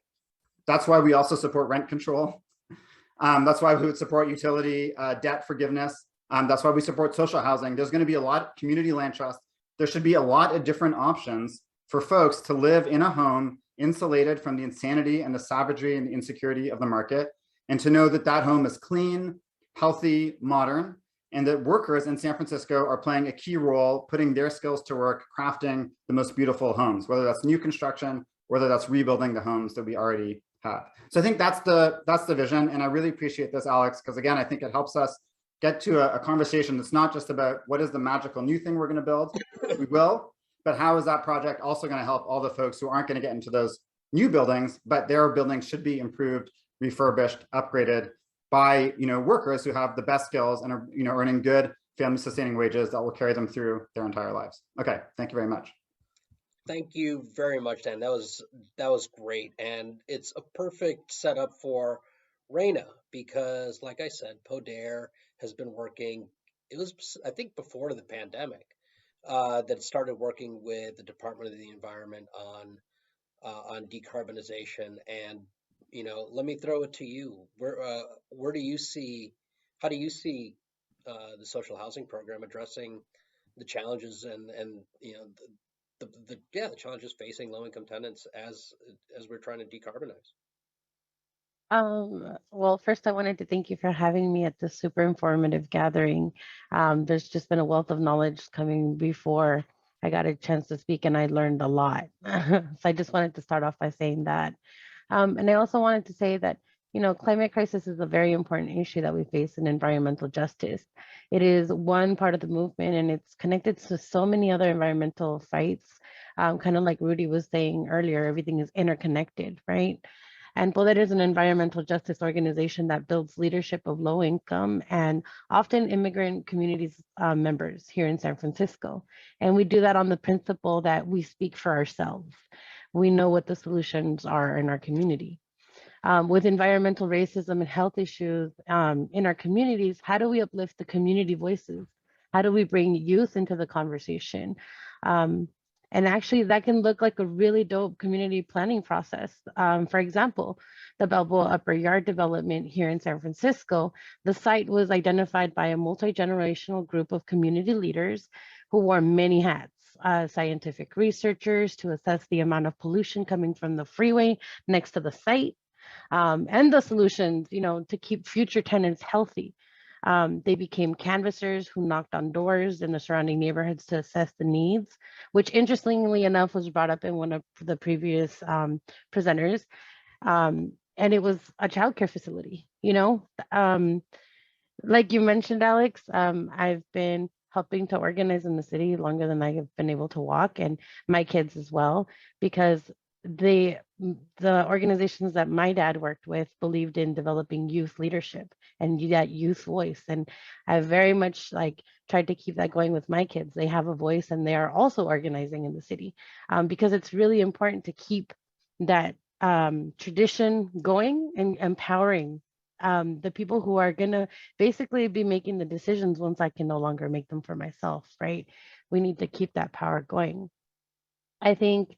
That's why we also support rent control. That's why we would support utility debt forgiveness. That's why we support social housing. There's going to be a lot of community land trust. There should be a lot of different options for folks to live in a home insulated from the insanity and the savagery and the insecurity of the market, and to know that that home is clean, healthy, modern, and that workers in San Francisco are playing a key role, putting their skills to work, crafting the most beautiful homes, whether that's new construction, whether that's rebuilding the homes that we already have. So I think that's the vision. And I really appreciate this, Alex, because again, I think it helps us get to a conversation that's not just about what is the magical new thing we're going to build. We will, but how is that project also going to help all the folks who aren't going to get into those new buildings, but their buildings should be improved, refurbished, upgraded by workers who have the best skills and are earning good family sustaining wages that will carry them through their entire lives. Okay, thank you very much. Thank you very much, Dan. That was great, and it's a perfect setup for Raina because, like I said, Poder has been working. It was, I think, before the pandemic that it started working with the Department of the Environment on decarbonization. And let me throw it to you. Where do you see? How do you see the social housing program addressing the challenges and the challenges facing low-income tenants as we're trying to decarbonize? Well, first I wanted to thank you for having me at this super informative gathering. There's just been a wealth of knowledge coming before I got a chance to speak, and I learned a lot. So I just wanted to start off by saying that. And I also wanted to say that, climate crisis is a very important issue that we face in environmental justice. It is one part of the movement, and it's connected to so many other environmental fights. Kind of like Rudy was saying earlier, everything is interconnected, right? And Poder is an environmental justice organization that builds leadership of low income and often immigrant communities members here in San Francisco. And we do that on the principle that we speak for ourselves. We know what the solutions are in our community. With environmental racism and health issues in our communities, how do we uplift the community voices? How do we bring youth into the conversation? And actually, that can look like a really dope community planning process. For example, the Balboa Upper Yard development here in San Francisco, the site was identified by a multi-generational group of community leaders who wore many hats, scientific researchers to assess the amount of pollution coming from the freeway next to the site, and the solutions, to keep future tenants healthy. They became canvassers who knocked on doors in the surrounding neighborhoods to assess the needs, which interestingly enough was brought up in one of the previous presenters. And it was a childcare facility, like you mentioned, Alex, I've been helping to organize in the city longer than I have been able to walk, and my kids as well, because the organizations that my dad worked with believed in developing youth leadership and that youth voice. And I very much tried to keep that going with my kids. They have a voice and they are also organizing in the city because it's really important to keep that tradition going and empowering the people who are going to basically be making the decisions once I can no longer make them for myself, right? We need to keep that power going. I think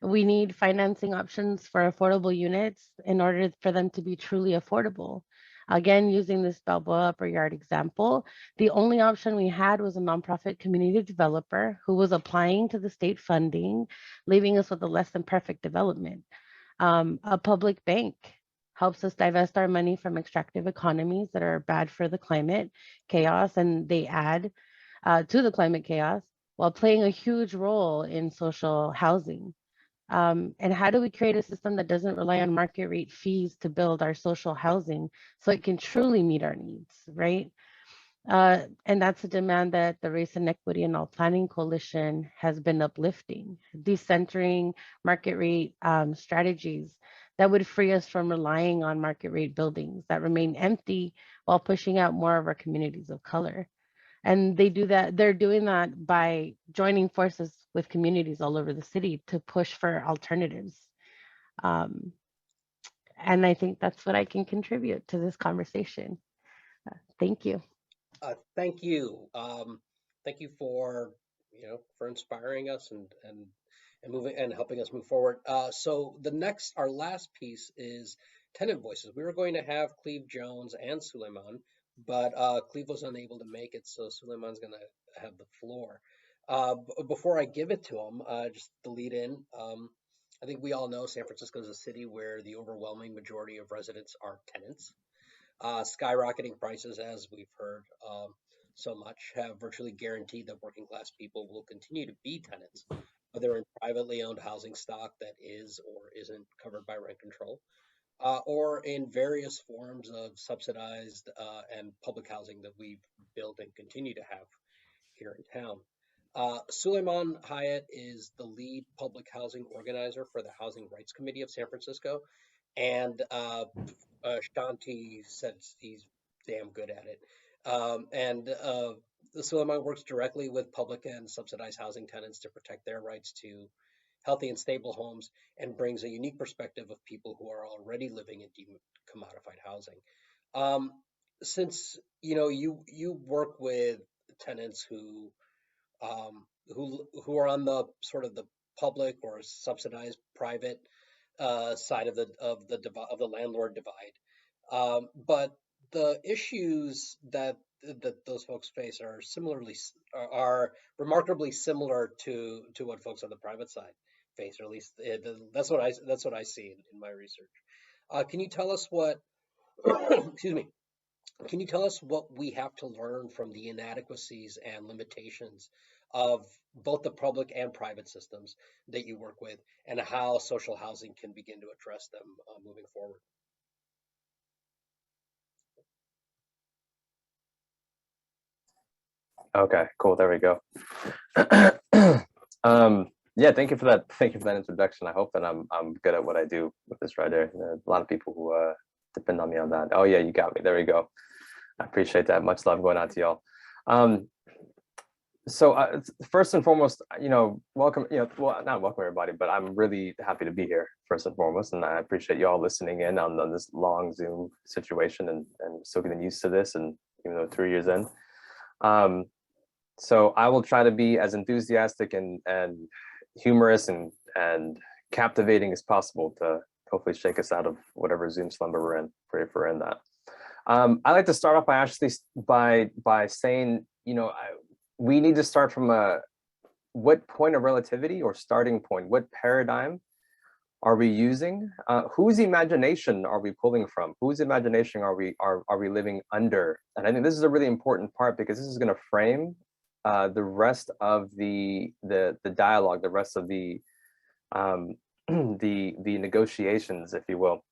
we need financing options for affordable units in order for them to be truly affordable. Again, using this Balboa Upper Yard example, the only option we had was a nonprofit community developer who was applying to the state funding, leaving us with a less than perfect development. A public bank helps us divest our money from extractive economies that are bad for the climate chaos, and they add to the climate chaos while playing a huge role in social housing. And how do we create a system that doesn't rely on market rate fees to build our social housing so it can truly meet our needs, right? And that's a demand that the Race and Equity and All Planning Coalition has been uplifting, decentering market rate strategies that would free us from relying on market rate buildings that remain empty while pushing out more of our communities of color. And they're doing that by joining forces with communities all over the city to push for alternatives. And I think that's what I can contribute to this conversation. Thank you. Thank you. Thank you for for inspiring us and moving and helping us move forward. So our last piece is tenant voices. We were going to have Cleve Jones and Suleiman, but Cleve was unable to make it, so Suleiman's going to have the floor. Before I give it to him, just to lead in, I think we all know San Francisco is a city where the overwhelming majority of residents are tenants. Skyrocketing prices, as we've heard so much, have virtually guaranteed that working class people will continue to be tenants, whether in privately owned housing stock that is or isn't covered by rent control, or in various forms of subsidized and public housing that we've built and continue to have here in town. Suleiman Hyatt is the lead public housing organizer for the Housing Rights Committee of San Francisco, and Shanti says he's damn good at it. Suleiman works directly with public and subsidized housing tenants to protect their rights to healthy and stable homes, and brings a unique perspective of people who are already living in decommodified housing. Since you work with tenants who are on the sort of the public or subsidized private side of the landlord divide, but the issues that those folks face are remarkably similar to what folks on the private side face, or at least that's what I see in my research. Can you tell us what excuse me? Can you tell us what we have to learn from the inadequacies and limitations of both the public and private systems that you work with, and how social housing can begin to address them moving forward? Okay, cool. There we go. Yeah, thank you for that. Thank you for that introduction. I hope that I'm good at what I do with this writer. A lot of people who depend on me on that. Oh yeah, you got me. There we go. I appreciate that. Much love going out to y'all. So first and foremost, welcome. Well, not welcome everybody, but I'm really happy to be here first and foremost, and I appreciate y'all listening in on this long Zoom situation and still getting used to this, and even though 3 years in. So I will try to be as enthusiastic and humorous and captivating as possible to hopefully shake us out of whatever Zoom slumber we're in, if we're in that. I like to start off by saying, we need to start from what point of relativity or starting point, what paradigm are we using? Whose imagination are we pulling from? Whose imagination are we living under? And I think this is a really important part, because this is going to frame the rest of the dialogue, the rest of the negotiations, if you will.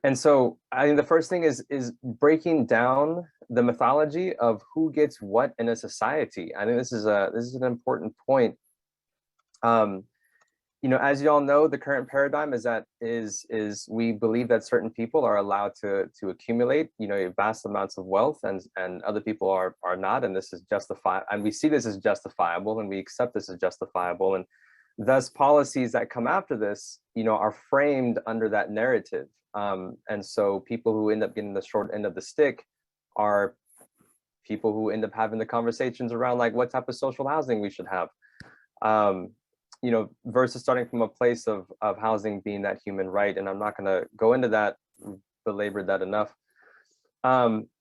And so I think the first thing is breaking down the mythology of who gets what in a society. I think this is an important point. As you all know, the current paradigm is we believe that certain people are allowed to accumulate, vast amounts of wealth, and other people are not, and this is justified, and we see this as justifiable, and we accept this as justifiable, and thus policies that come after this, are framed under that narrative. And so people who end up getting the short end of the stick are people who end up having the conversations around like what type of social housing we should have. Versus starting from a place of housing being that human right. And I'm not going to go into that, belabor that enough. The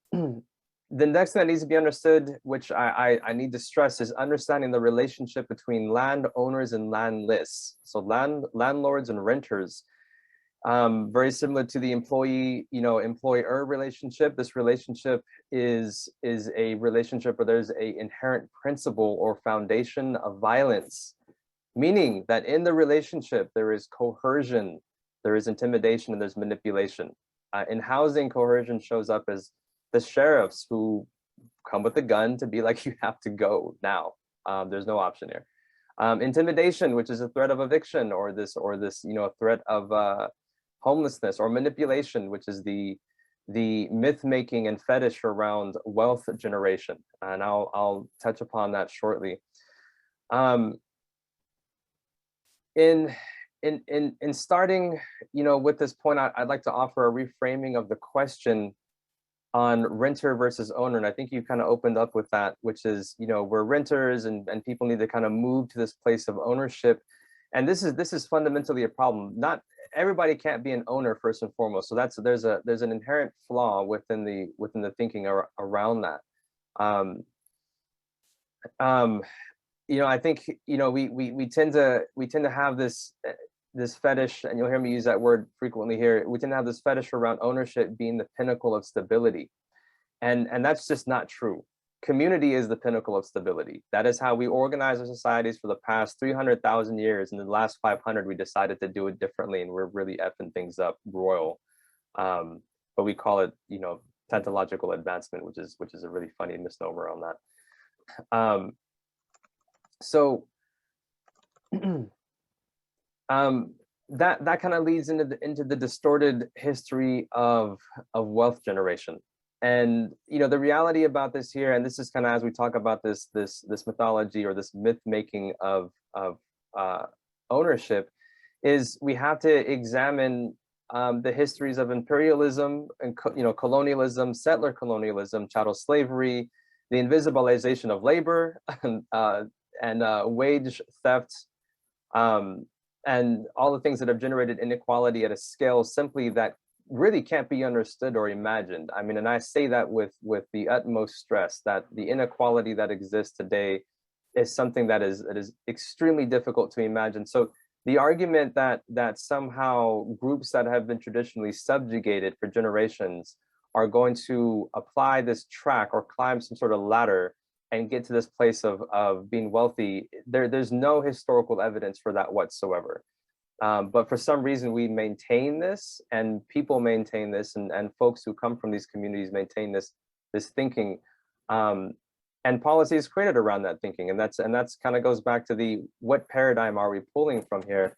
next thing that needs to be understood, which I need to stress, is understanding the relationship between landowners and landless. So landlords and renters. Very similar to the employer relationship. This relationship is a relationship where there's a inherent principle or foundation of violence, meaning that in the relationship there is coercion, there is intimidation, and there's manipulation. In housing, coercion shows up as the sheriffs who come with a gun to be like, you have to go now. There's no option here. Intimidation, which is a threat of eviction, or this threat of homelessness, or manipulation, which is the myth making and fetish around wealth generation. And I'll touch upon that shortly. In starting, with this point, I'd like to offer a reframing of the question on renter versus owner. And I think you kind of opened up with that, which is, we're renters and people need to kind of move to this place of ownership. And this is fundamentally a problem. Not everybody can't be an owner first and foremost. So there's an inherent flaw within the thinking around that. I think we tend to have this fetish, and you'll hear me use that word frequently here. We tend to have this fetish around ownership being the pinnacle of stability, and that's just not true. Community is the pinnacle of stability. That is how we organize our societies for the past 300,000 years. In the last 500, we decided to do it differently, and we're really effing things up royal. But we call it, technological advancement, which is a really funny misnomer on that. So that kind of leads into the distorted history of wealth generation. And the reality about this here, and this is kind of as we talk about this mythology or this myth making of ownership, is we have to examine the histories of imperialism and colonialism, settler colonialism, chattel slavery, the invisibilization of labor, and wage theft, and all the things that have generated inequality at a scale simply that really can't be understood or imagined. I mean, and I say that with the utmost stress, that the inequality that exists today is something that is extremely difficult to imagine. So the argument that somehow groups that have been traditionally subjugated for generations are going to apply this track or climb some sort of ladder and get to this place of being wealthy, there's no historical evidence for that whatsoever. But for some reason, we maintain this, and people maintain this, and folks who come from these communities maintain this thinking, and policy is created around that thinking, and that's kind of goes back to what paradigm are we pulling from here?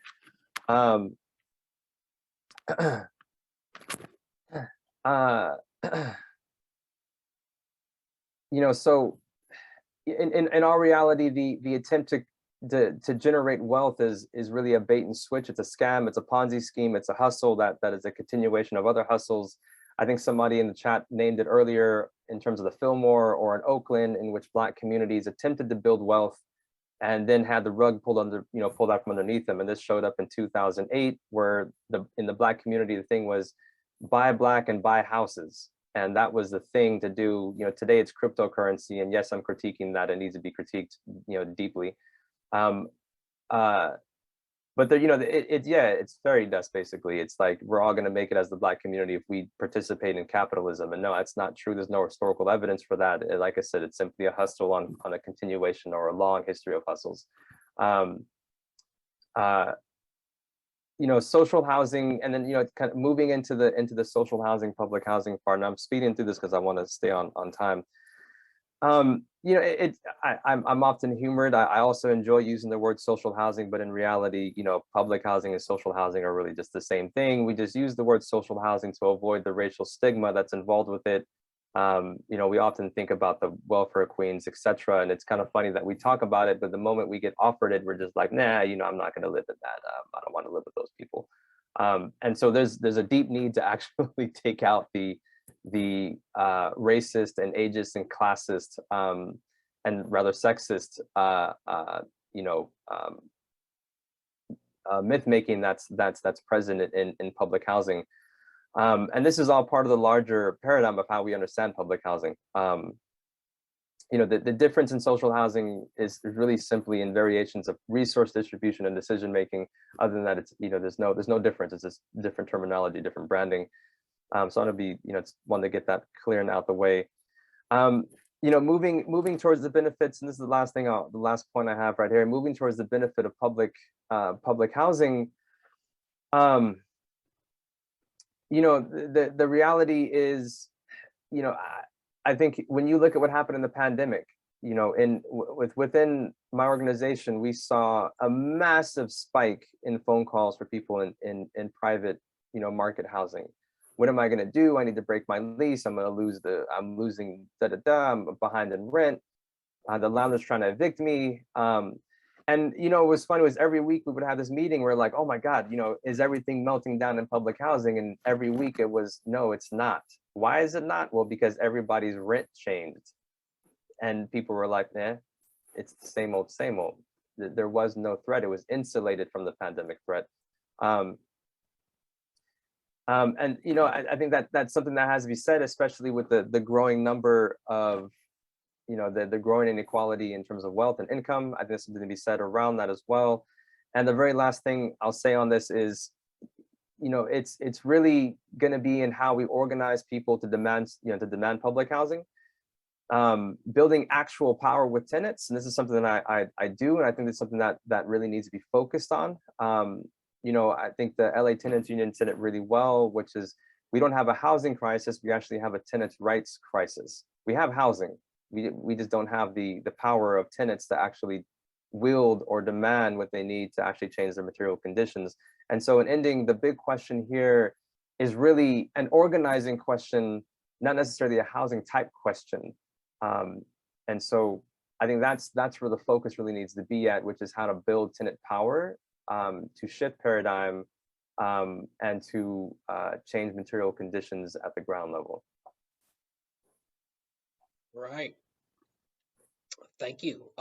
So in our reality, the attempt to generate wealth is really a bait and switch. It's a scam. It's a Ponzi scheme. It's a hustle that is a continuation of other hustles. I think somebody in the chat named it earlier in terms of the Fillmore or in Oakland, in which Black communities attempted to build wealth and then had the rug pulled out from underneath them. And this showed up in 2008, where in the Black community, the thing was buy Black and buy houses. And that was the thing to do. Today it's cryptocurrency, and yes, I'm critiquing that. It needs to be critiqued, deeply. But there, it's fairy dust, basically. It's like we're all going to make it as the Black community if we participate in capitalism. And no, that's not true. There's no historical evidence for that. Like I said, it's simply a hustle on a continuation or a long history of hustles. Social housing, and then kind of moving into the social housing, public housing part. And I'm speeding through this because I want to stay on time. I'm often humored. I also enjoy using the word social housing, but in reality, public housing and social housing are really just the same thing. We just use the word social housing to avoid the racial stigma that's involved with it. We often think about the welfare queens, etc. And it's kind of funny that we talk about it, but the moment we get offered it, we're just like, nah, I'm not going to live in that. I don't want to live with those people. And so there's a deep need to actually take out the racist and ageist and classist and rather sexist myth making that's present in public housing, and this is all part of the larger paradigm of how we understand public housing. the difference in social housing is really simply in variations of resource distribution and decision making. Other than that, it's there's no difference. It's just different terminology, different branding. So I want to be it's one to get that clear and out the way. Moving towards the benefits, and this is the last point I have right here. Moving towards the benefit of public housing. The reality is, I think when you look at what happened in the pandemic, within my organization, we saw a massive spike in phone calls for people in private, market housing. What am I going to do? I need to break my lease. I'm losing I'm behind in rent. The landlord's trying to evict me. And what was funny was every week we would have this meeting where like, oh my God, is everything melting down in public housing? And every week it was, no, it's not. Why is it not? Well, because everybody's rent changed. And people were like, it's the same old, same old. There was no threat. It was insulated from the pandemic threat. And I think that's something that has to be said, especially with the growing number of, the growing inequality in terms of wealth and income. I think there's something to be said around that as well. And the very last thing I'll say on this is, it's really going to be in how we organize people to demand public housing, building actual power with tenants. And this is something that I do, and I think it's something that really needs to be focused on. I think the LA Tenants Union said it really well, which is we don't have a housing crisis. We actually have a tenants' rights crisis. We have housing. We just don't have the power of tenants to actually wield or demand what they need to actually change their material conditions. And so in ending, the big question here is really an organizing question, not necessarily a housing type question. And so I think that's where the focus really needs to be at, which is how to build tenant power, to shift paradigm, and to change material conditions at the ground level. Right. Thank you.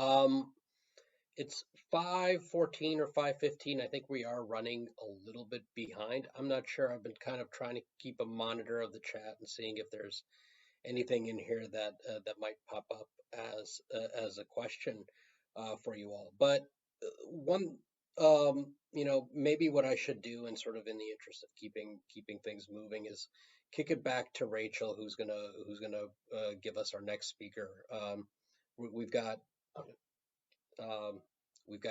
It's 5:14 or 5:15. I think we are running a little bit behind. I'm not sure. I've been kind of trying to keep a monitor of the chat and seeing if there's anything in here that might pop up as a question for you all. But one, maybe what I should do, and sort of in the interest of keeping things moving, is kick it back to Rachel, who's gonna give us our next speaker. We've got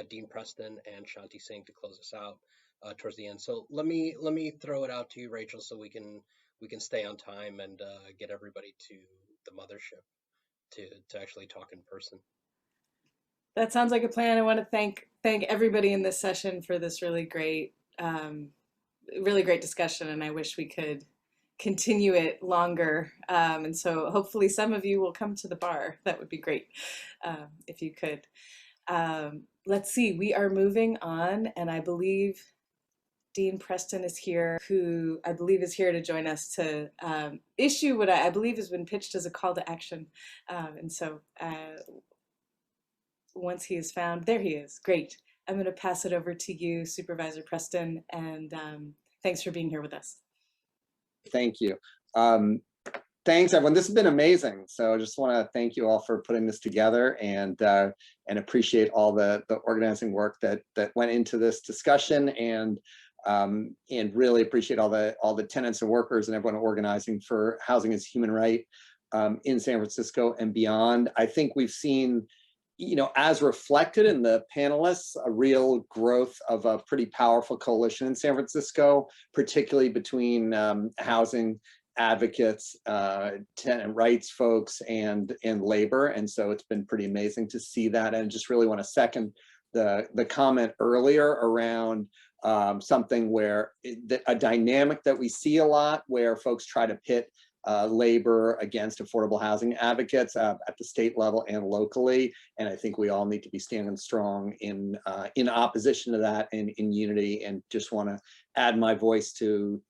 Dean Preston and Shanti Singh to close us out towards the end. So let me throw it out to you, Rachel, so we can stay on time and get everybody to the mothership to actually talk in person. That sounds like a plan. I want to thank everybody in this session for this really great discussion, and I wish we could continue it longer. And so hopefully some of you will come to the bar. That would be great if you could. Let's see, we are moving on, and I believe Dean Preston is here, who I believe is here to join us to issue what I believe has been pitched as a call to action. And so once he is found, there he is. Great. I'm going to pass it over to you, Supervisor Preston, and thanks for being here with us. Thank you. Thanks, everyone. This has been amazing. So I just want to thank you all for putting this together, and appreciate all the organizing work that went into this discussion, and really appreciate all the tenants and workers and everyone organizing for housing as a human right in San Francisco and beyond. I think we've seen, as reflected in the panelists, a real growth of a pretty powerful coalition in San Francisco, particularly between housing advocates, tenant rights folks, and labor. And so it's been pretty amazing to see that. And just really want to second the comment earlier around something where a dynamic that we see a lot, where folks try to pit labor against affordable housing advocates at the state level and locally. And I think we all need to be standing strong in opposition to that and in unity. And just want to add my voice to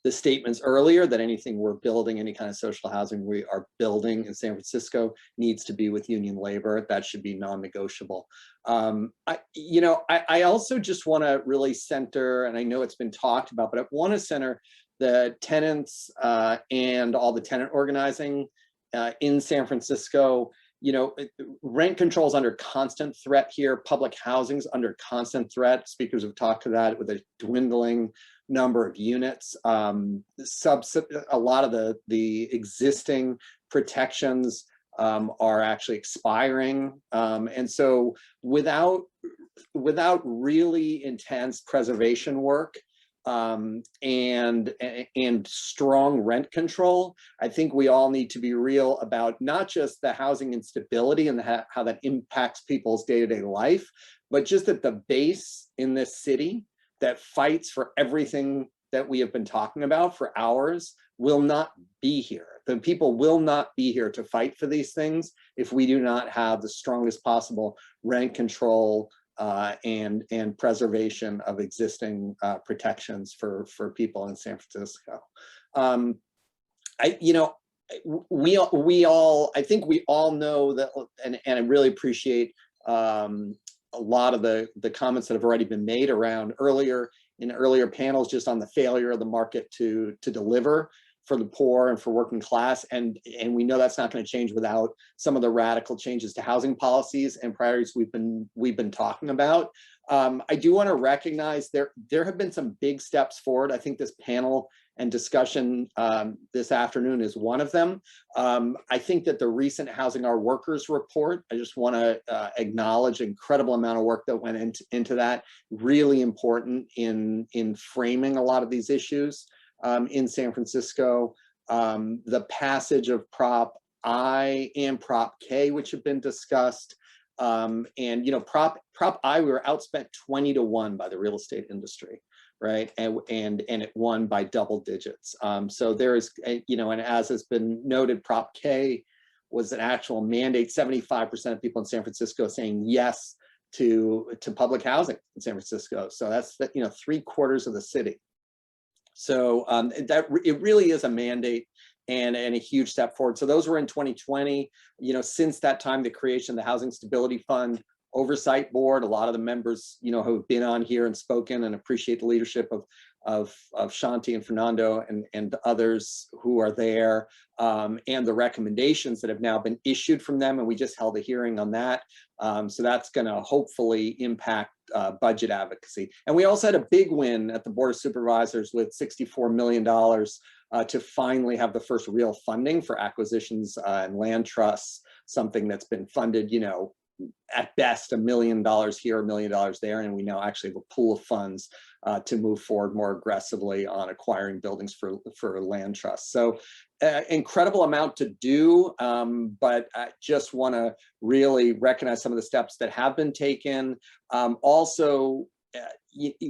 the statements earlier that anything we're building, any kind of social housing we are building in San Francisco, needs to be with union labor. That should be non-negotiable. I also just want to really center, and I know it's been talked about, but I want to center the tenants and all the tenant organizing in San Francisco, rent control is under constant threat here. Public housing's under constant threat. Speakers have talked to that with a dwindling number of units. A lot of the existing protections are actually expiring. And so without really intense preservation work, and strong rent control, I think we all need to be real about not just the housing instability and how that impacts people's day-to-day life, but just at the base in this city that fights for everything that we have been talking about for hours will not be here. The people will not be here to fight for these things if we do not have the strongest possible rent control and preservation of existing protections for people in San Francisco. I think we all know that, and I really appreciate a lot of the comments that have already been made around earlier panels just on the failure of the market to deliver for the poor and for working class, and we know that's not going to change without some of the radical changes to housing policies and priorities we've been talking about. I do want to recognize there have been some big steps forward. I think this panel and discussion this afternoon is one of them. I think that the recent Housing Our Workers report, I just want to acknowledge an incredible amount of work that went into that. Really important in framing a lot of these issues. In San Francisco, the passage of Prop I and Prop K, which have been discussed, and Prop I, we were outspent 20-1 by the real estate industry, right? And it won by double digits. So there is, and as has been noted, Prop K was an actual mandate. 75% of people in San Francisco saying yes to public housing in San Francisco. So that's 3/4 of the city. So it really is a mandate and a huge step forward. So those were in 2020. Since that time, the creation of the Housing Stability Fund Oversight Board, a lot of the members, who have been on here and spoken, and appreciate the leadership of Shanti and Fernando and others who are there, and the recommendations that have now been issued from them. And we just held a hearing on that. So that's going to hopefully impact budget advocacy. And we also had a big win at the Board of Supervisors with $64 million to finally have the first real funding for acquisitions and land trusts, something that's been funded, at best $1 million here, $1 million there, and we now actually have a pool of funds to move forward more aggressively on acquiring buildings for land trusts. So incredible amount to do, but I just want to really recognize some of the steps that have been taken. Also,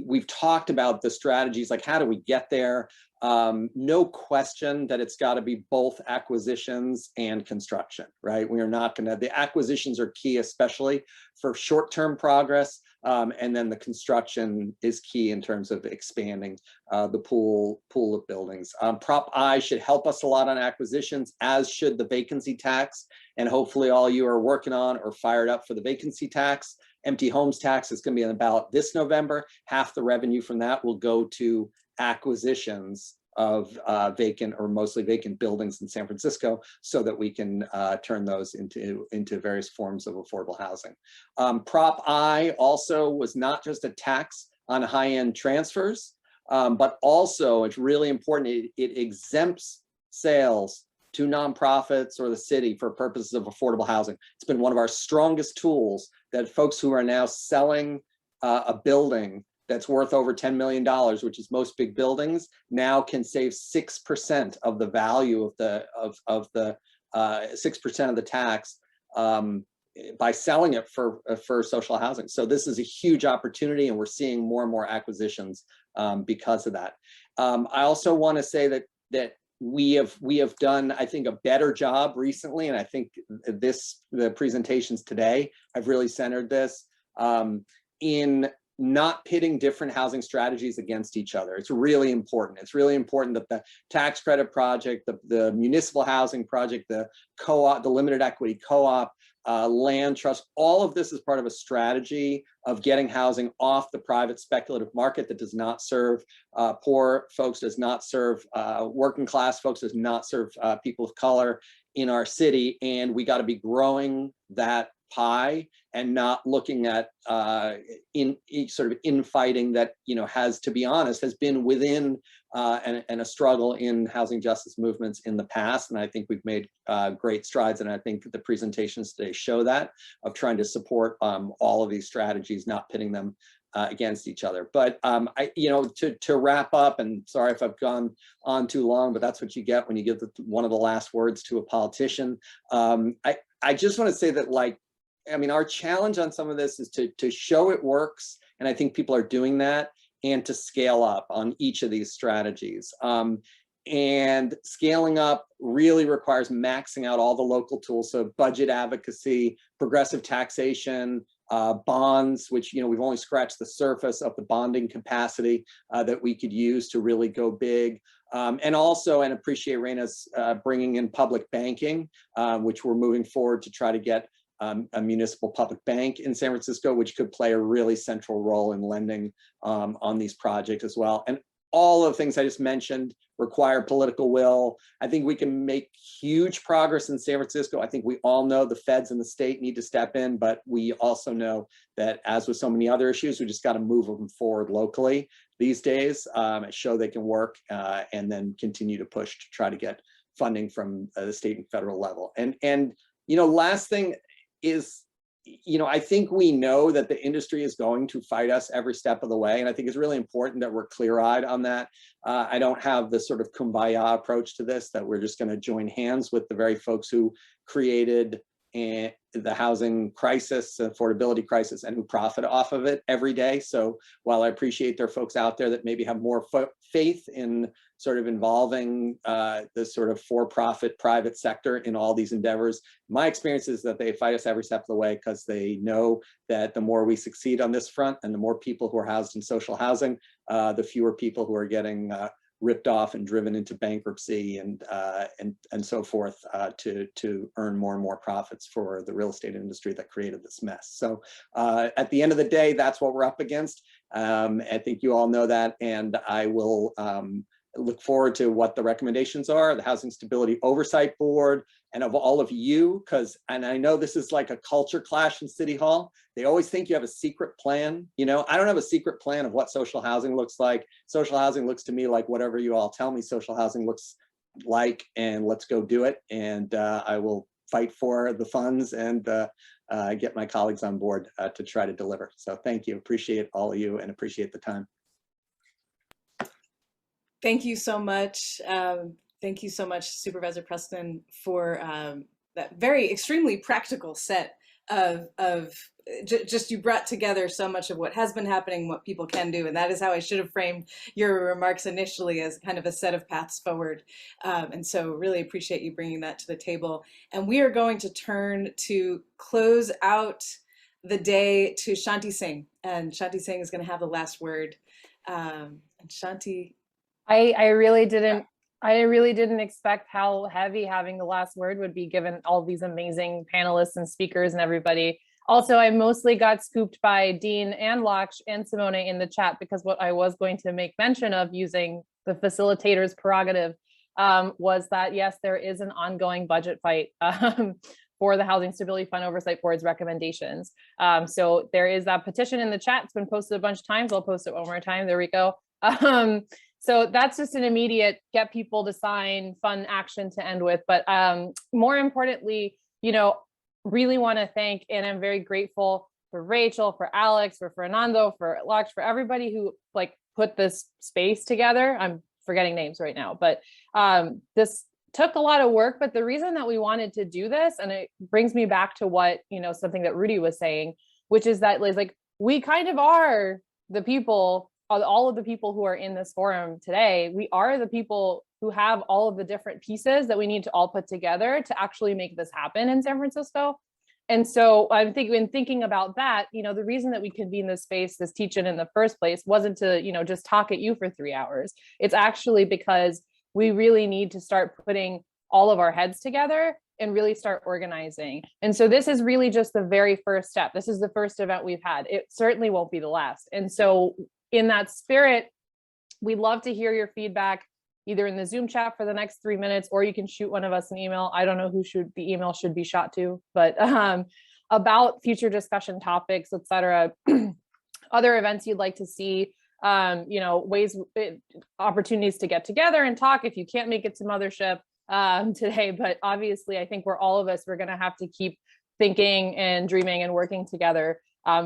we've talked about the strategies, like how do we get there? No question that it's got to be both acquisitions and construction, right? We are not going to, the acquisitions are key, especially for short-term progress. And then the construction is key in terms of expanding the pool of buildings. Prop I should help us a lot on acquisitions, as should the vacancy tax. And hopefully all you are working on or fired up for the vacancy tax. Empty homes tax is going to be on the ballot this November. Half the revenue from that will go to acquisitions of vacant or mostly vacant buildings in San Francisco, so that we can turn those into various forms of affordable housing. Prop I also was not just a tax on high-end transfers, but also, it's really important, it exempts sales to nonprofits or the city for purposes of affordable housing. It's been one of our strongest tools that folks who are now selling a building that's worth over $10 million, which is most big buildings, now can save 6% of the value of the 6% of the tax by selling it for social housing. So this is a huge opportunity, and we're seeing more and more acquisitions because of that. I also want to say that we have done, I think, a better job recently, and I think the presentations today have really centered this in not pitting different housing strategies against each other. It's really important. It's really important that the tax credit project, the municipal housing project, the co-op, the limited equity co-op, land trust. All of this is part of a strategy of getting housing off the private speculative market that does not serve poor folks, does not serve working class folks, does not serve people of color in our city. And we got to be growing that pie and not looking at sort of infighting that, you know, has, to be honest, has been within and a struggle in housing justice movements in the past. And I think we've made great strides. And I think the presentations today show that, of trying to support all of these strategies, not pitting them against each other. But you know, to wrap up, and sorry if I've gone on too long, but that's what you get when you give one of the last words to a politician. I just want to say that, like, I mean, our challenge on some of this is to show it works, and I think people are doing that, and to scale up on each of these strategies. And scaling up really requires maxing out all the local tools, so budget advocacy, progressive taxation, bonds, which, you know, we've only scratched the surface of the bonding capacity that we could use to really go big. And also, and appreciate Raina's bringing in public banking, which we're moving forward to try to get a municipal public bank in San Francisco, which could play a really central role in lending on these projects as well. And all of the things I just mentioned require political will. I think we can make huge progress in San Francisco. I think we all know the feds and the state need to step in, but we also know that, as with so many other issues, we just got to move them forward locally these days, show they can work, and then continue to push to try to get funding from the state and federal level. And you know, last thing is, you know, I think we know that the industry is going to fight us every step of the way. And I think it's really important that we're clear-eyed on that. I don't have the sort of kumbaya approach to this, that we're just going to join hands with the very folks who created the housing crisis, affordability crisis, and who profit off of it every day. So while I appreciate there are folks out there that maybe have more faith in sort of involving the sort of for-profit private sector in all these endeavors, my experience is that they fight us every step of the way, because they know that the more we succeed on this front and the more people who are housed in social housing, the fewer people who are getting ripped off and driven into bankruptcy and so forth to earn more and more profits for the real estate industry that created this mess. So at the end of the day, that's what we're up against. I think you all know that, and I will look forward to what the recommendations are, the Housing Stability Oversight Board, and of all of you, and I know this is like a culture clash in City Hall. They always think you have a secret plan. You know, I don't have a secret plan of what social housing looks like. Social housing looks to me like whatever you all tell me social housing looks like, and let's go do it. And I will fight for the funds and get my colleagues on board to try to deliver. So thank you, appreciate all of you, and appreciate the time. Thank you so much. Thank you so much, Supervisor Preston, for that very extremely practical set of just, you brought together so much of what has been happening, what people can do. And that is how I should have framed your remarks initially, as kind of a set of paths forward. And so really appreciate you bringing that to the table. And we are going to turn to close out the day to Shanti Singh. And Shanti Singh is going to have the last word. And Shanti. I really didn't expect how heavy having the last word would be, given all these amazing panelists and speakers and everybody. Also, I mostly got scooped by Dean and Laksh and Simone in the chat, because what I was going to make mention of, using the facilitator's prerogative, was that yes, there is an ongoing budget fight for the Housing Stability Fund Oversight Board's recommendations. So there is that petition in the chat. It's been posted a bunch of times. I'll post it one more time. There we go. So that's just an immediate get people to sign, fun action to end with. But more importantly, you know, really want to thank, and I'm very grateful for Rachel, for Alex, for Fernando, for Laksh, for everybody who like put this space together. I'm forgetting names right now, but this took a lot of work. But the reason that we wanted to do this, and it brings me back to what, you know, something that Rudy was saying, which is that like we kind of are the people, all of the people who are in this forum today, we are the people who have all of the different pieces that we need to all put together to actually make this happen in San Francisco. And so I'm thinking about that, you know, the reason that we convened this space, this teach-in in the first place, wasn't to, you know, just talk at you for 3 hours. It's actually because we really need to start putting all of our heads together and really start organizing. And so this is really just the very first step. This is the first event we've had. It certainly won't be the last. And so in that spirit, we'd love to hear your feedback either in the Zoom chat for the next 3 minutes, or you can shoot one of us an email. I don't know who the email should be shot to, but about future discussion topics, et cetera, other events you'd like to see, you know, opportunities to get together and talk if you can't make it to Mothership today. But obviously, I think we're going to have to keep thinking and dreaming and working together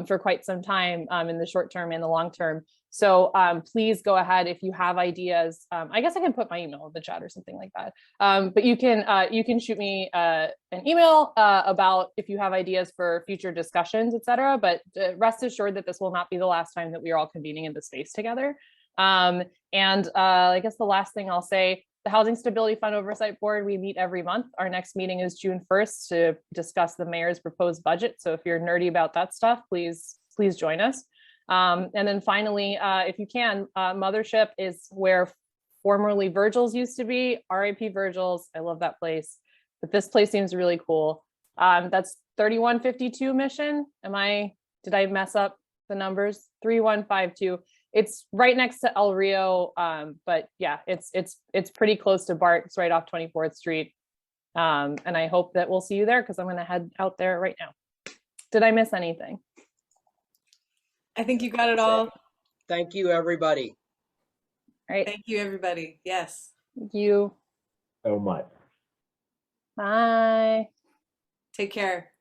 for quite some time in the short term and the long term. So please go ahead if you have ideas. I guess I can put my email in the chat or something like that. But you can shoot me an email about if you have ideas for future discussions, et cetera. But rest assured that this will not be the last time that we are all convening in the space together. I guess the last thing I'll say, the Housing Stability Fund Oversight Board, we meet every month. Our next meeting is June 1st to discuss the mayor's proposed budget. So if you're nerdy about that stuff, please join us. And then finally, if you can, Mothership is where formerly Virgil's used to be. RIP Virgil's. I love that place, but this place seems really cool. That's 3152 Mission. Did I mess up the numbers? 3152. It's right next to El Rio, but yeah, it's pretty close to BART. It's right off 24th Street. And I hope that we'll see you there because I'm going to head out there right now. Did I miss anything? I think you got it all. Thank you, everybody. All right. Thank you, everybody. Yes. Thank you so much. Bye. Take care.